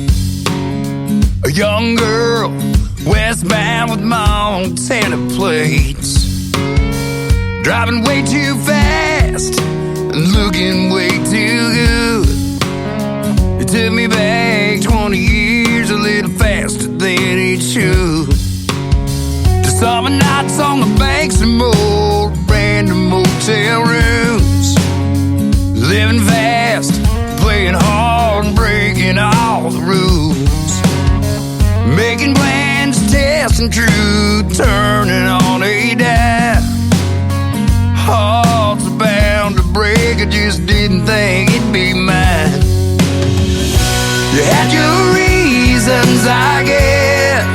A young girl, westbound with Montana plates. Driving way too fast and looking way too good. It took me back 20 years, a little faster than it should. To summer nights on the banks of more random motel rooms. Living fast, playing hard, and breaking all the rules. Making plans, testing true, turning on a dime. Hearts are bound to break, I just didn't think it'd be mine. You had your reasons, I guess.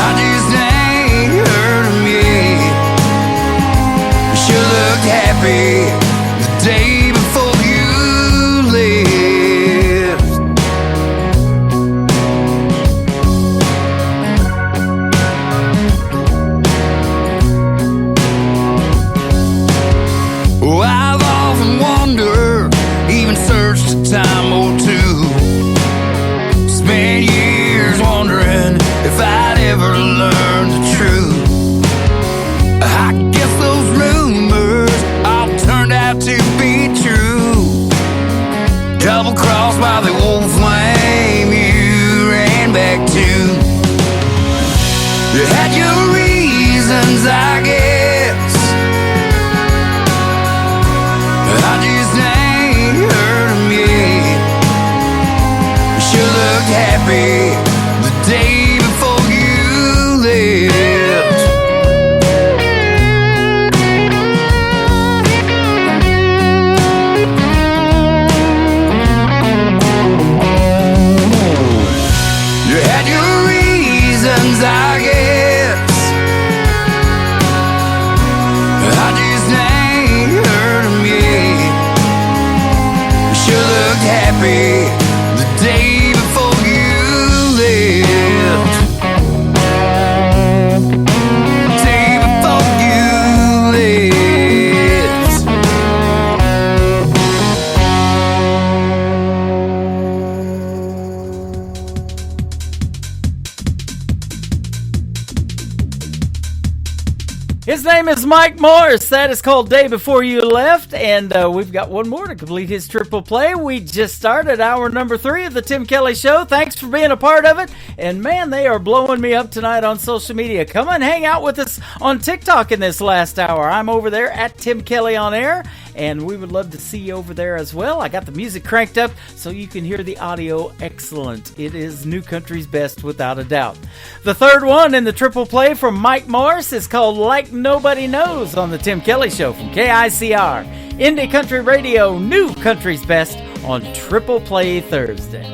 I just ain't heard them yet. You sure looked happy the day before you left. Oh, I've often wondered, even searched a time or two. Spent years wondering if I'd ever learn the truth. I guess those rumors all turned out to be true. Double crossed by the old flame you ran back to. You had your reasons, I guess. I just ain't heard them yet. You sure looked happy the day before you left. You had your reasons, I guess. I just ain't heard them yet. You sure looked happy the day before you left. His name is Mike Morris. That is called Day Before You Left. And we've got one more to complete his triple play. We just started hour number 3 of the Tim Kelly Show. Thanks for being a part of it. And man, they are blowing me up tonight on social media. Come and hang out with us on TikTok in this last hour. I'm over there at Tim Kelly on Air. And we would love to see you over there as well. I got the music cranked up so you can hear the audio excellent. It is New Country's best without a doubt. The third one in the triple play from Mike Morris is called Like Nobody Knows on the Tim Kelly Show from KICR. Indie Country Radio, New Country's best on Triple Play Thursday.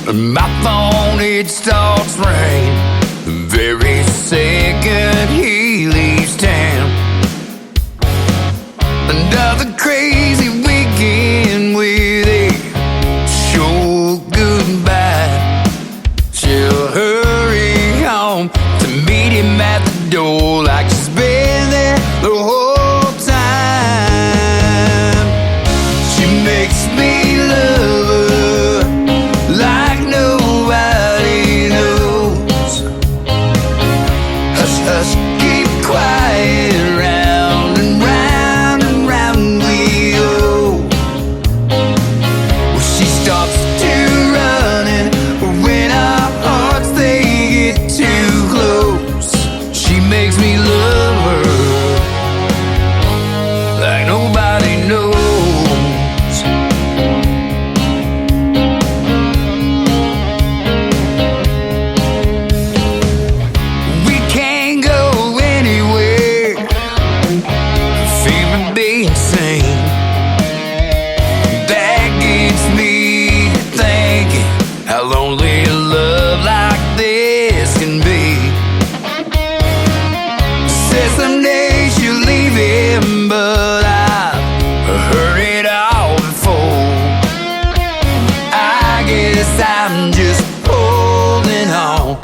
My phone, it starts ringing the very second he leaves town. Another crazy weekend with a short goodbye. She'll hurry home to meet him at the door like she's been there the whole time. She makes me love her like nobody knows. Hush, hush, keep quiet, round and round and round we go. Well, she starts to running when our hearts they get too close. She makes me love her like nobody knows. But I've heard it all before. I guess I'm just holding on,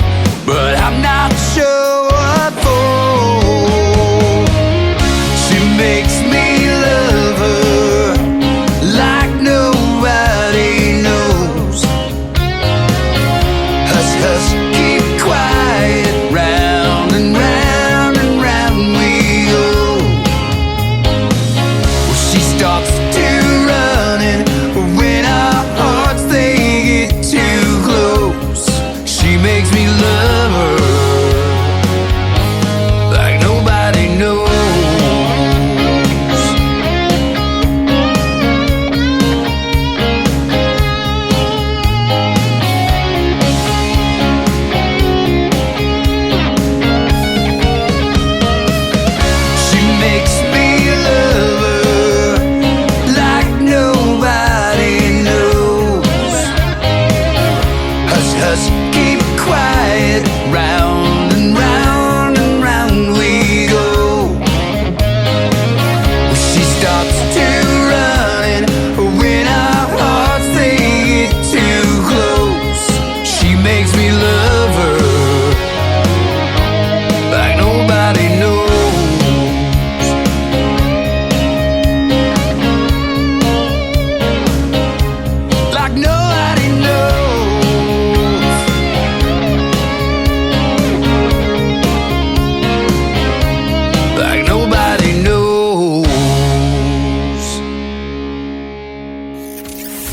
but I'm not sure what for. She makes me love her like nobody knows. Hush, hush, keep quiet, round and round and round we go. She starts to running when our hearts they get too close. She makes me love her like nobody knows. She makes me love her like nobody knows. Hush, hush, keep quiet, round and round and round we go. She starts to running when our hearts they get too close. She makes me love her like nobody knows. Like nobody knows. Like nobody knows.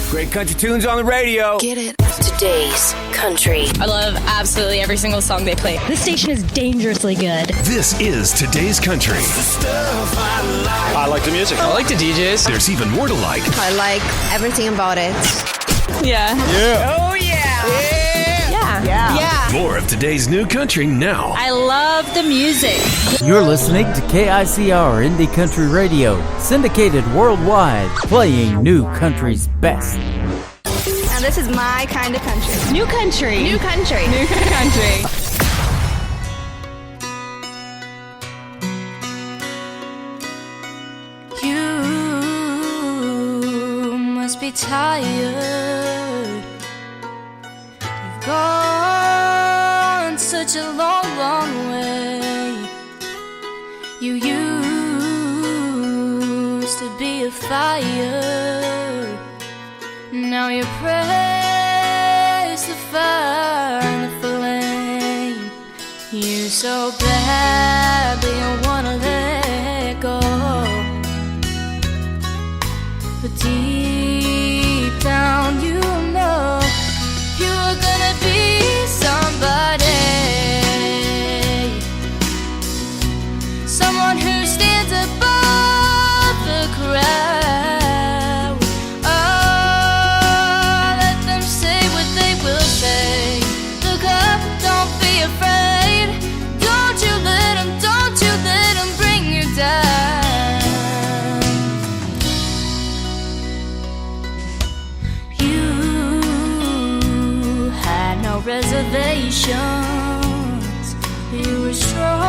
Great country tunes on the radio. Get it? Today's country. I love absolutely every single song they play. This station is dangerously good. This is Today's Country. I like the music. I like the DJs. There's even more to like. I like everything about it. Yeah. Yeah. Oh, yeah. Yeah. More of today's new country now. I love the music. You're listening to KICR Indie Country Radio, syndicated worldwide, playing New Country's best. And this is my kind of country. New country. New country. New country. You must be tired. You've gone such a long, long way. fire. Now you press the fire and the flame. You so badly wanna let go, but deep down you know you are gonna be somebody, someone who stands above the crowd. Oh, let them say what they will say. Look up, don't be afraid. Don't you let them bring you down. You had no reservations. You were strong.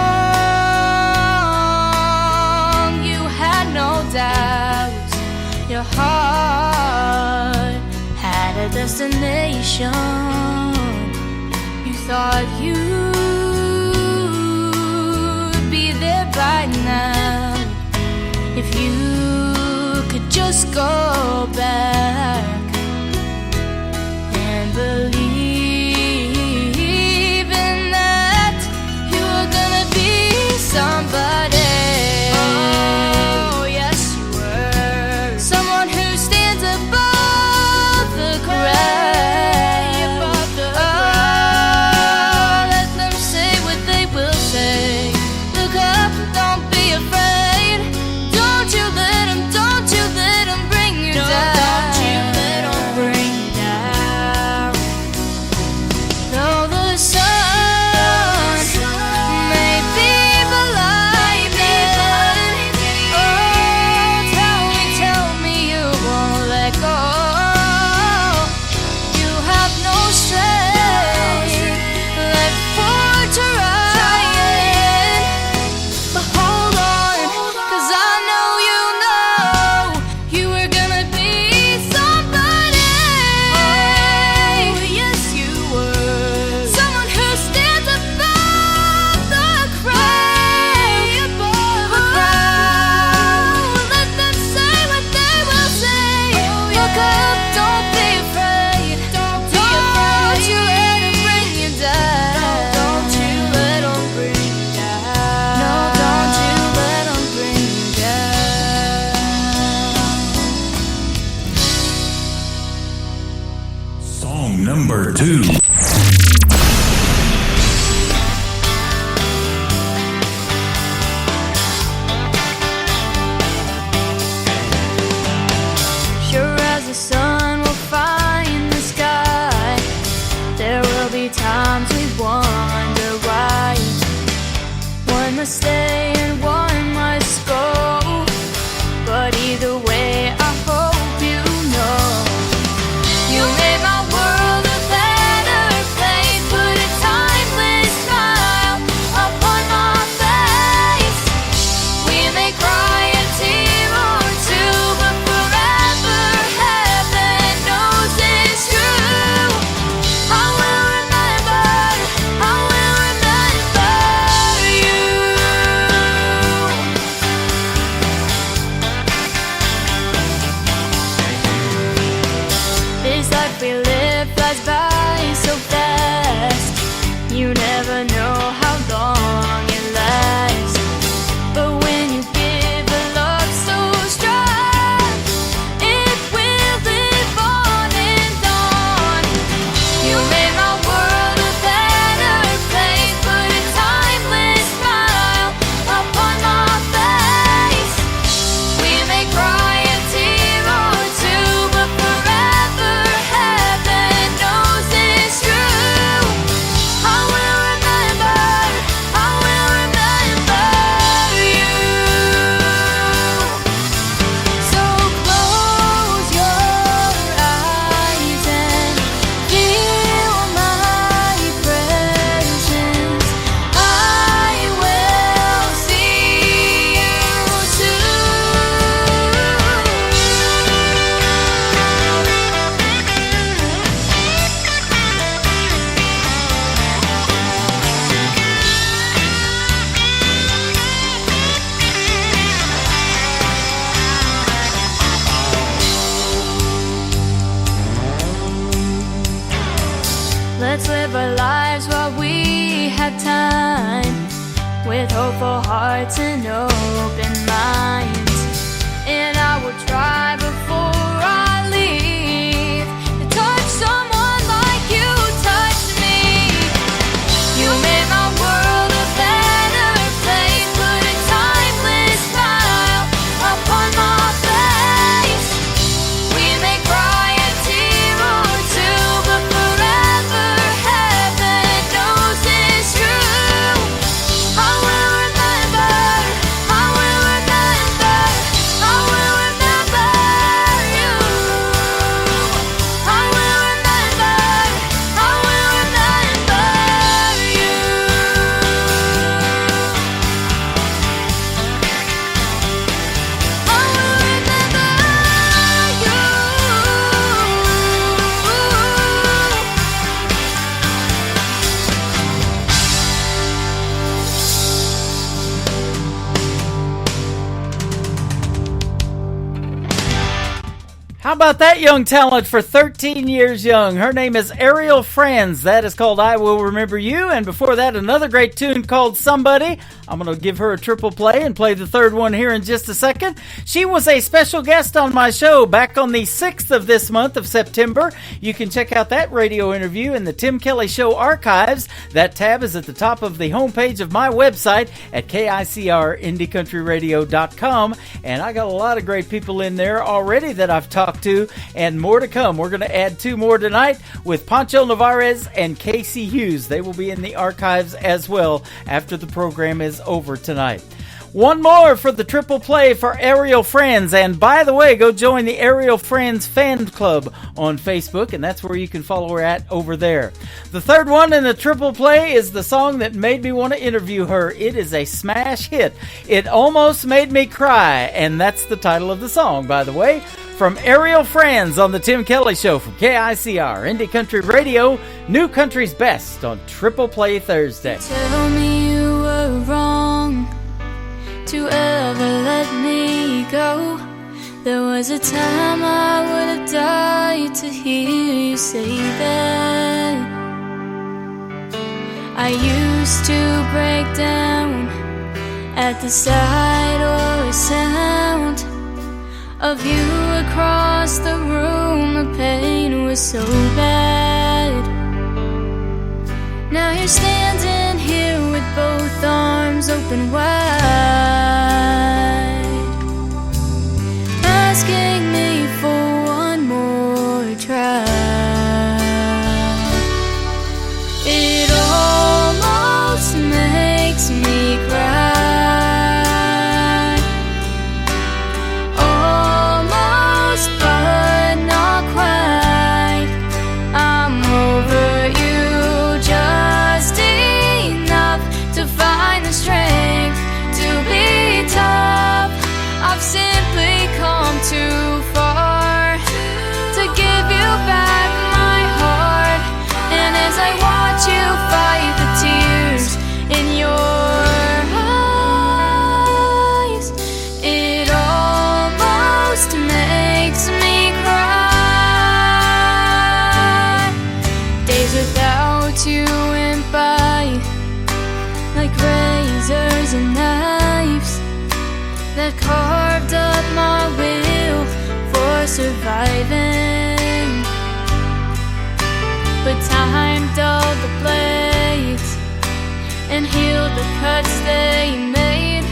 You had no doubts. Your heart had a destination. You thought you'd be there by now if you could just go back and believe in that you were gonna be somebody. Oh, yes you were. Someone who stands above the crowd. Oh, let them say what they will say. Look up, don't be afraid. Don't you let them bring you down. Don't you let them bring you down. Though the sun may be blinding, oh, tell me you won't let go. You have no strength left for trying. But hold on, 'cause I know you were gonna be somebody. Oh, yes you were. Someone who stands above the crowd. Let them say what they will say. Look up, don't be afraid. Don't you let them bring you down. Don't you let them bring you down. No, don't you let them bring you down. Song number 2. Sure as the sun will find the sky, there will be times we wonder why. One must stay and one must go, but either way I hope you know you made my world a better place. Put a timeless smile upon my face. We may cry a tear or two, but forever heaven knows it's true. I will remember you. This life we live flies by so fast. You never know how long it lasts. But when you give a love so strong, it will live on and on. You made my world a better place. Put a timeless smile upon my face. We may cry a tear or two, but forever heaven knows Let's live our lives while we have time, with hopeful hearts and open minds. And I will try before I leave to touch someone like you touched me. You made my world a better place, put a timeless smile upon my face. We may cry a tear or two, but forever heaven knows it's true. I will remember, I will remember, I will remember you. I will remember, I will remember you. I will remember you. How about that young talent for 13 years young? Her name is Ariel Franz. That is called I Will Remember You. And before that, another great tune called Somebody. I'm going to give her a triple play and play the third one here in just a second. She was a special guest on my show back on the 6th of this month of September. You can check out that radio interview in the Tim Kelly Show archives. That tab is at the top of the homepage of my website at KICRIndieCountryRadio.com. And I got a lot of great people in there already that I've talked to, and more to come. We're going to add 2 more tonight with Pancho Navarez and Casey Hughes. They will be in the archives as well after the program is over tonight. One more for the triple play for Ariel Franz. And by the way, go join the Ariel Franz fan club on Facebook, and that's where you can follow her at over there. The third one in the triple play is the song that made me want to interview her. It is a smash hit. It almost made me cry, and that's the title of the song, by the way, from Ariel Franz on the Tim Kelly Show from KICR Indie Country Radio, New Country's Best on Triple Play Thursday. Tell me you were wrong to ever let me go. There was a time I would have died to hear you say that. I used to break down at the sight or a sound of you across the room. The pain was so bad. Now you're standing here with both arms open wide, asking me for one more try. It almost makes me cry, almost but not quite. I'm over you just enough to find the strength to be tough. I've simply come too far to give you back my heart. And as I watch you fight the tears in your eyes, it almost makes me cry. Days without you went by like razors and knives that carved up my will for surviving. But time dulled the blades and healed the cuts they made.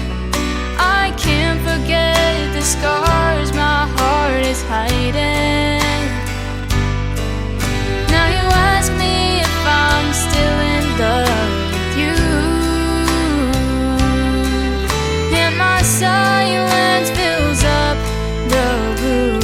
I can't forget the scars my heart is hiding. Now you ask me if I'm still in love with you, and my silence fills up the room.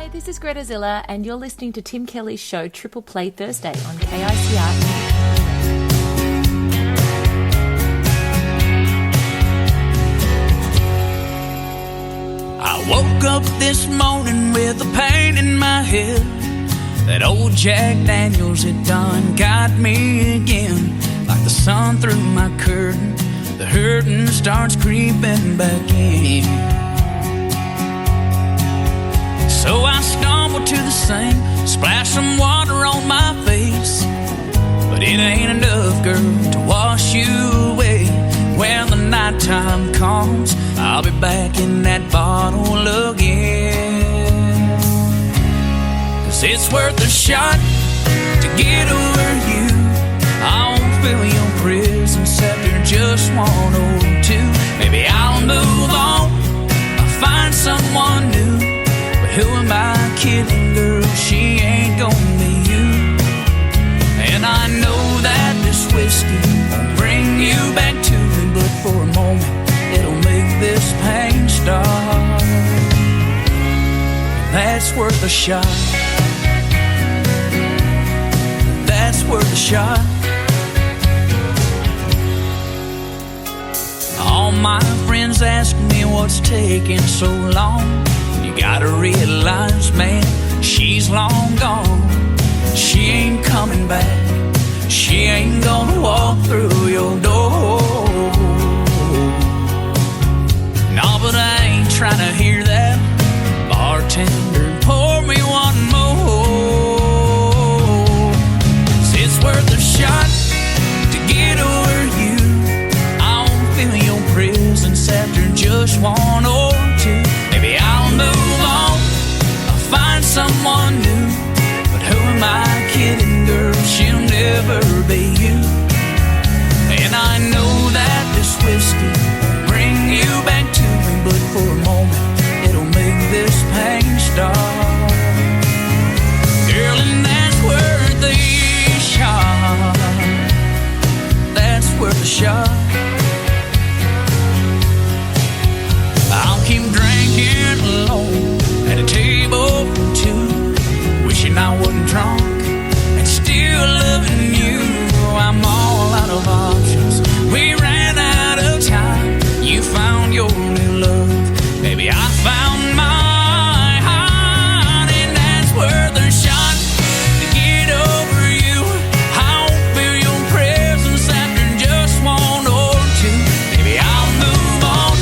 Hi, this is Greta Zilla, and you're listening to Tim Kelly's show Triple Play Thursday on KICR. I woke up this morning with a pain in my head. That old Jack Daniels had done got me again. Like the sun through my curtain, the hurting starts creeping back in. So I stumble to the sink, splash some water on my face. But it ain't enough, girl, to wash you away. When the nighttime comes, I'll be back in that bottle again. 'Cause it's worth a shot to get over you. I won't fill your prison after just 1 or 2. Maybe I'll move on, I'll find someone new. But who am I kidding, girl? She ain't gonna be you. And I know that this whiskey won't bring you back to me, but for a moment it'll make this pain stop. That's worth a shot. That's worth a shot. All my friends ask me what's taking so long. You gotta realize, man, she's long gone. She ain't coming back. She ain't gonna walk through your door. No, but I ain't trying to hear that. Bartender, pour me one more. 'Cause it's worth a shot to get over you. I won't fill your prisons after just 1 or 2. Maybe I'll move on, I'll find someone new. But who am I kidding, girl? She'll never be you. And I know that this whiskey won't bring you back to me, but for a moment it'll make this pain stop. Girl, and that's worth a shot. That's worth a shot. I'll keep drinking alone at a table for 2, wishing I wasn't drunk and still loving you. I'm all out of options. We ran out of time. You found your new love. Maybe I found mine, and that's worth a shot to get over you. I won't feel your presence after just 1 or 2. Maybe I'll move on,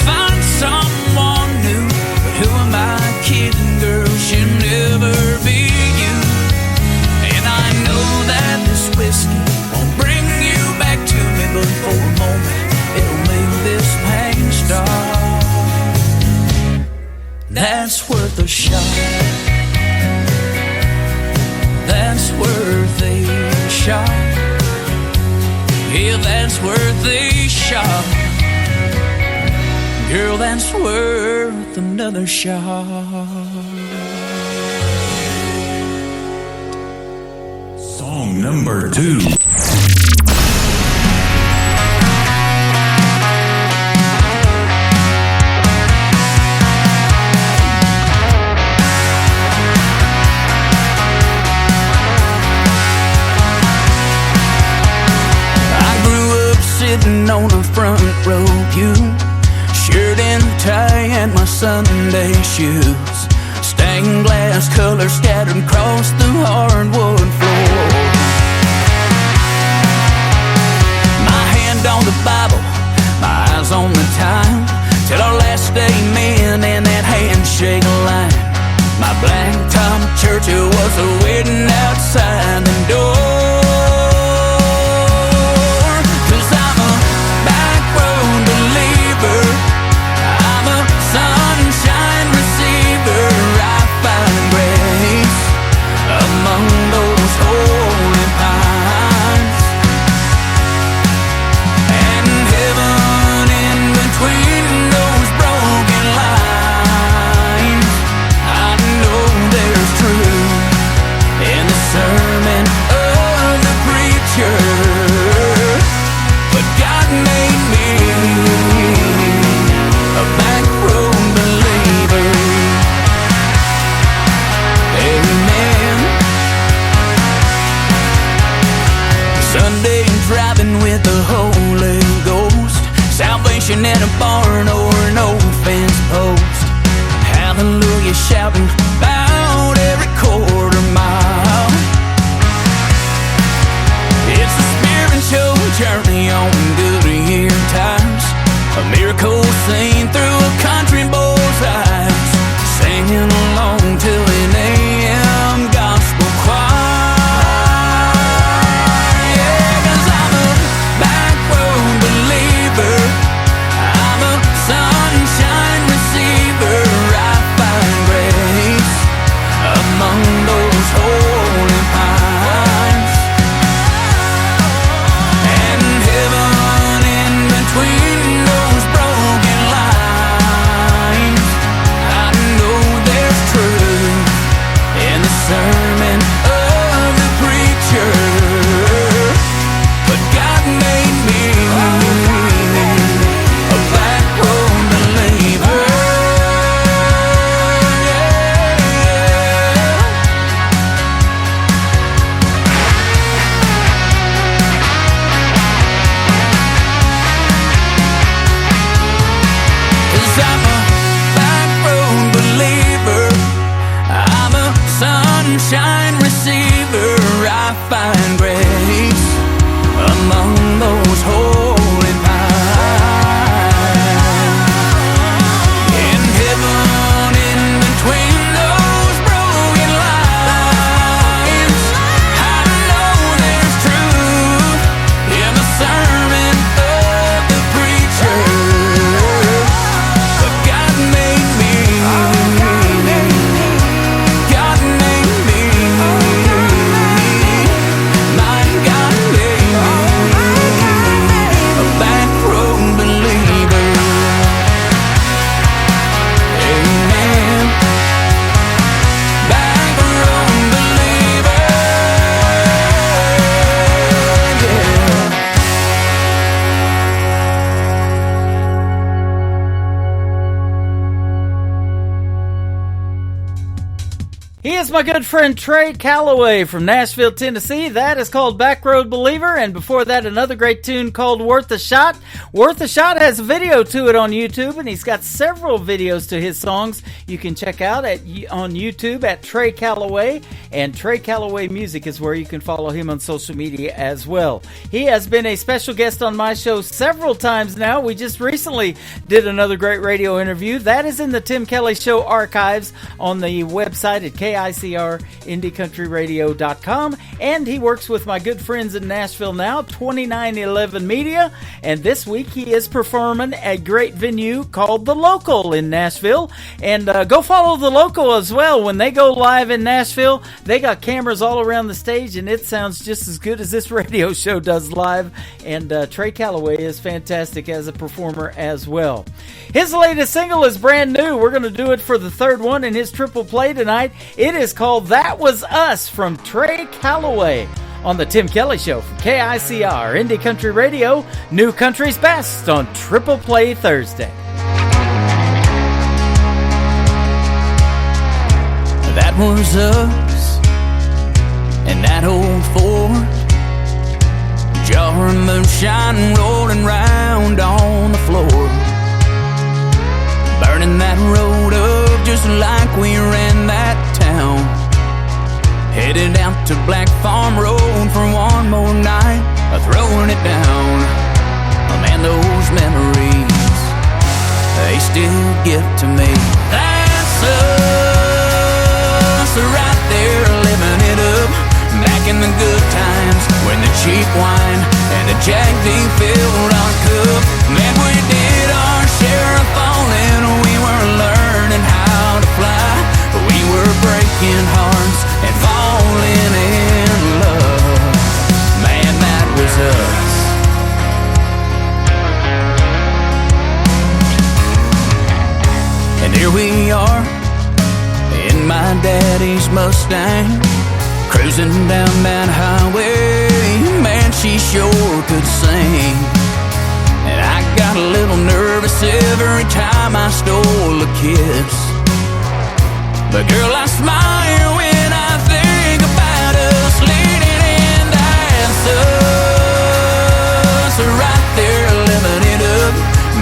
find someone new. But who am I kidding, girl? She'll never be you. And I know that this whiskey won't bring you back to me, but for a moment it'll make this pain stop. That's worth a shot. That's worth a shot. Yeah, that's worth a shot. Girl, that's worth another shot. Song number 2. Sitting on a front row pew, shirt and tie and my Sunday shoes, stained glass color scattered across the hardwood floor. My hand on the Bible, my eyes on the time, till our last amen and that handshake line. My black-top church, it was waiting outside the door. And heaven in between those broken lines. you shouting about every quarter mile. It's a spiritual journey on Goodyear tires, a miracle seen through a country boy's eyes, singing along to an AM gospel choir. Yeah, 'cause I'm a back road believer, I'm a sunshine receiver. I find grace among those holy pines, and heaven in between those broken lines. I know there's truth in the sermon of the preacher, but God made me a back road believer. Cause I'm a back road believer, I'm a sunshine receiver. I find grace among those holy pines, in heaven in between those broken lines. I know there's truth in the sermon of the preacher, but God made me, God made me, my God made me a back road believer. Amen. Back road believer. Yeah. He is my good friend Trey Calloway from Nashville, Tennessee. That is called Back Road Believer. And before that, another great tune called Worth a Shot. Worth a Shot has a video to it on YouTube, and he's got several videos to his songs you can check out on YouTube at Trey Calloway. And Trey Calloway Music is where you can follow him on social media as well. He has been a special guest on my show several times now. We just recently did another great radio interview. That is in the Tim Kelly Show archives on the website at KICR-IndieCountryRadio.com. And he works with my good friends in Nashville now, 2911 Media. And this week he is performing at a great venue called The Local in Nashville. And go follow The Local as well. When they go live in Nashville, they got cameras all around the stage, and it sounds just as good as this radio show does live. And Trey Calloway is fantastic as a performer as well. His latest single is brand new. We're going to do it for the third one in his triple play tonight. It is called That Was Us from Trey Calloway on the Tim Kelly Show from KICR Indie Country Radio, New Country's Best on Triple Play Thursday. That was us in that old Ford, jar of moonshine rolling round on the floor, burning that road up just like we ran that town, headed out to Black Farm Road for one more night of throwing it down. Oh man, those memories, they still get to me. That's us right there living it up, back in the good times when the cheap wine and the Jack D filled our cup. Man, we did our share of falling, we were learning how to fly, we were breaking hearts and falling in love. Man, that was us. And here we are in my daddy's Mustang, cruising down that highway. Man, she sure could sing. And I got a little nervous every time I stole a kiss. But girl, I smile when I think about us leaning in. That's us right there living it up,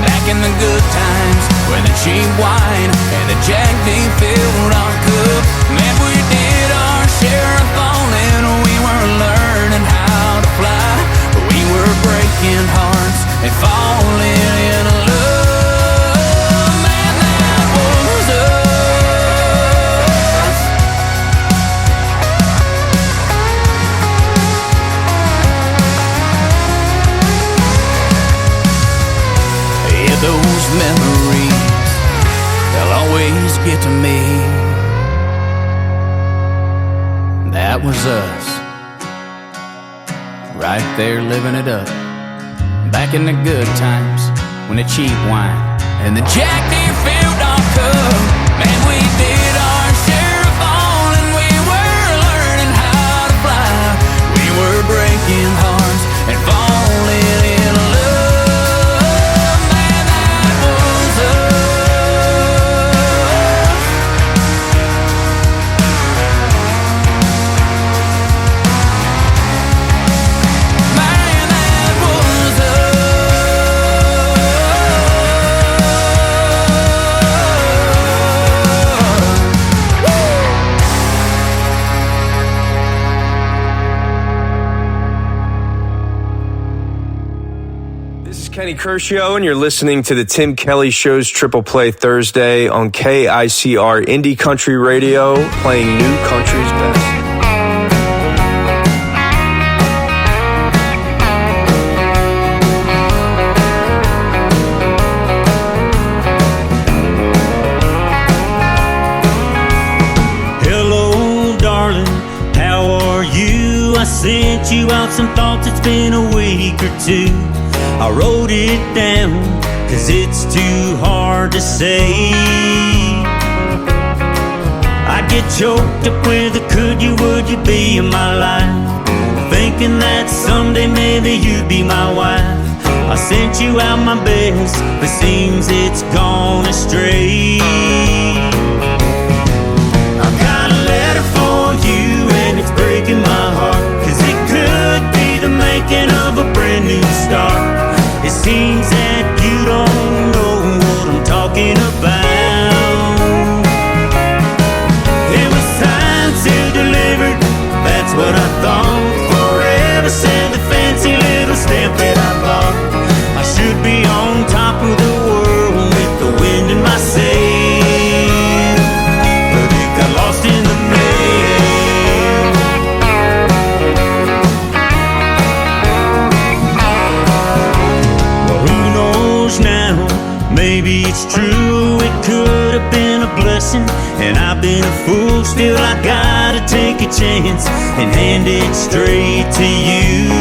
back in the good times when the cheap wine and the Jack D filled get to me. That was us, right there living it up. Back in the good times, when the cheap wine and the Jack Deerfield on cup. Man, we did our share of falling. We were learning how to fly. We were breaking hearts and falling in love. Man, that was us. Man, that was us. This is Kenny Kershaw, and you're listening to the Tim Kelly Show's Triple Play Thursday on KICR Indie Country Radio, playing new country's best. Hello, darling, how are you? I sent you out some thoughts, it's been a week or two. I wrote it down, cause it's too hard to say. I get choked up with a could you, would you be in my life, thinking that someday maybe you'd be my wife. I sent you out my best, but seems it's gone astray. I've got a letter for you and it's breaking my heart, cause it could be the making of a brand new start. It seems that you don't know what I'm talking about. It was signed, sealed, delivered, that's what I thought. Forever said the fancy little stamp that I bought. I should be on top of the world with the wind in my sail, but it got lost in the mail. Well, who knows now? Maybe it's true, it could have been a blessing, and I've been a fool. Still I gotta take a chance and hand it straight to you.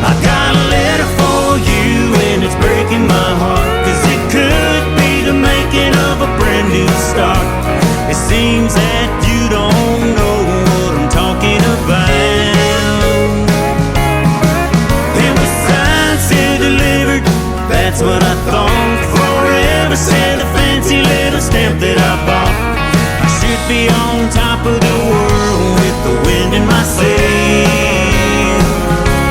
I got a letter for you and it's breaking my heart, cause it could be the making of a brand new start. It seems that you don't know what I'm talking about. It was signed, sealed, delivered, that's what I thought. Forever said the fancy little stamp that I bought. I should be on top of the world with the wind in my sail,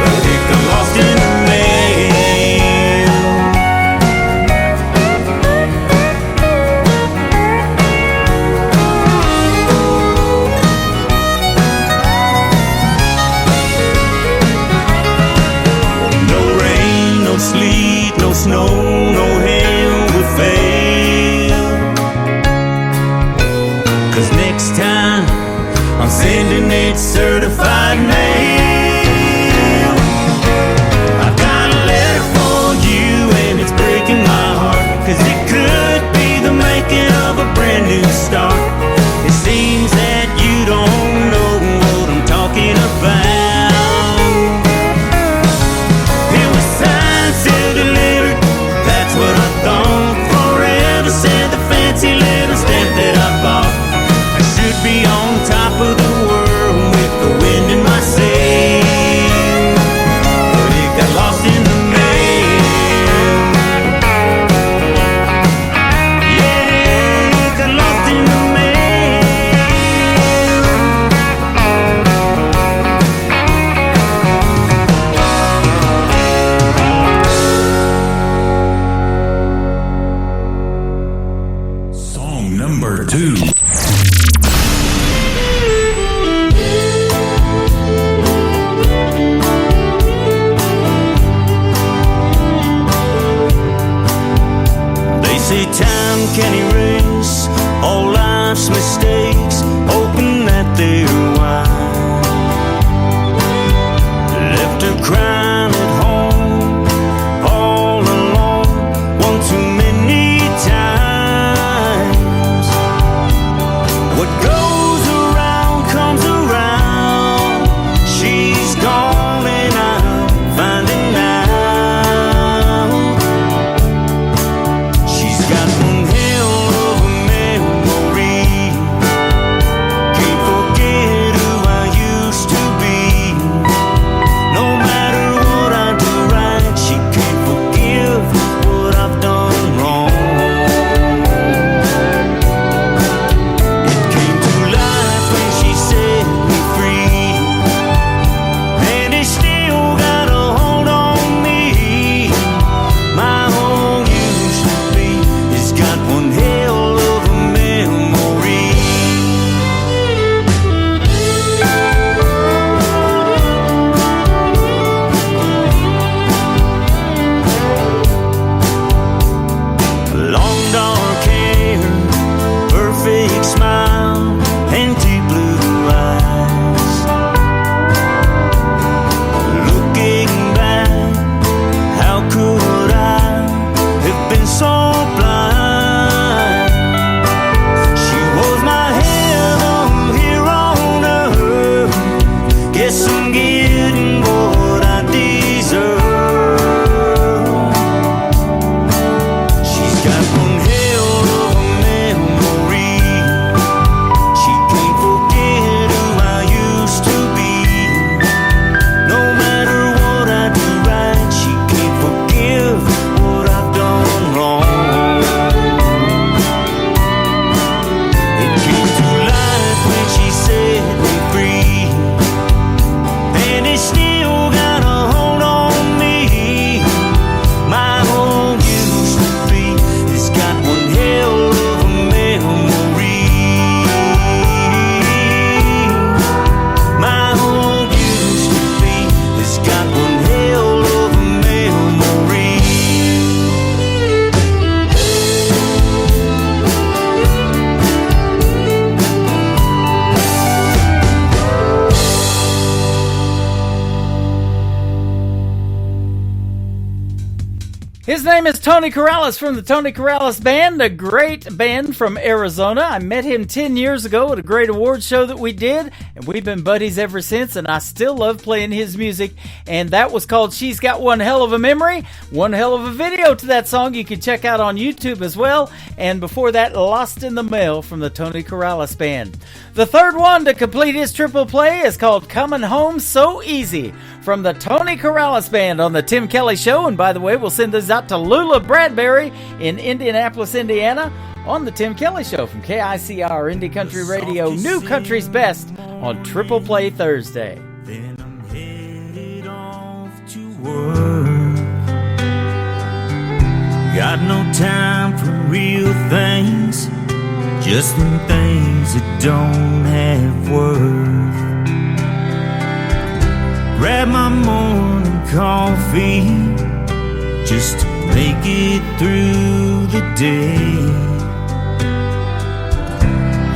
but it got lost in the mail. No rain, no sleet, no snow, no hail will fail, cause next time I'm sending it certified mail. I got a letter for you and it's breaking my heart, cause it could be the making of a brand new start. It seems that you don't know what I'm talking about. It was signed, sealed, delivered, that's what I thought. Forever said the fancy little stamp that I bought. I should be on top of the world with the wind in my sail, but it got lost in the mail. Yeah, it got lost in the Song number 2. They say time can erase all life's mistakes, hoping that they're wise. Left her crying at home, all alone, one too many times. His name is Tony Corrales from the Tony Corrales Band, a great band from Arizona. I met him 10 years ago at a great awards show that we did, and we've been buddies ever since, and I still love playing his music. And that was called She's Got One Hell of a Memory. One hell of a video to that song you can check out on YouTube as well. And before that, Lost in the Mail from the Tony Corrales Band. The third one to complete his triple play is called Coming Home So Easy from the Tony Corrales Band on the Tim Kelly Show. And by the way, we'll send this out to Lula Bradbury in Indianapolis, Indiana on the Tim Kelly Show from KICR Indie Country Radio, New Country's Best on Triple Play Thursday. Then I'm headed off to work. Got no time for real things, just them things that don't have worth. Grab my morning coffee just to make it through the day.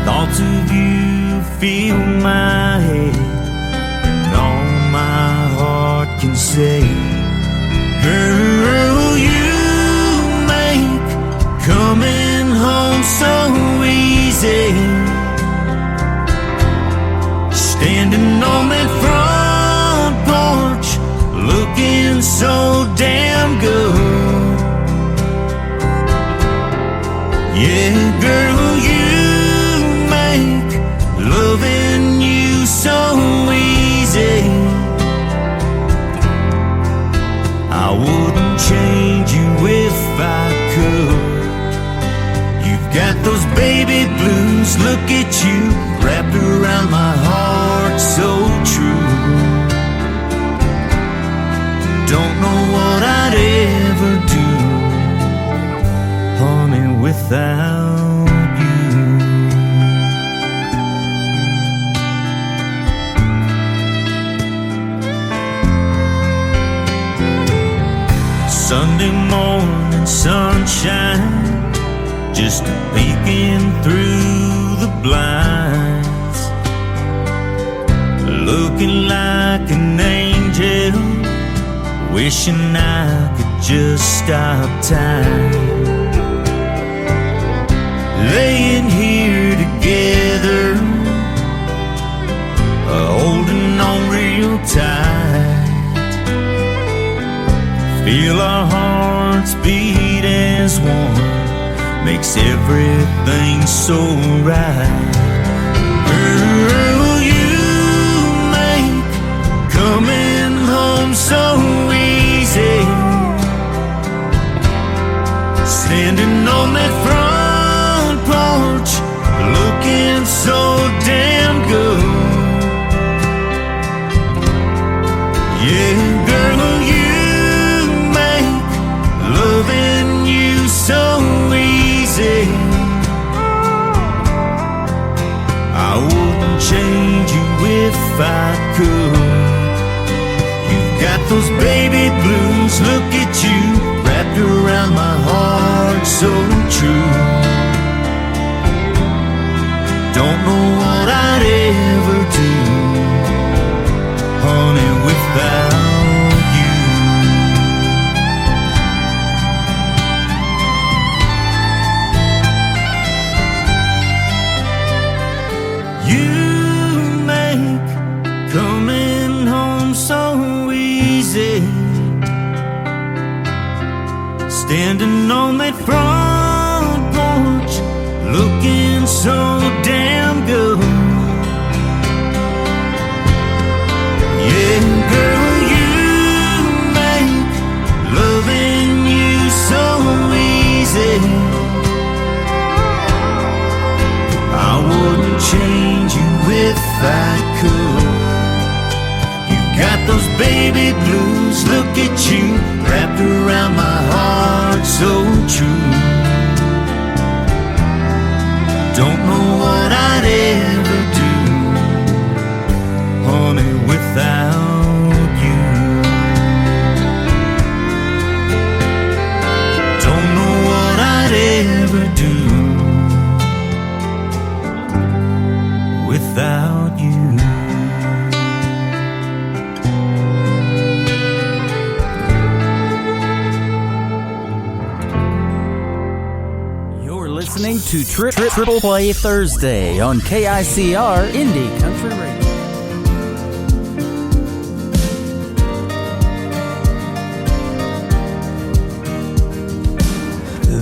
Thoughts of you fill my head, and all my heart can say, girl, you make coming home so easy. Standing on that front porch, looking so damn good. Yeah, girl, you make loving you so easy. I wouldn't change you if I could. You've got those baby blues, look at you, wrapped around my heart so true. Don't know what I'd ever do, honey, without you. Sunday morning sunshine, just peeking through the blinds, looking like an angel, wishing I could just stop time. Laying here together, holding on real tight. Feel our hearts beat as one, makes everything so right. Girl, you make coming home so easy. Standing on that front porch, looking so damn good. Yeah, girl, you make loving you so easy. I wouldn't change you if I could. You've got those baby blues, look at you, wrapped around my heart so true. Don't know what I'd ever do, honey, without you. You make coming home so easy. Standing on that front porch, looking so damn good. Yeah, girl, you make loving you so easy. I wouldn't change you if I could. You got those baby blues, look at you, wrapped around my heart so true. Don't know what I'd ever do, honey, without you. Don't know what I'd ever do without you. to Triple Play Thursday on KICR Indie Country Radio.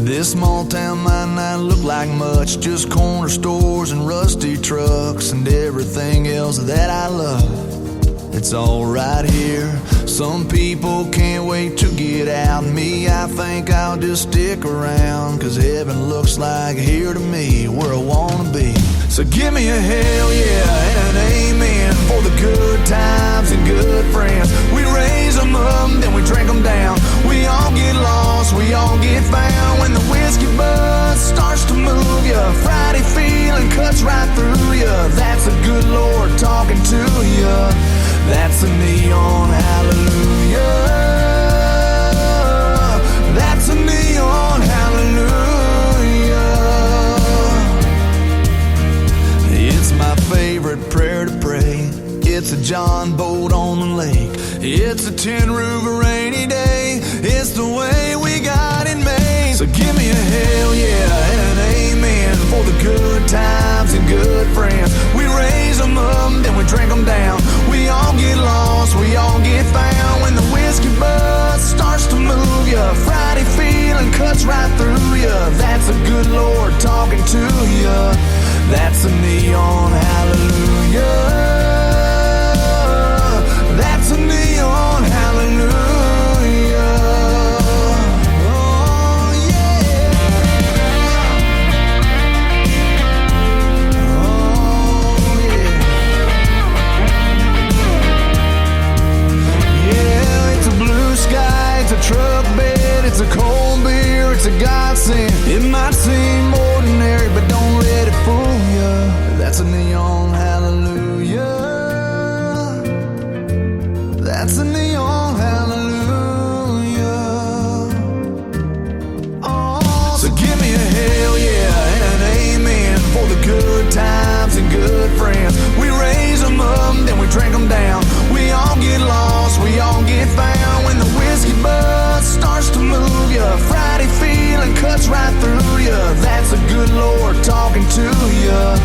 This small town might not look like much, just corner stores and rusty trucks and everything else that I love. It's all right here. Some people can't wait to get out. Me, I think I'll just stick around, 'cause heaven looks like here to me, where I wanna be. So give me a hell yeah and an amen for the good times and good friends. We raise them up, then we drink them down. We all get lost, we all get found. When the whiskey buzz starts to move ya, Friday feeling cuts right through ya. That's a good Lord talking to ya. That's a neon hallelujah. That's a neon hallelujah. It's my favorite prayer to pray. It's a John boat on the lake. It's a tin roof a rainy day. It's the way we got it made. So give me a hell yeah and an amen for the good times and good friends. We raise them up, then we drink them down. We all get lost, we all get found. When the whiskey buzz starts to move ya, Friday feeling cuts right through ya. That's a good Lord talking to ya. That's a neon hallelujah. That's a neon hallelujah. Oh yeah. Oh yeah. Yeah, it's a blue sky, it's a truck bed, it's a cold beer, it's a godsend. It might seem ordinary, but don't let it fool ya. That's a neon hallelujah. That's a neon hallelujah. Oh, so give me a hell yeah and an amen for the good times and good friends. We raise them up, then we drink them down. We all get lost, we all get found. When the whiskey buzz starts to move ya, Friday feeling cuts right through ya. That's a good Lord talking to ya.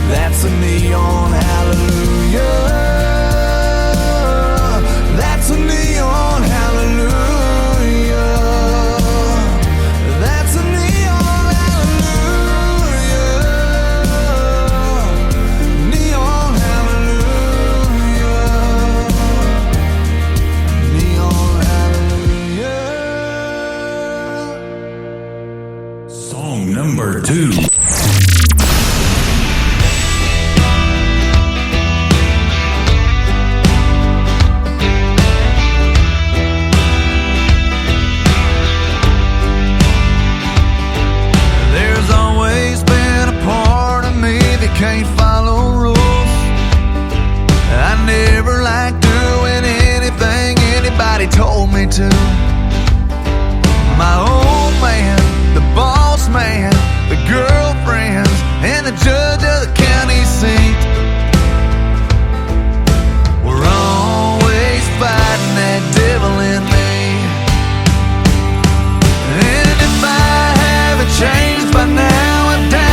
That's a neon hallelujah. That's a neon hallelujah. That's a neon hallelujah. Neon hallelujah. Neon hallelujah. Song number 2. Can't follow rules. I never liked doing anything anybody told me to. My old man, the boss man, the girlfriends, and the judge of the county seat. We're always fighting that devil in me. And if I haven't changed by now, I'm down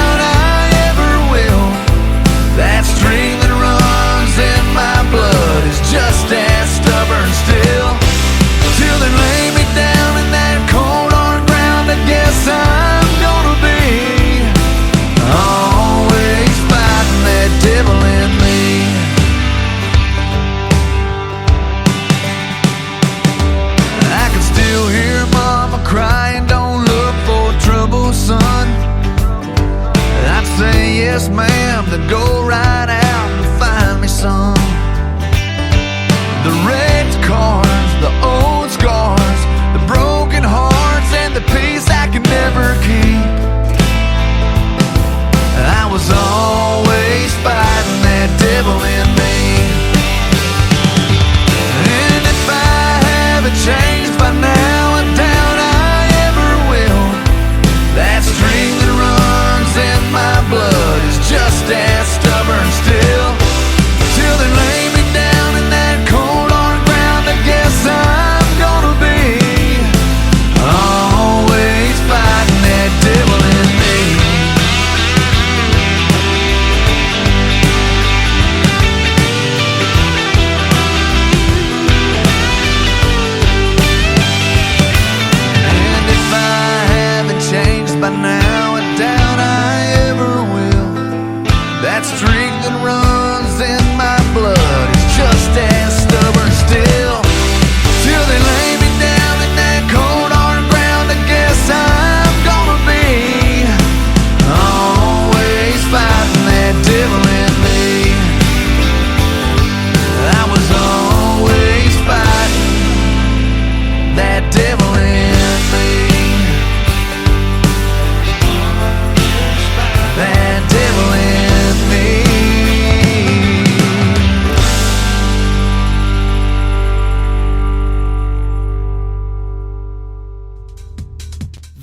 that stream that runs in my blood is just as stubborn still. Till they lay me down in that cold hard ground, I guess I'm gonna be always fighting that devil in me. I can still hear mama crying, don't look for trouble, son. I'd say yes ma'am, then go right out and find me some. The red cars, the old scars, the broken hearts, and the peace I can never keep. I was always fighting that devil in me. And if I haven't changed by now, I'm down I ever will. That stream that runs in my blood is just as stubborn still. Till they lay me down in that cold hard ground, I guess I'm gonna be always fighting that devil in me.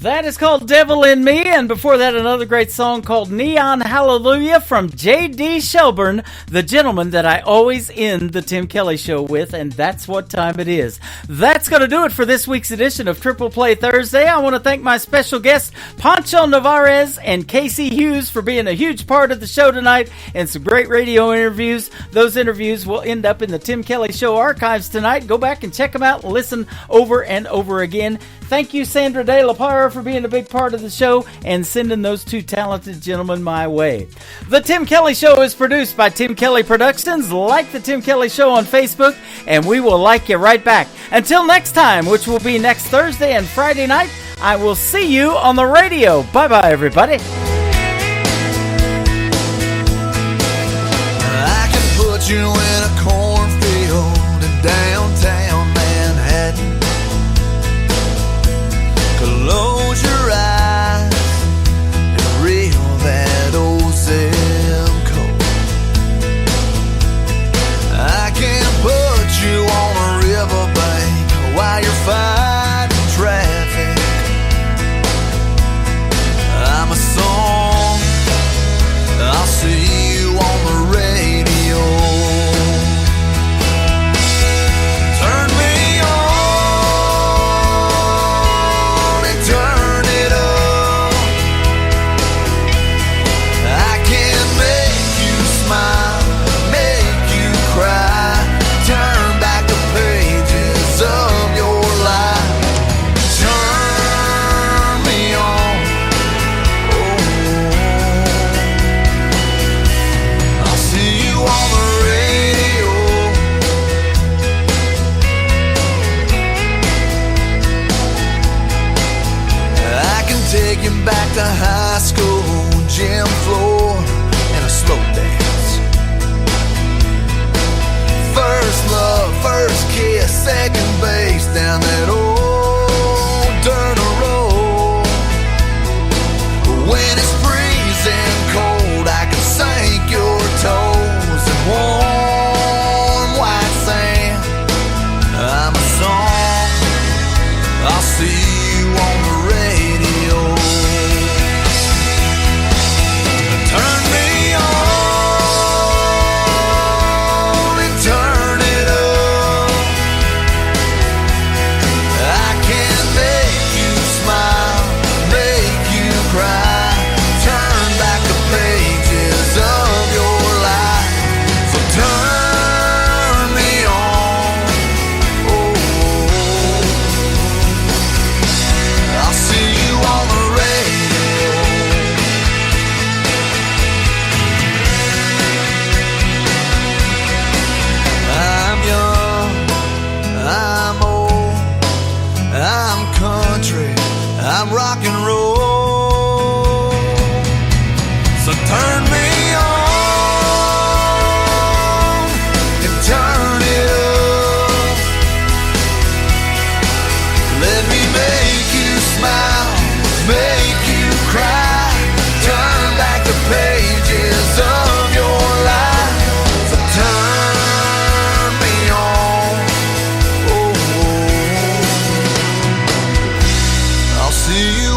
That is called Devil in Me, and before that, another great song called Neon Hallelujah from J.D. Shelburne, the gentleman that I always end the Tim Kelly Show with, and that's what time it is. That's going to do it for this week's edition of Triple Play Thursday. I want to thank my special guests, Pancho Navarez and Casey Hughes, for being a huge part of the show tonight, and some great radio interviews. Those interviews will end up in the Tim Kelly Show archives tonight. Go back and check them out and listen over and over again. Thank you, Sandra De La Parra, for being a big part of the show and sending those two talented gentlemen my way. The Tim Kelly Show is produced by Tim Kelly Productions. Like the Tim Kelly Show on Facebook, and we will like you right back. Until next time, which will be next Thursday and Friday night, I will see you on the radio. Bye-bye, everybody. I can put you in a cornfield in downtown Manhattan. Close your eyes and reel that old zip code. I can put you on a riverbank while you're fighting traffic. I'm a song, I'll see you on the radio. Turn me on and turn it up. I can make you smile, make you cry, turn back the pages of your life. Turn me on, oh, I'll see you on the radio. I can take you back to high school, gym floor, and a slow dance. First love, first kiss, second base down that old dirt road. When it's freezing cold, I can sink your toes in warm white sand. I'm a song, I'll see you on the radio. Turn me on and turn it up. I can make you smile, make you cry, turn back the pages of your life. So turn me on, oh, I'll see you on the radio. I'm young, I'm old, I'm country, I'm rock and roll. So turn me on and turn it up. Let me make you smile, make you cry, turn back the pages of your life. So turn me on, oh, I'll see you